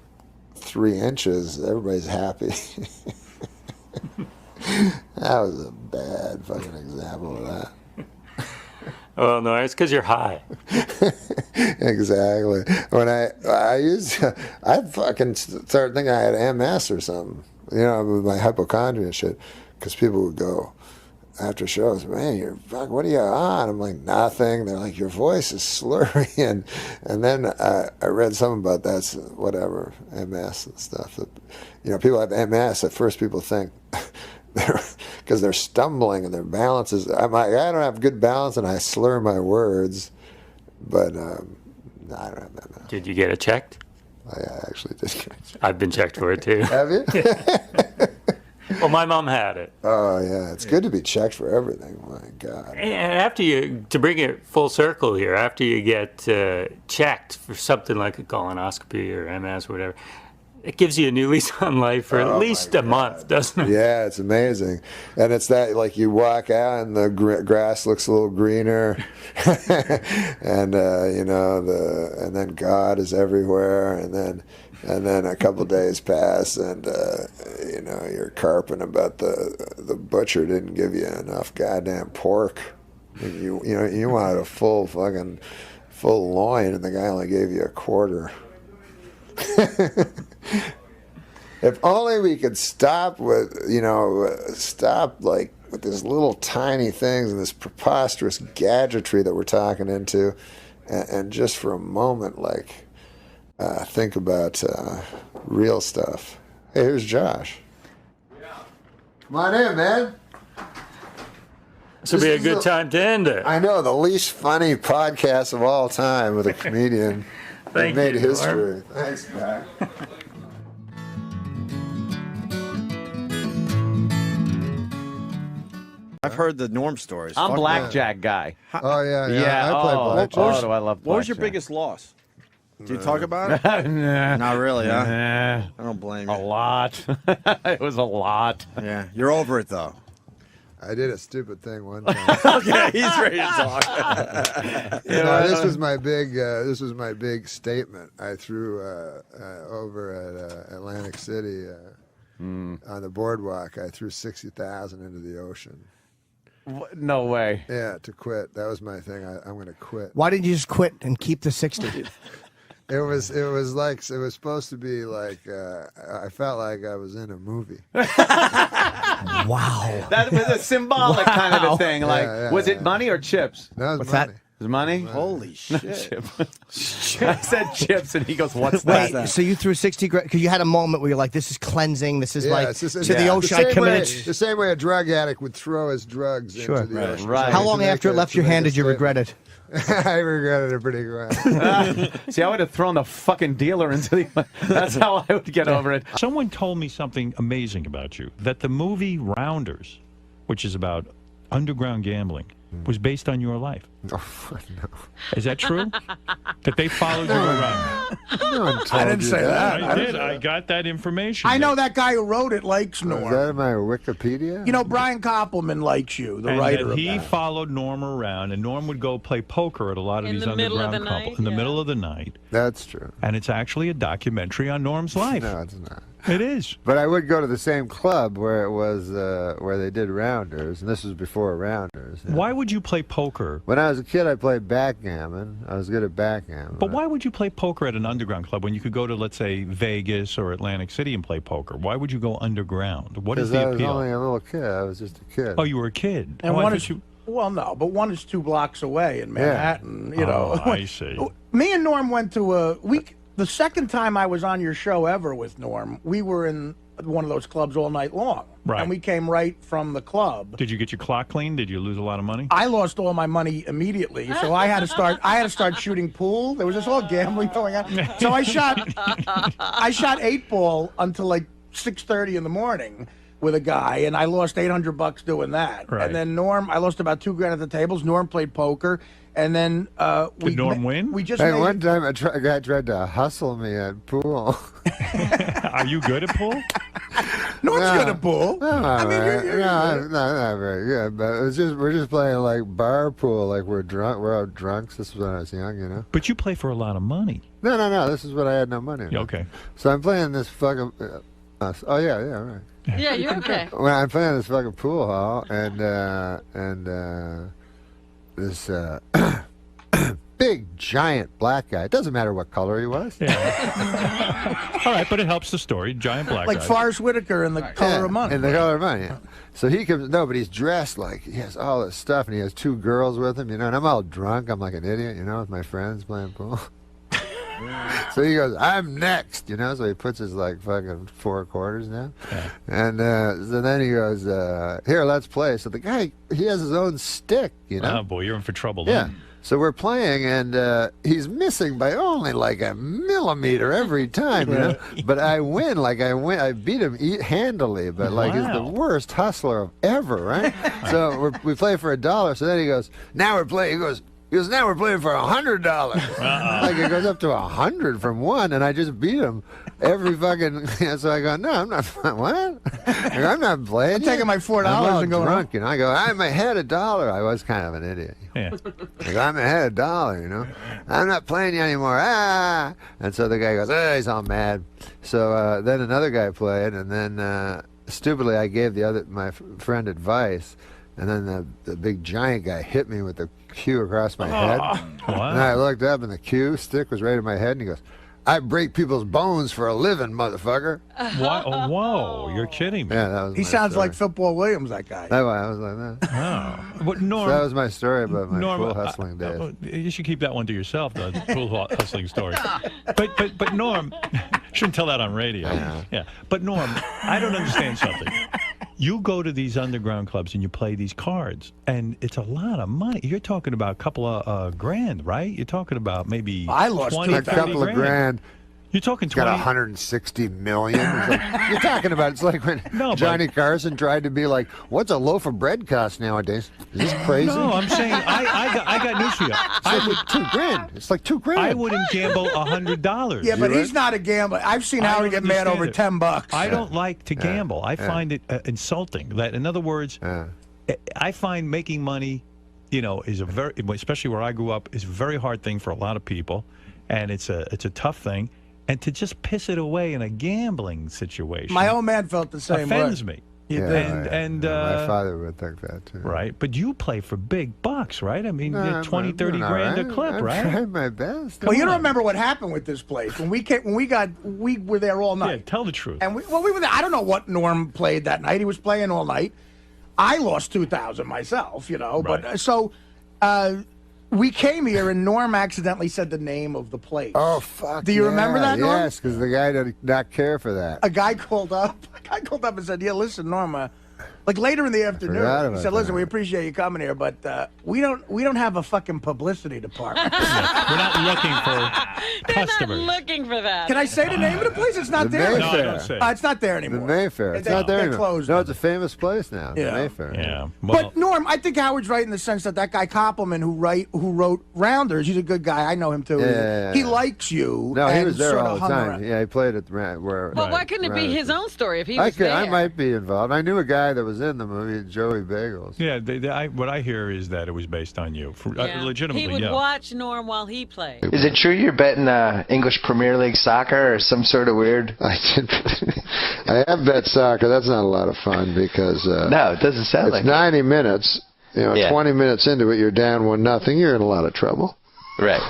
3 inches, everybody's happy. That was a bad fucking example of that. Well, no, it's because you're high. Exactly. When I fucking started thinking I had MS or something, with my hypochondria and shit, because people would go after shows, man, what are you on? I'm like, nothing. They're like, your voice is slurry, and then I read something about that's whatever, MS and stuff. That, people have MS. At first, people think because they're stumbling and their balance is. I'm like, I don't have good balance and I slur my words, but no, I don't have MS. Did you get it checked? I actually did get it checked. I've been checked for it too. Have you? Well, my mom had it. Oh, yeah. It's good to be checked for everything. My God. And to bring it full circle here, after you get checked for something like a colonoscopy or MS or whatever, it gives you a new lease on life for at least a month, doesn't it? Yeah, it's amazing. And it's that, like, you walk out and the grass looks a little greener, and and then God is everywhere, and then a couple days pass, and you're carping about the butcher didn't give you enough goddamn pork. You wanted a full loin, and the guy only gave you a quarter. If only we could stop with these little tiny things and this preposterous gadgetry that we're talking into, and just for a moment, think about real stuff. Hey, here's Josh. Come on in, man. This would be a good time to end it. I know, the least funny podcast of all time with a comedian. Thank made you, history. Norm. Thanks, guy. I've heard the Norm stories. I'm Fuck blackjack guy. Oh, yeah. Yeah, I play blackjack. do I love What was your blackjack. biggest loss? Do you talk about it? Nah. Not really, huh? Nah. I don't blame you. A lot. It was a lot. Yeah, you're over it though. I did a stupid thing one time. Okay, he's ready to talk. This was my big statement I threw over at Atlantic City on the boardwalk. I threw 60,000 into the ocean. No way. Yeah, to quit. That was my thing. I'm going to quit. Why didn't you just quit and keep the 60? It was supposed to be like I felt like I was in a movie. Wow. That was a symbolic kind of a thing. Like, was it money or chips? That was What's money. that? It was money? Holy shit. I said chips, and he goes, what's Wait, that? so you threw 60 grand because you had a moment where you're like, this is cleansing. This is like it's just- to the ocean. I committed. The same way a drug addict would throw his drugs into the ocean. Right. How long after it left your hand did you regret it? I regretted it pretty good. See, I would have thrown the fucking dealer into the... That's how I would get over it. Someone told me something amazing about you, that the movie Rounders, which is about underground gambling, was based on your life. Oh, no. Is that true? That they followed you around? No one told I didn't you say that. I did. I got that information. I know that guy who wrote it likes Is Norm. that in my Wikipedia? You know, Brian Koppelman likes you, the and writer that of he that. followed Norm around, and Norm would go play poker at a lot of In these the middle of underground the couples night, in the yeah. middle of the night. That's true. And it's actually a documentary on Norm's life. No, it's not. It is. But I would go to the same club where it was where they did Rounders, and this was before Rounders. Yeah. Why would you play poker? When I was a kid, I played backgammon. I was good at backgammon. But why would you play poker at an underground club when you could go to, let's say, Vegas or Atlantic City and play poker? Why would you go underground? What is Because the I was appeal? only a little kid. I was just a kid. Oh, you were a kid. And oh, I one thought is, you... well, no, but one is 2 blocks away in Manhattan. You know, Oh, I see. Me and Norm went to a week. The second time I was on your show ever with Norm, we were in one of those clubs all night long. Right. And we came right from the club. Did you get your clock cleaned? Did you lose a lot of money? I lost all my money immediately, so I had to start. I had to start shooting pool. There was this all gambling going on. So I shot 8-ball until like 6:30 in the morning with a guy, and I lost $800 doing that. Right. And then Norm, I lost about $2 grand at the tables. Norm played poker, and then Did Norm win? We just Hey, made one time a guy tried to hustle me at pool. Are you good at pool? Norm's good at pool. No, I mean, no, not very good. But it was we're just playing like bar pool, like we're drunk. We're out drunks. This was when I was young, you know. But you play for a lot of money. No. This is when I had no money. Yeah, okay. So I'm playing this fucking. Oh yeah, right. Yeah, you're okay. Well, I'm playing this fucking pool hall, and this big giant black guy. It doesn't matter what color he was. Yeah. All right, but it helps the story. Giant black like guy. Forrest Whitaker in The Color of Money. In The Color of Money. Yeah. So he comes. No, but he's dressed like he has all this stuff, and he has 2 girls with him. You know, and I'm all drunk. I'm like an idiot, you know, with my friends playing pool. So he goes, I'm next, you know, so he puts his like fucking 4 quarters down. Yeah. And so then he goes, here, let's play. So the guy, he has his own stick, you know. Oh, boy, you're in for trouble. Yeah. Then. So we're playing, and he's missing by only like a millimeter every time, you know. But I win, I beat him handily, but like he's the worst hustler ever, right? So we play for $1. So then he goes, now we're playing. He goes, He goes, now we're playing for $100. Like it goes up to 100 from one, and I just beat him every fucking. So I go, no, I'm not. What? I go, I'm not playing. I'm taking my $4 and going drunk, and I go, I'm ahead $1. I was kind of an idiot. Yeah. I go, I'm ahead $1. You know, I'm not playing you anymore. Ah! And so the guy goes, he's all mad. So then another guy played, and then stupidly I gave my friend advice. And then the big giant guy hit me with the cue across my head. And I looked up, and the cue stick was right in my head, and he goes, I break people's bones for a living, motherfucker. What? Oh, whoa, you're kidding me. Yeah, that was He my sounds story. like Football Williams, that guy. I was like that. Oh. But Norm, So that was my story about my Norm, pool hustling days. You should keep that one to yourself, the pool hustling story. But Norm, shouldn't tell that on radio. Yeah. But Norm, I don't understand something. You go to these underground clubs and you play these cards, and it's a lot of money. You're talking about a couple of grand, right? You're talking about maybe I lost 20, a couple 30 of grand. You're talking Got 20. 160 million. You're talking about it's like when Johnny Carson tried to be like, "What's a loaf of bread cost nowadays?" Is this crazy? No, I'm saying I got news for you. I would $2,000. It's like $2,000. I wouldn't gamble $100. Yeah, but he's not a gambler. I've seen Howard get mad over $10. I don't like to gamble. I find it insulting. That, in other words, I find making money, is a very, especially where I grew up, is a very hard thing for a lot of people, and it's a tough thing. And to just piss it away in a gambling situation. My old man felt the same way. Offends me. And my father would think that too. Right, but you play for big bucks, right? I mean, No, 20, 30 grand a clip, I'm right? trying my best. Well, you don't remember what happened with this place when we were there all night. Yeah, tell the truth. And we were there. I don't know what Norm played that night. He was playing all night. I lost $2,000 myself, Right. But so we came here, and Norm accidentally said the name of the place. Oh, fuck. Do you remember that, Norm? Yes, because the guy did not care for that. A guy called up and said, "Yeah, listen, Norma." Like later in the afternoon, he said, "Listen, we appreciate you coming here, but we don't have a fucking publicity department. We're not looking for customers. Not looking for that." Can I say the name of the place? It's not The there. Mayfair. No, don't say. It's not there anymore. The Mayfair. It's They- not there they anymore. closed No, it. it's a famous place now. Yeah. The Mayfair. Yeah. Well, But Norm, I think Howard's right in the sense that guy Koppelman, who wrote Rounders, he's a good guy. I know him too. Yeah. He likes you. No, he and was there sort all of the hung time. around. Yeah, he played at where. But why couldn't it be his own story if he was there? I might be involved. I knew a guy that was in the movie, Joey Bagels. yeah, what I hear is that it was based on you. Yeah. Legitimately, He would yeah. watch Norm while he played. Is it true you're betting English Premier League soccer or some sort of weird? I have bet soccer. That's not a lot of fun because No, it doesn't sound it's like 90 minutes. Yeah. 20 minutes into it, you're down 1-0. You're in a lot of trouble. Right.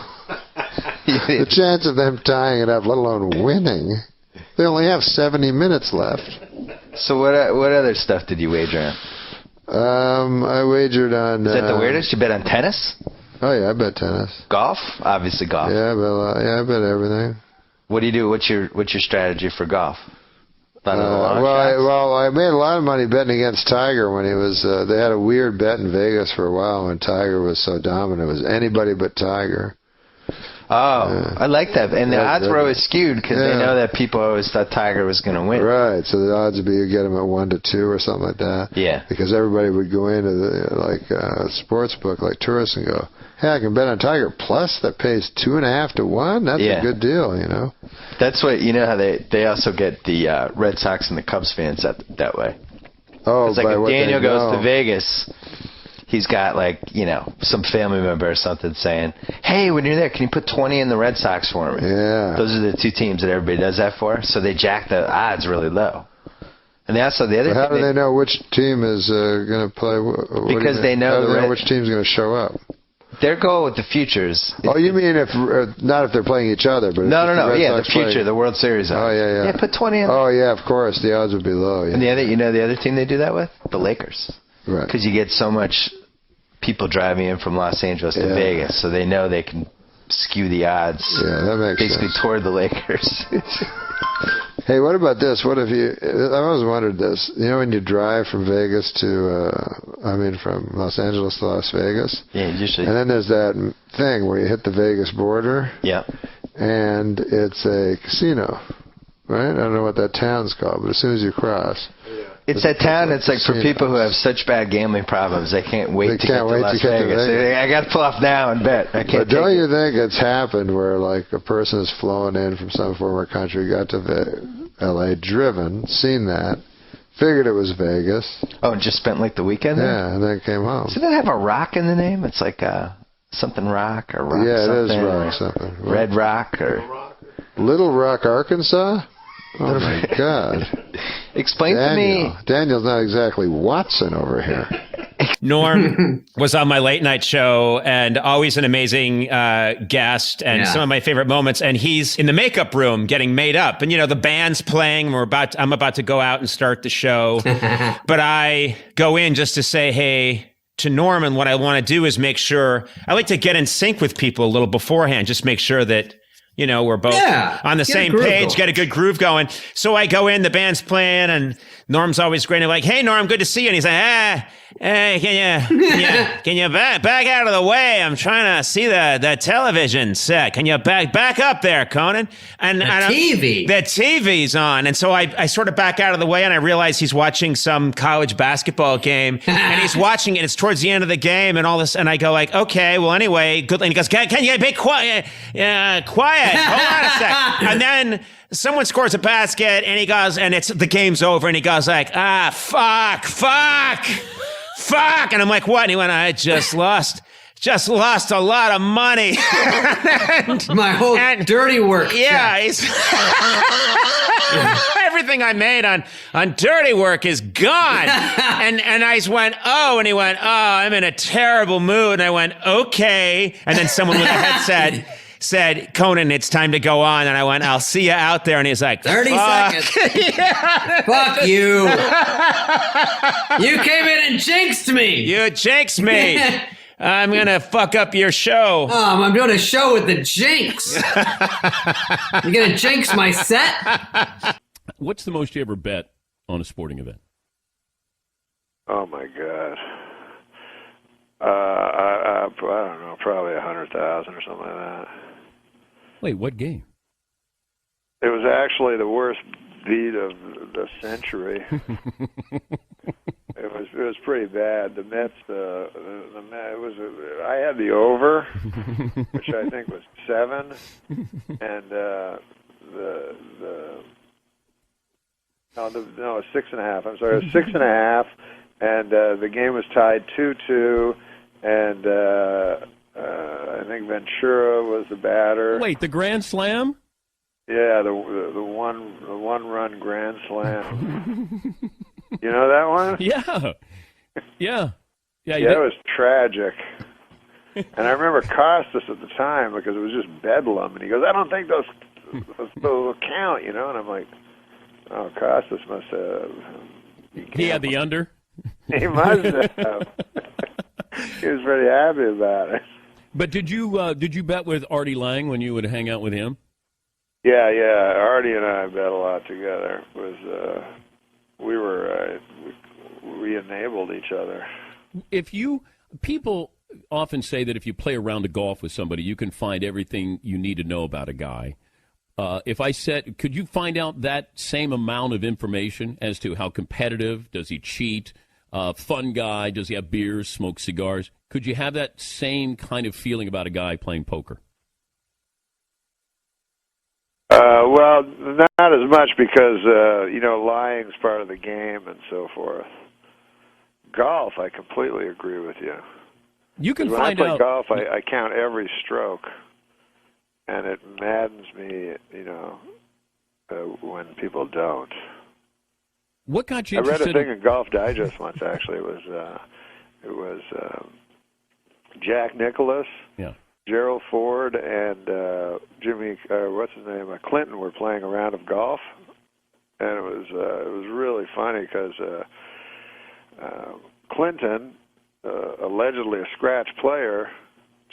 The chance of them tying it up, let alone winning, they only have 70 minutes left. So what other stuff did you wager on? I wagered on. Is that the weirdest? You bet on tennis? Oh yeah, I bet tennis. Golf? Obviously golf. Yeah, I bet everything. What do you do? What's your strategy for golf? A lot of the long shots? I made a lot of money betting against Tiger when he was. They had a weird bet in Vegas for a while when Tiger was so dominant. It was anybody but Tiger. Oh, I like that. And the odds were always skewed because they know that people always thought Tiger was going to win. Right, so the odds would be you get him at 1-2 or something like that. Yeah. Because everybody would go into the sports book like tourists and go, hey, I can bet on Tiger plus that pays 2.5 to 1. That's a good deal, That's what how they also get the Red Sox and the Cubs fans that way. Oh, it's like if Daniel goes to Vegas, he's got some family member or something saying, hey, when you're there, can you put 20 in the Red Sox for me? Yeah. Those are the two teams that everybody does that for. So they jack the odds really low. And also the other how thing do they know which team is going to play? Because they know which team's going to show up. Their goal with the futures. Oh, you mean not if they're playing each other, but no. Yeah, the future, the World Series. Oh yeah. Yeah, put 20 in. Oh yeah, of course, the odds would be low. Yeah. And the other team they do that with, the Lakers. Right. Because you get so much people driving in from Los Angeles to Vegas, so they know they can skew the odds. Yeah, that makes basically sense. toward the Lakers. Hey, what about this? What if I always wondered this. When you drive from Vegas from Los Angeles to Las Vegas. Yeah, usually. And then there's that thing where you hit the Vegas border. Yeah. And it's a casino, right? I don't know what that town's called, but as soon as you cross, It's that town. It's like for people who have such bad gambling problems, they can't wait to get to Las Vegas. I got to pull off now and bet. I can't. But don't you think it's happened where like a person is flown in from some former country, got to L.A., driven, seen that, figured it was Vegas. Oh, and just spent like the weekend there? Yeah, and then came home. Doesn't it have a rock in the name? It's like something rock or rock yeah, something. It is rock something. Red Rock or... Little Rock, Arkansas? Oh, my God. Explain to me. Daniel's not exactly Watson over here. Norm was on my late night show and always an amazing guest and some of my favorite moments. And he's in the makeup room getting made up. And, you know, the band's playing. I'm about to go out and start the show. But I go in just to say, hey, to Norm. And what I want to do is make sure, I like to get in sync with people a little beforehand, just make sure that, you know, we're both on the same page, get a good groove going. So I go in, the band's playing, and Norm's always grinning like, hey, Norm, good to see you. And he's like, hey, can you back out of the way? I'm trying to see the television set. Can you back up there, Conan? And the TV's on. And so I sort of back out of the way, and I realize he's watching some college basketball game, and he's watching it. It's towards the end of the game and all this. And I go like, okay, well, anyway, good. And he goes, can you be quiet? Quiet. Hold on a sec. And then someone scores a basket, and he goes, and the game's over, and he goes like, fuck. And I'm like, what? And he went, I just lost a lot of money. My whole dirty work. Yeah. Everything I made on dirty work is gone. and I went, oh, and he went, oh, I'm in a terrible mood. And I went, okay. And then someone with a headset said, Conan, it's time to go on. And I went, I'll see you out there. And he's like, 30 seconds. Fuck you. You came in and jinxed me. You jinxed me. I'm going to fuck up your show. I'm doing a show with the jinx. You're going to jinx my set? What's the most you ever bet on a sporting event? Oh, my God. I don't know, probably 100,000 or something like that. Wait, what game? It was actually the worst beat of the century. It was pretty bad. The Mets, I had the over, which I think was 7, and no, 6.5. I'm sorry, it was 6.5, and the game was tied 2-2, and I think Ventura was the batter. Wait, the Grand Slam? Yeah, the one-run Grand Slam. You know that one? Yeah. It was tragic. And I remember Costas at the time because it was just bedlam, and he goes, "I don't think those will count," you know. And I'm like, "Oh, Costas must have." He had the under. He must have. He was pretty happy about it. But did you bet with Artie Lang when you would hang out with him? Yeah. Artie and I bet a lot together. We enabled each other. People often say that if you play a round of golf with somebody, you can find everything you need to know about a guy. If I said, could you find out that same amount of information as to how competitive, does he cheat, fun guy, does he have beers, smoke cigars? Could you have that same kind of feeling about a guy playing poker? Well, not as much because, lying's part of the game and so forth. Golf, I completely agree with you. You can when find I play out. Golf, I count every stroke, and it maddens me, when people don't. What got you I read interested a thing in Golf Digest once. Actually, it was Jack Nicklaus, Gerald Ford, and Jimmy, what's his name, Clinton were playing a round of golf, and it was really funny because Clinton, allegedly a scratch player,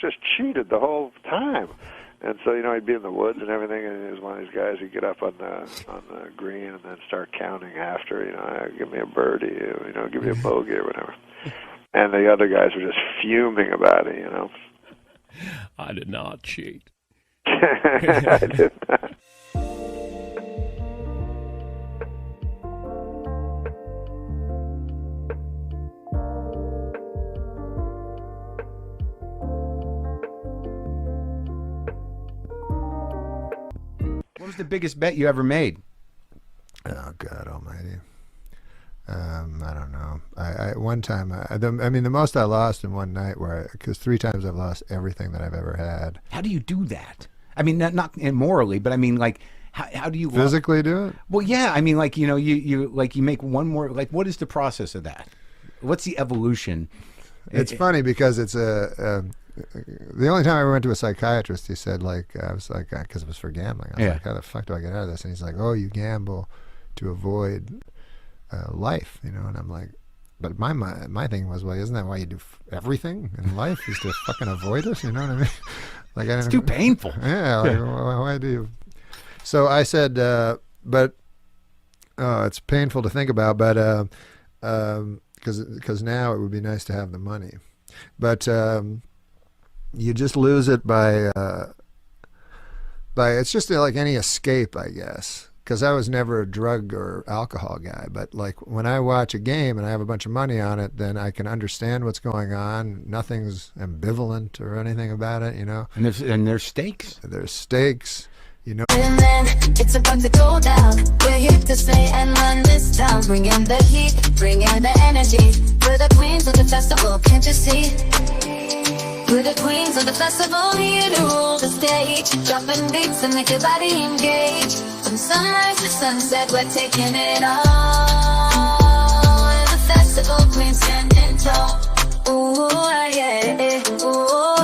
just cheated the whole time. And so, he'd be in the woods and everything, and he was one of these guys who'd get up on the green and then start counting after, give me a birdie, give me a bogey or whatever. And the other guys were just fuming about it, I did not cheat. I did not. was the biggest bet you ever made? Oh God Almighty. I don't know. I one time, the most I lost in one night, because 3 times I've lost everything that I've ever had. How do you do that? I mean, not morally, but I mean, like, how do you physically do it? Well, yeah. I mean, like, you know, you make one more. Like, what is the process of that? What's the evolution? It's funny because it's the only time I ever went to a psychiatrist, he said, like, I was like, because it was for gambling. I was like, how the fuck do I get out of this? And he's like, oh, you gamble to avoid life, you know. And I'm like, but my thing was, well, isn't that why you do everything in life, is to fucking avoid it? You know what I mean? Like, it's too painful. Yeah. Like, why do you? So I said, but it's painful to think about, but because now it would be nice to have the money, but you just lose it by it's just like any escape, I guess. Because I was never a drug or alcohol guy, but like when I watch a game and I have a bunch of money on it, then I can understand what's going on. Nothing's ambivalent or anything about it, you know. And there's stakes. There's stakes, you know. And then it's about to go down. We're here to stay and run this town. Bring in the heat, bring in the energy. We're the queens of the festival, can't you see? We're the queens of the festival, here to rule the stage. Dropping beats and make your body engage. From sunrise to sunset, we're taking it all. We're the festival queens standing tall. Ooh, yeah, ooh.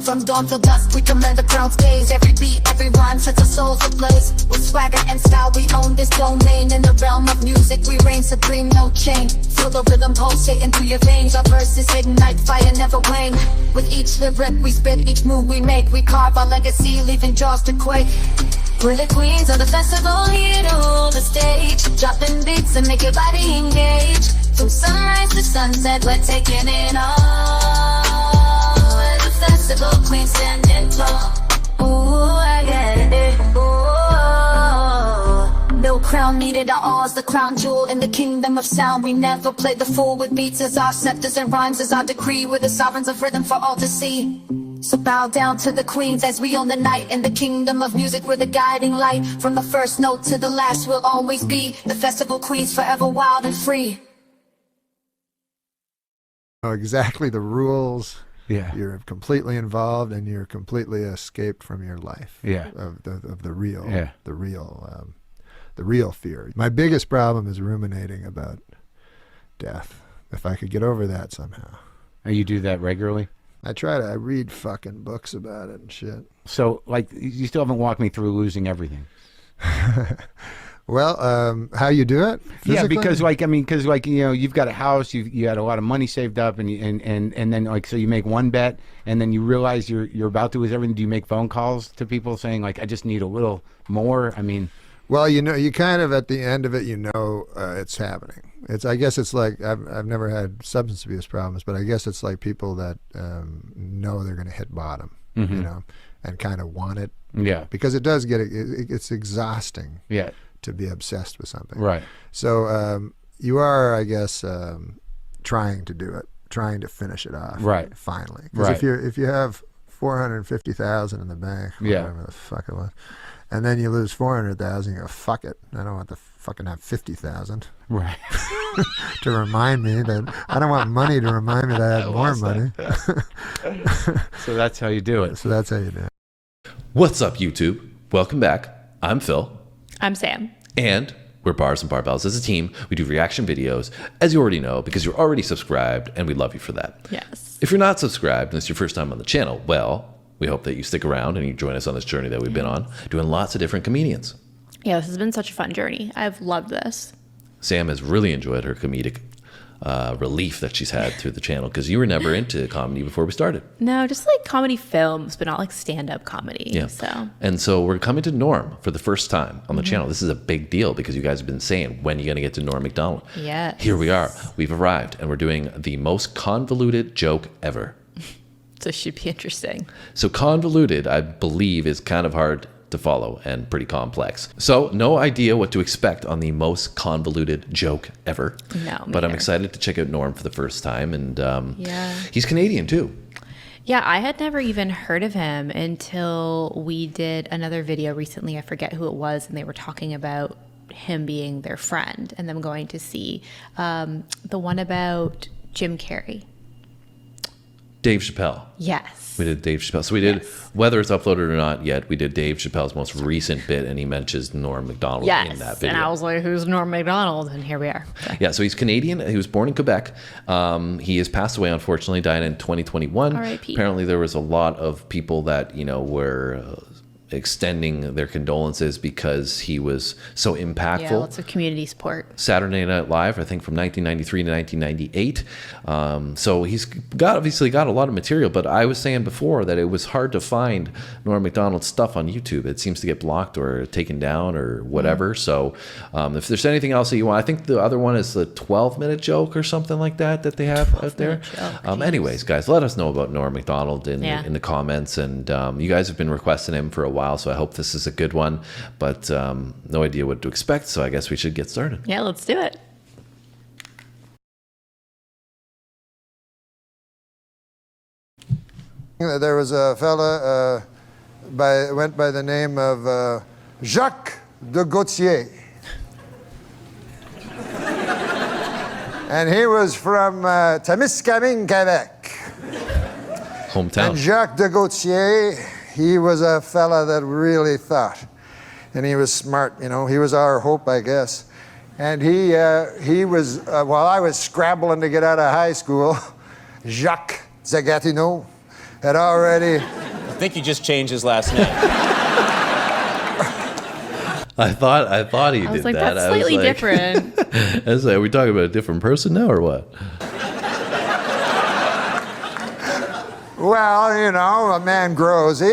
From dawn till dusk, we command the crowd's gaze. Every beat, every rhyme sets our souls ablaze. With swagger and style, we own this domain. In the realm of music, we reign supreme, no chain. Feel the rhythm pulsating through your veins. Our verses ignite, fire never wane. With each lyric we spit, each move we make, we carve our legacy, leaving jaws to quake. We're the queens of the festival, here to rule the stage. Dropping beats and make your body engage. From sunrise to sunset, we're taking it all. We're the festival queens standing tall. Ooh, I get it. Ooh. No crown needed, our all's the crown jewel in the kingdom of sound. We never play the fool with beats as our scepters and rhymes as our decree. We're the sovereigns of rhythm for all to see. So bow down to the queens as we own the night. In the kingdom of music, we're the guiding light. From the first note to the last, we'll always be the festival queens, forever wild and free. Know exactly the rules. Yeah. You're completely involved and you're completely escaped from your life. Yeah. Of the real. Yeah. The real fear. My biggest problem is ruminating about death. If I could get over that somehow. And you do that regularly? I read fucking books about it and shit. So, like, you still haven't walked me through losing everything. Well, how you do it? Physically? Yeah, because you know, you've got a house, you had a lot of money saved up, and then like, so you make one bet, and then you realize you're about to lose everything. Do you make phone calls to people saying, like, I just need a little more? I mean, well, you know, you kind of at the end of it, you know, it's happening. I guess it's like I've never had substance abuse problems, but I guess it's like people that know they're going to hit bottom, you know, and kind of want it. Yeah, because it does it's exhausting. Yeah. To be obsessed with something. Right. So you are, I guess, trying to do it, trying to finish it off. Right. Finally. Because if you have $450,000 in the bank, whatever the fuck it was, and then you lose $400,000, you go, fuck it. I don't want to fucking have 50,000. Right. To remind me that I don't want money to remind me that I had more money. So that's how you do it. So that's how you do it. What's up, YouTube? Welcome back. I'm Phil. I'm Sam. And we're Bars and Barbells. As a team, we do reaction videos, as you already know, because you're already subscribed, and we love you for that. Yes. If you're not subscribed, and it's your first time on the channel, well, we hope that you stick around and you join us on this journey that we've been on, doing lots of different comedians. Yeah, this has been such a fun journey. I've loved this. Sam has really enjoyed her comedic relief that she's had through the channel, because you were never into comedy before we started. No, just like comedy films, but not like stand-up comedy. Yeah. And so we're coming to Norm for the first time on the channel. This is a big deal because you guys have been saying, when are you going to get to Norm MacDonald? Yes. Here we are. We've arrived, and we're doing the most convoluted joke ever. So it should be interesting. So convoluted, I believe, is kind of hard to follow and pretty complex. So no idea what to expect on the most convoluted joke ever. No, but I'm excited to check out Norm for the first time, and yeah, he's Canadian too. Yeah, I had never even heard of him until we did another video recently. I forget who it was, and they were talking about him being their friend and them going to see the one about Jim Carrey. Dave Chappelle. Yes. We did Dave Chappelle. So we did, whether it's uploaded or not yet, we did Dave Chappelle's most recent bit, and he mentions Norm MacDonald in that video. And I was like, who's Norm MacDonald? And here we are. So. Yeah, so he's Canadian. He was born in Quebec. He has passed away, unfortunately, died in 2021. R.I.P. Apparently, there was a lot of people that, were extending their condolences because he was so impactful. Yeah, lots of community support. Saturday Night Live, I think from 1993 to 1998. So he's obviously got a lot of material, but I was saying before that it was hard to find Norm MacDonald's stuff on YouTube. It seems to get blocked or taken down or whatever. So if there's anything else that you want, I think the other one is the 12-minute joke or something like that they have out there. Anyways, guys, let us know about Norm MacDonald in the comments. And you guys have been requesting him for a while, so I hope this is a good one, but no idea what to expect, so I guess we should get started. Yeah, let's do it. There was a fella went by the name of Jacques de Gautier. And he was from Témiscamingue, Quebec. Hometown. And Jacques de Gautier, he was a fella that really thought. And he was smart, He was our hope, I guess. And he was, while I was scrabbling to get out of high school, Jacques Zagatineau had already... I think he just changed his last name. I thought he did that. I was like, that's slightly different. I was like, are we talking about a different person now or what? Well, a man grows. But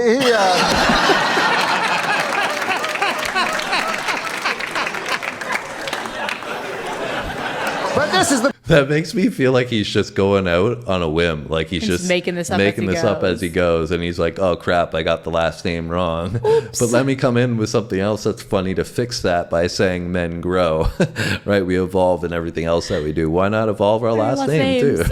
this is the... That makes me feel like he's just going out on a whim. Like he's just making this up as he goes. And he's like, oh, crap, I got the last name wrong. Oops. But let me come in with something else that's funny to fix that by saying men grow. Right? We evolve in everything else that we do. Why not evolve our last name, too?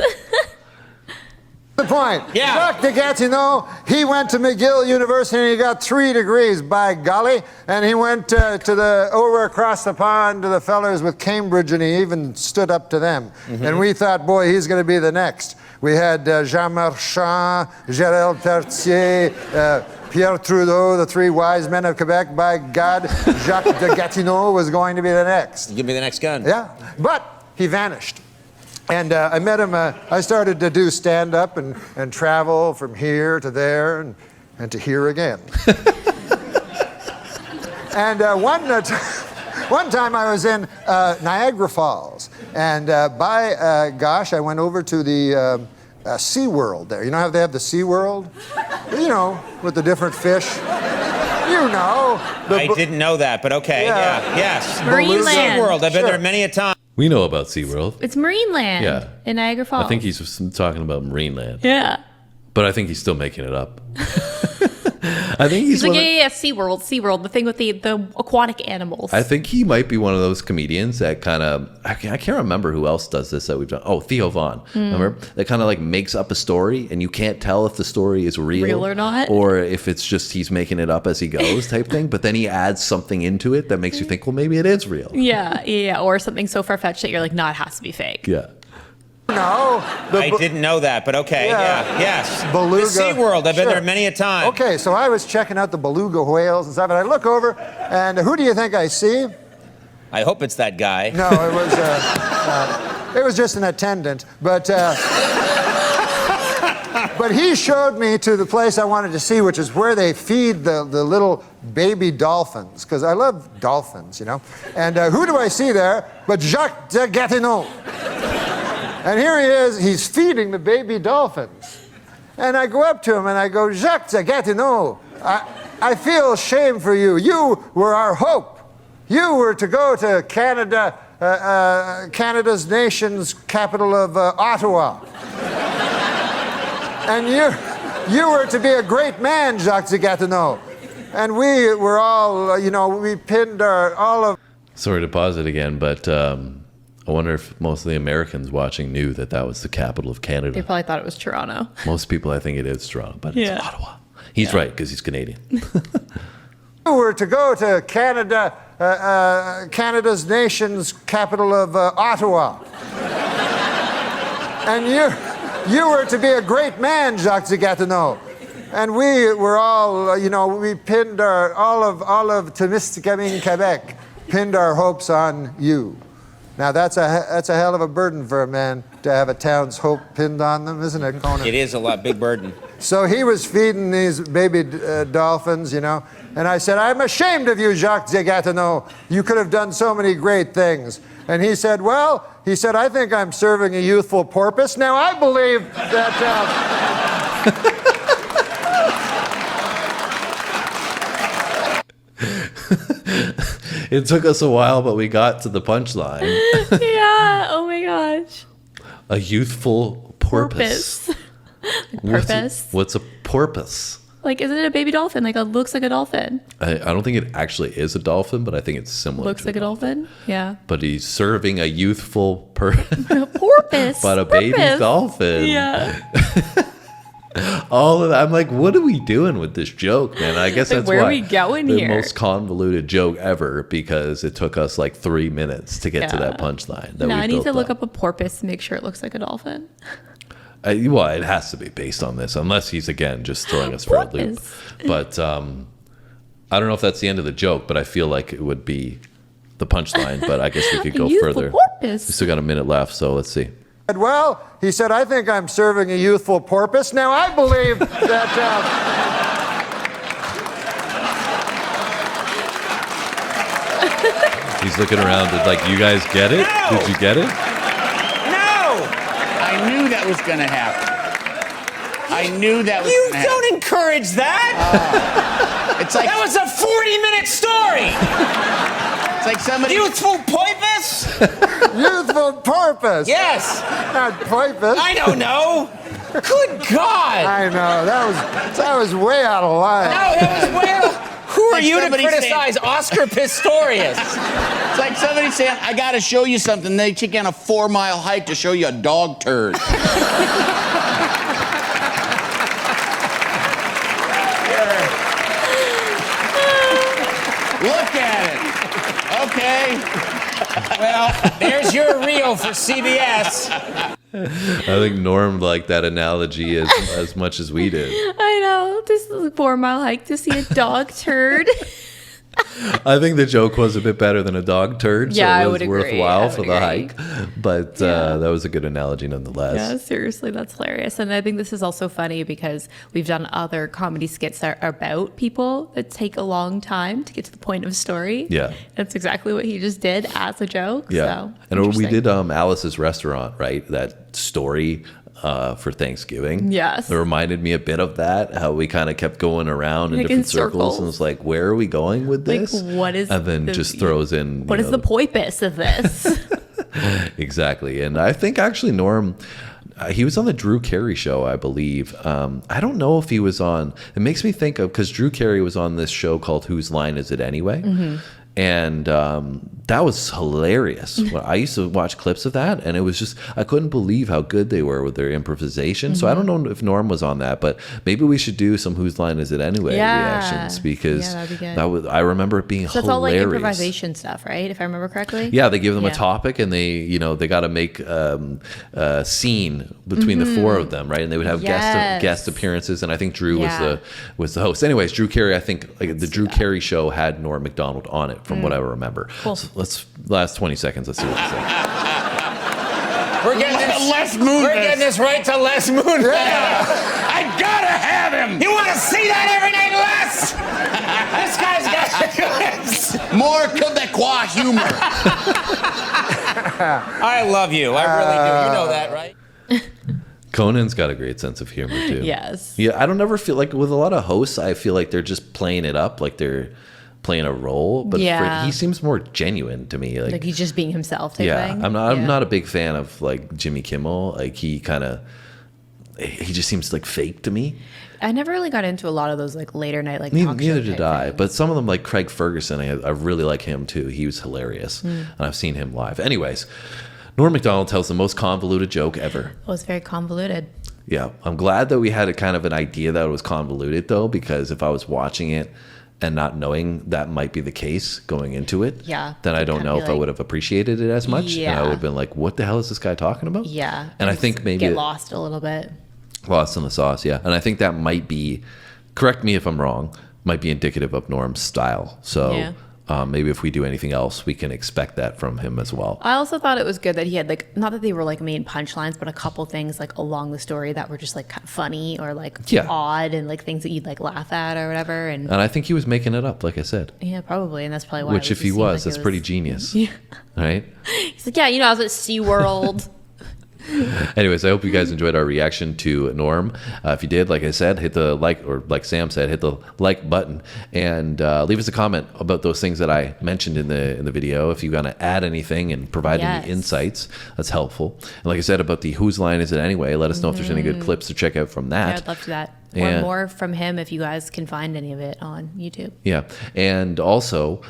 The point. Yeah. Jacques de Gatineau, he went to McGill University and he got 3 degrees, by golly. And he went over across the pond to the fellers with Cambridge, and he even stood up to them. Mm-hmm. And we thought, boy, he's going to be the next. We had Jean Marchand, Gérald Pertier, Pierre Trudeau, the 3 wise men of Quebec. By God, Jacques de Gatineau was going to be the next. Give me the next gun. Yeah, but he vanished. And I met him, I started to do stand-up and travel from here to there and to here again. And one time I was in Niagara Falls, and gosh, I went over to the SeaWorld there. You know how they have the SeaWorld? With the different fish. I didn't know that, but okay, yeah. Yes. Marineland. SeaWorld, I've been there many a time. We know about SeaWorld. It's Marineland in Niagara Falls. I think he's talking about Marineland. Yeah. But I think he's still making it up. I think he's like, SeaWorld, the thing with the aquatic animals. I think he might be one of those comedians that kind of, I can't remember who else does this that we've done. Oh, Theo Vaughn. Remember? That kind of like makes up a story and you can't tell if the story is real or not. Or if it's just he's making it up as he goes type thing. But then he adds something into it that makes you think, well, maybe it is real. Yeah. Or something so far-fetched that you're like, no, it has to be fake. Yeah. No. I didn't know that, but okay, yes. Beluga. The SeaWorld, I've been there many a time. Okay, so I was checking out the beluga whales and stuff, and I look over, and who do you think I see? I hope it's that guy. No, it was just an attendant, but he showed me to the place I wanted to see, which is where they feed the little baby dolphins, because I love dolphins, And who do I see there but Jacques de Gatineau? And here he is, he's feeding the baby dolphins. And I go up to him and I go, Jacques de Gatineau, I feel shame for you. You were our hope. You were to go to Canada, Canada's nation's capital of Ottawa. And you were to be a great man, Jacques de Gatineau. And we were all, we pinned all of... Sorry to pause it again, but I wonder if most of the Americans watching knew that that was the capital of They Canada. probably thought it was Toronto. Most people, I think it is Toronto, but it's Ottawa. He's right, because he's Canadian. You were to go to Canada, Canada's nation's capital of Ottawa. And you were to be a great man, Jacques de Gatineau. And we were all, we pinned all of Témiscamingue, Quebec, pinned our hopes on you. Now that's a hell of a burden for a man to have a town's hope pinned on them, isn't it, Conan? It is a lot, big burden. So he was feeding these baby dolphins, and I said, I'm ashamed of you, Jacques de Gatineau. You could have done so many great things. And he said, I think I'm serving a youthful porpoise. Now I believe that... It took us a while, but we got to the punchline. Yeah. Oh my gosh. A youthful porpoise. Porpoise. What's a porpoise? Like, isn't it a baby dolphin? Like, it looks like a dolphin. I don't think it actually is a dolphin, but I think it's similar. Looks like a dolphin. Yeah. But he's serving a youthful porpoise. But a baby dolphin. Yeah. All of that. I'm like, what are we doing with this joke, man? I guess Like, that's where are why we going the here? most convoluted joke ever, because it took us like 3 minutes to get to that punchline. No, I need to look up a porpoise and make sure it looks like a dolphin. Well, it has to be based on this, unless he's again just throwing us for a loop. But I don't know if that's the end of the joke, but I feel like it would be the punchline. But I guess we could go further. Porpoise. We still got a minute left, so let's see. He said, I think I'm serving a youthful porpoise. Now I believe that... He's looking around and like, you guys get it? No! Did you get it? No! I knew that was going to happen. I knew that was going to happen. You don't encourage that! It's like... That was a 40-minute story! It's like somebody... Youthful porpoise? Youthful porpoise? Yes! Not porpoise. I don't know! Good God! I know. That was way out of line. No, that was way out. Who are you to criticize Oscar Pistorius? It's like somebody saying, I got to show you something. They take you on a 4-mile hike to show you a dog turd. Look at it. Okay. Well, there's your reel for CBS. I think Norm liked that analogy as much as we did. I know. This is a 4-mile hike to see a dog turd. I think the joke was a bit better than a dog turd, Yeah, I so it would was agree. worthwhile I for would the agree. hike. But that was a good analogy nonetheless. Yeah, seriously, that's hilarious. And I think this is also funny because we've done other comedy skits that are about people that take a long time to get to the point of story. Yeah. That's exactly what he just did as a joke. Yeah. So, And we interesting. did Alice's Restaurant, right? That story for Thanksgiving. Yes. It reminded me a bit of that, how we kind of kept going around in Like different in circles. And circles. it's like, where are we going with Like, this? what is And then the- just throws in. What you is know, the porpoise of this? Exactly. And I think actually Norm, he was on the Drew Carey show, I believe. I don't know if he was on, it makes me think of, because Drew Carey was on this show called Whose Line Is It Anyway? Mm-hmm. And that was hilarious. Well, I used to watch clips of that, and it was just, I couldn't believe how good they were with their improvisation. So I don't know if Norm was on that, but maybe we should do some Whose Line Is It Anyway reactions, because that'd be good. that was, I remember it being So it's all like hilarious. improvisation stuff, right? If I remember correctly. Yeah, they give them Yeah. a topic, and they got to make a scene between the four of them, right? And they would have Yes. guest appearances, and I think Drew Yeah. was the host. Anyways, Drew Carey, I think like the Drew Carey show had Norm Macdonald on it, from what I remember. Cool. So let's last 20 seconds. Let's see what they say. We're getting this right to Les Moonves. I gotta have him. You want to see that every night, Les? This guy's got More Quebecois humor. I love you. I really do. You know that, right? Conan's got a great sense of humor too. Yes. Yeah, I don't ever feel like with a lot of hosts, I feel like they're just playing it up, like they're playing a role. But Yeah. he seems more genuine to me. Like he's just being himself type Yeah, thing. I'm not a big fan of like Jimmy Kimmel. Like he just seems like fake to me. I never really got into a lot of those like later night like Neither talk show did type I. things. But some of them, like Craig Ferguson, I really like him too. He was hilarious, and I've seen him live. Anyways, Norm MacDonald tells the most convoluted joke ever. It was very convoluted. Yeah, I'm glad that we had a kind of an idea that it was convoluted, though, because if I was watching it and not knowing that might be the case going into it, then I don't know if I would have appreciated it as much. And I would have been like, what the hell is this guy talking about? Yeah. And I think maybe get lost a little bit. Lost in the sauce, yeah. And I think that might be, correct me if I'm wrong, might be indicative of Norm's style. So maybe if we do anything else, we can expect that from him as well. I also thought it was good that he had like, not that they were like main punchlines, but a couple things like along the story that were just like funny or like odd and like things that you'd like laugh at or whatever. And I think he was making it up, like I said. Yeah, probably. And that's probably why. Which if he was, that's pretty genius. Yeah. Right? He's like, yeah, you know, I was at SeaWorld. Anyways, I hope you guys enjoyed our reaction to Norm. If you did, like I said, hit the like, or like Sam said, hit the like button, and leave us a comment about those things that I mentioned in the video. If you want to add anything and provide any insights, that's helpful. And like I said about the Whose Line Is It Anyway, let us know if there's any good clips to check out from that. Yeah, I'd love to that. Or more from him if you guys can find any of it on YouTube. Yeah. And also,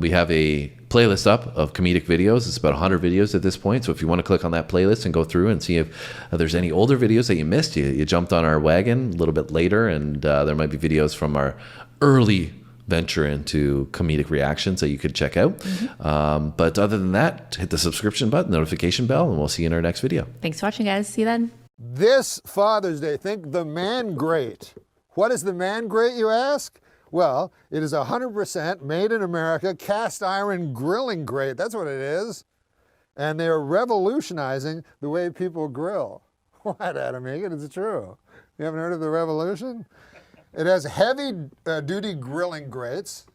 we have a playlist up of comedic videos. It's about 100 videos at this point. So if you want to click on that playlist and go through and see if there's any older videos that you missed, you jumped on our wagon a little bit later, and there might be videos from our early venture into comedic reactions that you could check out. But other than that, hit the subscription button, notification bell, and we'll see you in our next video. Thanks for watching, guys. See you then. This Father's Day, think the man grate. What is the man grate, you ask? Well, it is 100% made in America, cast iron grilling grate. That's what it is. And they're revolutionizing the way people grill. What, Adam Egan? It's true. You haven't heard of the revolution? It has heavy duty grilling grates.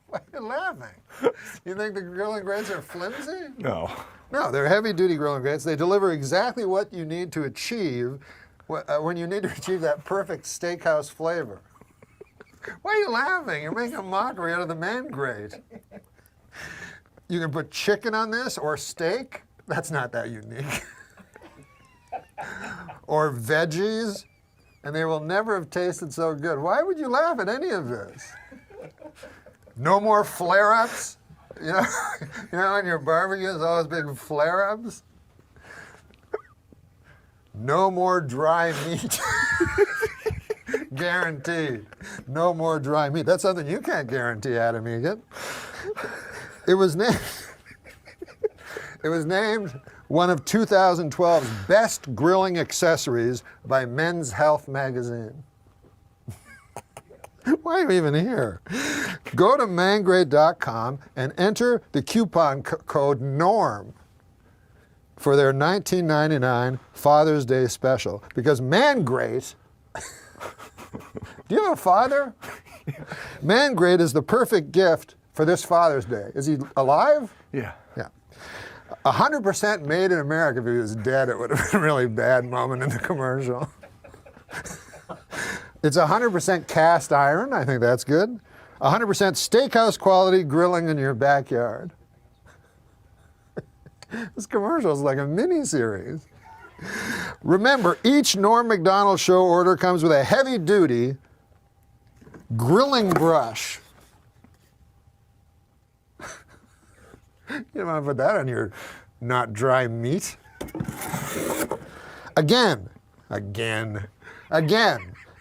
Why are you laughing? You think the grilling grates are flimsy? No. No, they're heavy-duty grilling grates. They deliver exactly what you need to achieve when you need to achieve that perfect steakhouse flavor. Why are you laughing? You're making a mockery out of the man grate. You can put chicken on this or steak. That's not that unique. Or veggies, and they will never have tasted so good. Why would you laugh at any of this? No more flare-ups. You know, in your barbecue, there's always big flare-ups. No more dry meat. Guaranteed. No more dry meat. That's something you can't guarantee, Adam Egan. It was named one of 2012's best grilling accessories by Men's Health magazine. Why are you even here? Go to mangrate.com and enter the coupon code NORM for their $19.99 Father's Day special. Because Mangrate, do you have a father? Mangrate is the perfect gift for this Father's Day. Is he alive? Yeah. Yeah. 100% made in America. If he was dead, it would have been a really bad moment in the commercial. It's 100% cast iron. I think that's good. 100% steakhouse quality grilling in your backyard. This commercial is like a mini-series. Remember, each Norm MacDonald show order comes with a heavy-duty grilling brush. You don't want to put that on your not dry meat. Again.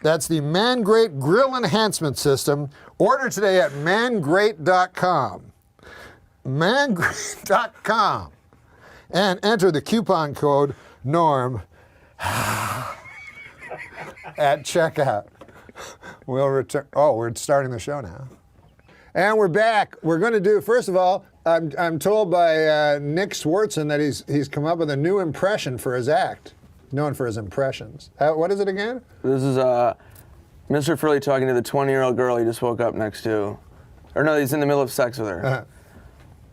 That's the Mangrate Grill Enhancement System. Order today at mangrate.com. Mangrate.com. And enter the coupon code NORM at checkout. We'll return. Oh, we're starting the show now. And we're back. We're going to do, first of all, I'm told by Nick Swartzen that he's come up with a new impression for his act. Known for his impressions. What is it again? This is Mr. Furley talking to the 20-year-old girl he just woke up next to. Or no, he's in the middle of sex with her.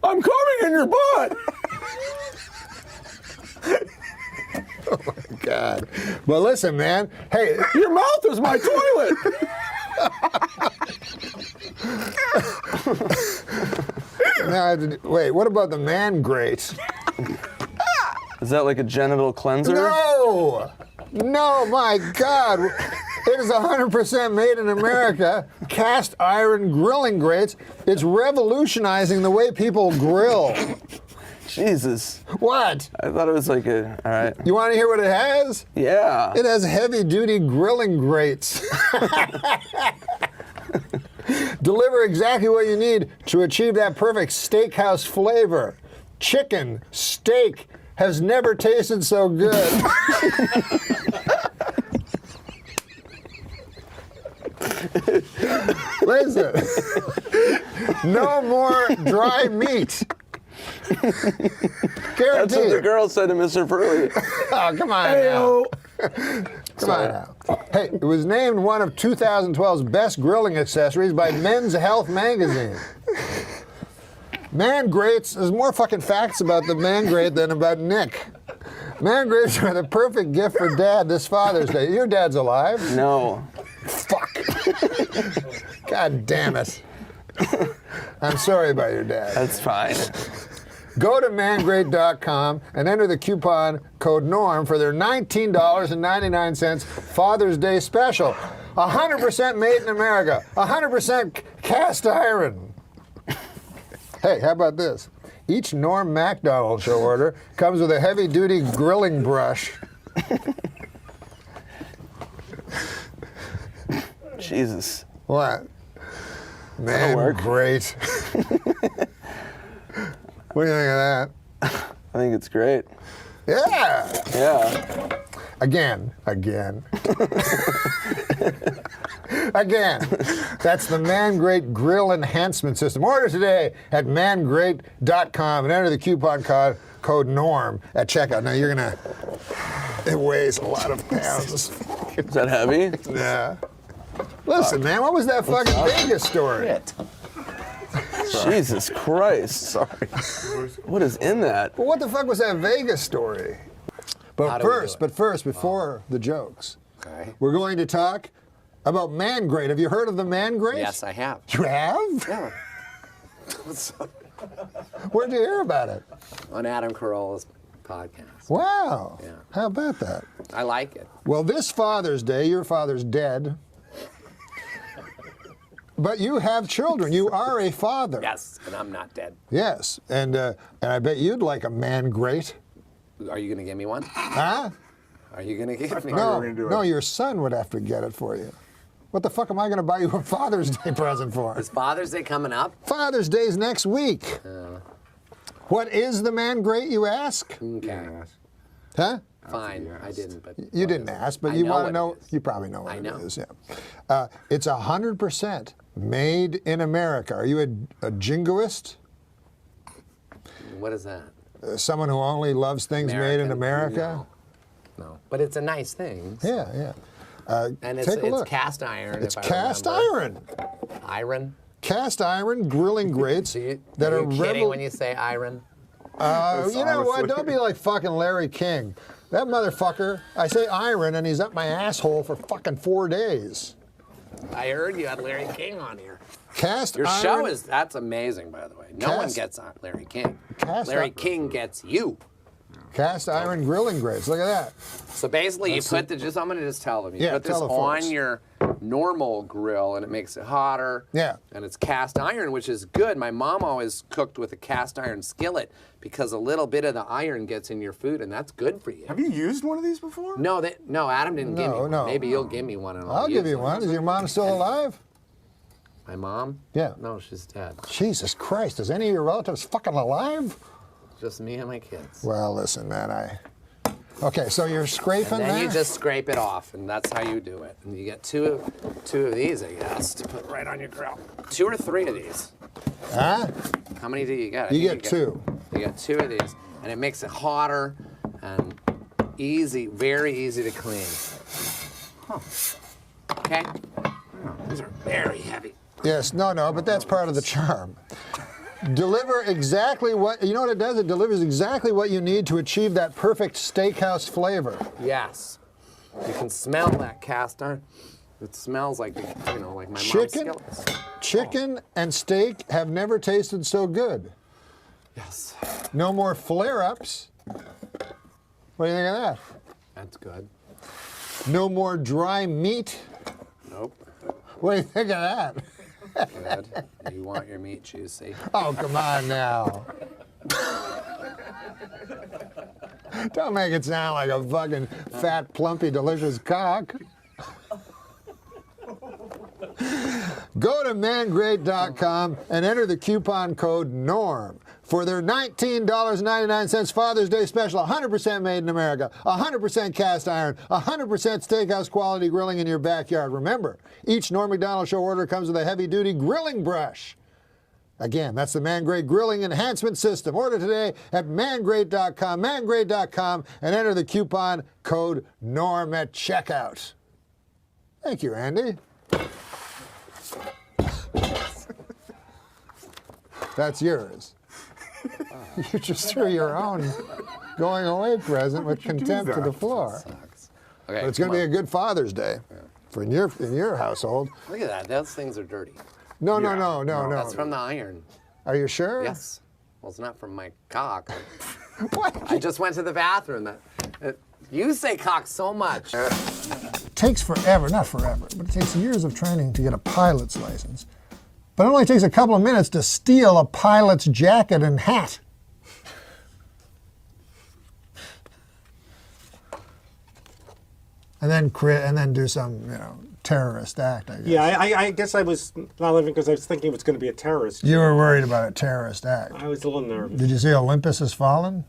I'm coming in your butt! Oh my God. Well, listen, man. Hey, your mouth is my toilet! Now, wait, what about the man grate? Is that like a genital cleanser? No! No, my God. It is 100% made in America. Cast iron grilling grates. It's revolutionizing the way people grill. Jesus. What? I thought it was like a. All right. You want to hear what it has? Yeah. It has heavy-duty grilling grates. Deliver exactly what you need to achieve that perfect steakhouse flavor. Chicken, steak, has never tasted so good. Listen, no more dry meat. That's what the girl said to Mr. Furley. Oh, come on now. Come on now. Hey, it was named one of 2012's best grilling accessories by Men's Health magazine. Man grates, there's more fucking facts about the man grate than about Nick. Man grates are the perfect gift for Dad this Father's Day. Your dad's alive? No. Fuck. God damn it. I'm sorry about your dad. That's fine. Go to mangrate.com and enter the coupon code NORM for their $19.99 Father's Day special. 100% made in America. 100% cast iron. Hey, how about this? Each NORM MACDONALD show order comes with a heavy-duty grilling brush. Jesus. What? Man, great. What do you think of that? I think it's great. Yeah. Yeah. Again. Again. That's the ManGrate Grill Enhancement System. Order today at mangrate.com and enter the coupon code NORM at checkout. Now you're going to... It weighs a lot of pounds. Is that heavy? Yeah. Listen, man, what was that fucking Vegas story? Jesus Christ. Sorry. What is in that? Well, what the fuck was that Vegas story? But first, before the jokes, we're going to talk about ManGrate. Have you heard of the ManGrate? Yes, I have. You have? Yeah. Where'd you hear about it? On Adam Carolla's podcast. Wow. Yeah. How about that? I like it. Well, this Father's Day, your father's dead. But you have children. You are a father. Yes, and I'm not dead. Yes, and I bet you'd like a ManGrate. Are you going to give me one? Huh? Are you going to give me No, no, your son would have to get it for you. What the fuck am I going to buy you a Father's Day present for? Is Father's Day coming up? Father's Day's next week. What is the ManGrate, you ask? Okay. Huh? Fine, I didn't, but... You didn't ask, but you want to know? You probably know what it is, yeah. It's 100% made in America. Are you a jingoist? What is that? Someone who only loves things made in America? No. But it's a nice thing. Yeah, yeah. And take a look. It's cast iron. It's cast iron. Iron? Cast iron grilling grates that are kidding when you say iron? You know what? Don't be like fucking Larry King. That motherfucker, I say iron and he's up my asshole for fucking 4 days. I heard you had Larry King on here. Cast Your iron. show is, that's amazing, by the way. No one gets on Larry King. Larry King gets you. Cast iron grilling grates. Look at that. So basically, you put I'm going to just tell them. You Yeah, put this tell the folks. on your normal grill, and it makes it hotter. Yeah. And it's cast iron, which is good. My mom always cooked with a cast iron skillet because a little bit of the iron gets in your food, and that's good for you. Have you used one of these before? No, Adam didn't give me one. No. Maybe you'll give me one, and I'll give you one. Is your mom still alive? My mom? Yeah. No, she's dead. Jesus Christ, is any of your relatives fucking alive? Just me and my kids. Well, listen, man, Okay, so you're scraping And then that? you just scrape it off, and that's how you do it. And you get two of these, I guess, to put right on your grill. 2 or 3 of these. Huh? How many do you get? You get 2. You get 2 of these, and it makes it hotter and easy, very easy to clean. Okay? These are very heavy. Yes, no, but that's part of the charm. Deliver exactly what, you know what it does? It delivers exactly what you need to achieve that perfect steakhouse flavor. Yes. You can smell that cast iron. It smells like, like my mom's skillets. Chicken and steak have never tasted so good. Yes. No more flare-ups. What do you think of that? That's good. No more dry meat. Nope. What do you think of that? Good. You want your meat juicy. Oh, come on now. Don't make it sound like a fucking fat, plumpy, delicious cock. Go to mangreat.com and enter the coupon code NORM for their $19.99 Father's Day special. 100% made in America, 100% cast iron, 100% steakhouse quality grilling in your backyard. Remember, each Norm MacDonald Show order comes with a heavy-duty grilling brush. Again, that's the ManGreat Grilling Enhancement System. Order today at mangreat.com, mangreat.com, and enter the coupon code NORM at checkout. Thank you, Andy. That's yours. You just threw your own going away present with contempt to the floor. Okay, but it's going to be a good Father's Day for in your household. Look at that. Those things are dirty. No. That's from the iron. Are you sure? Yes. Well, it's not from my cock. What? I just went to the bathroom. You say cock so much. It takes forever, not forever, but it takes years of training to get a pilot's license. But it only takes a couple of minutes to steal a pilot's jacket and hat. And then do some, terrorist act, I guess. Yeah, I guess I was not living because I was thinking it was going to be a terrorist. You were worried about a terrorist act. I was a little nervous. Did you see Olympus Has Fallen?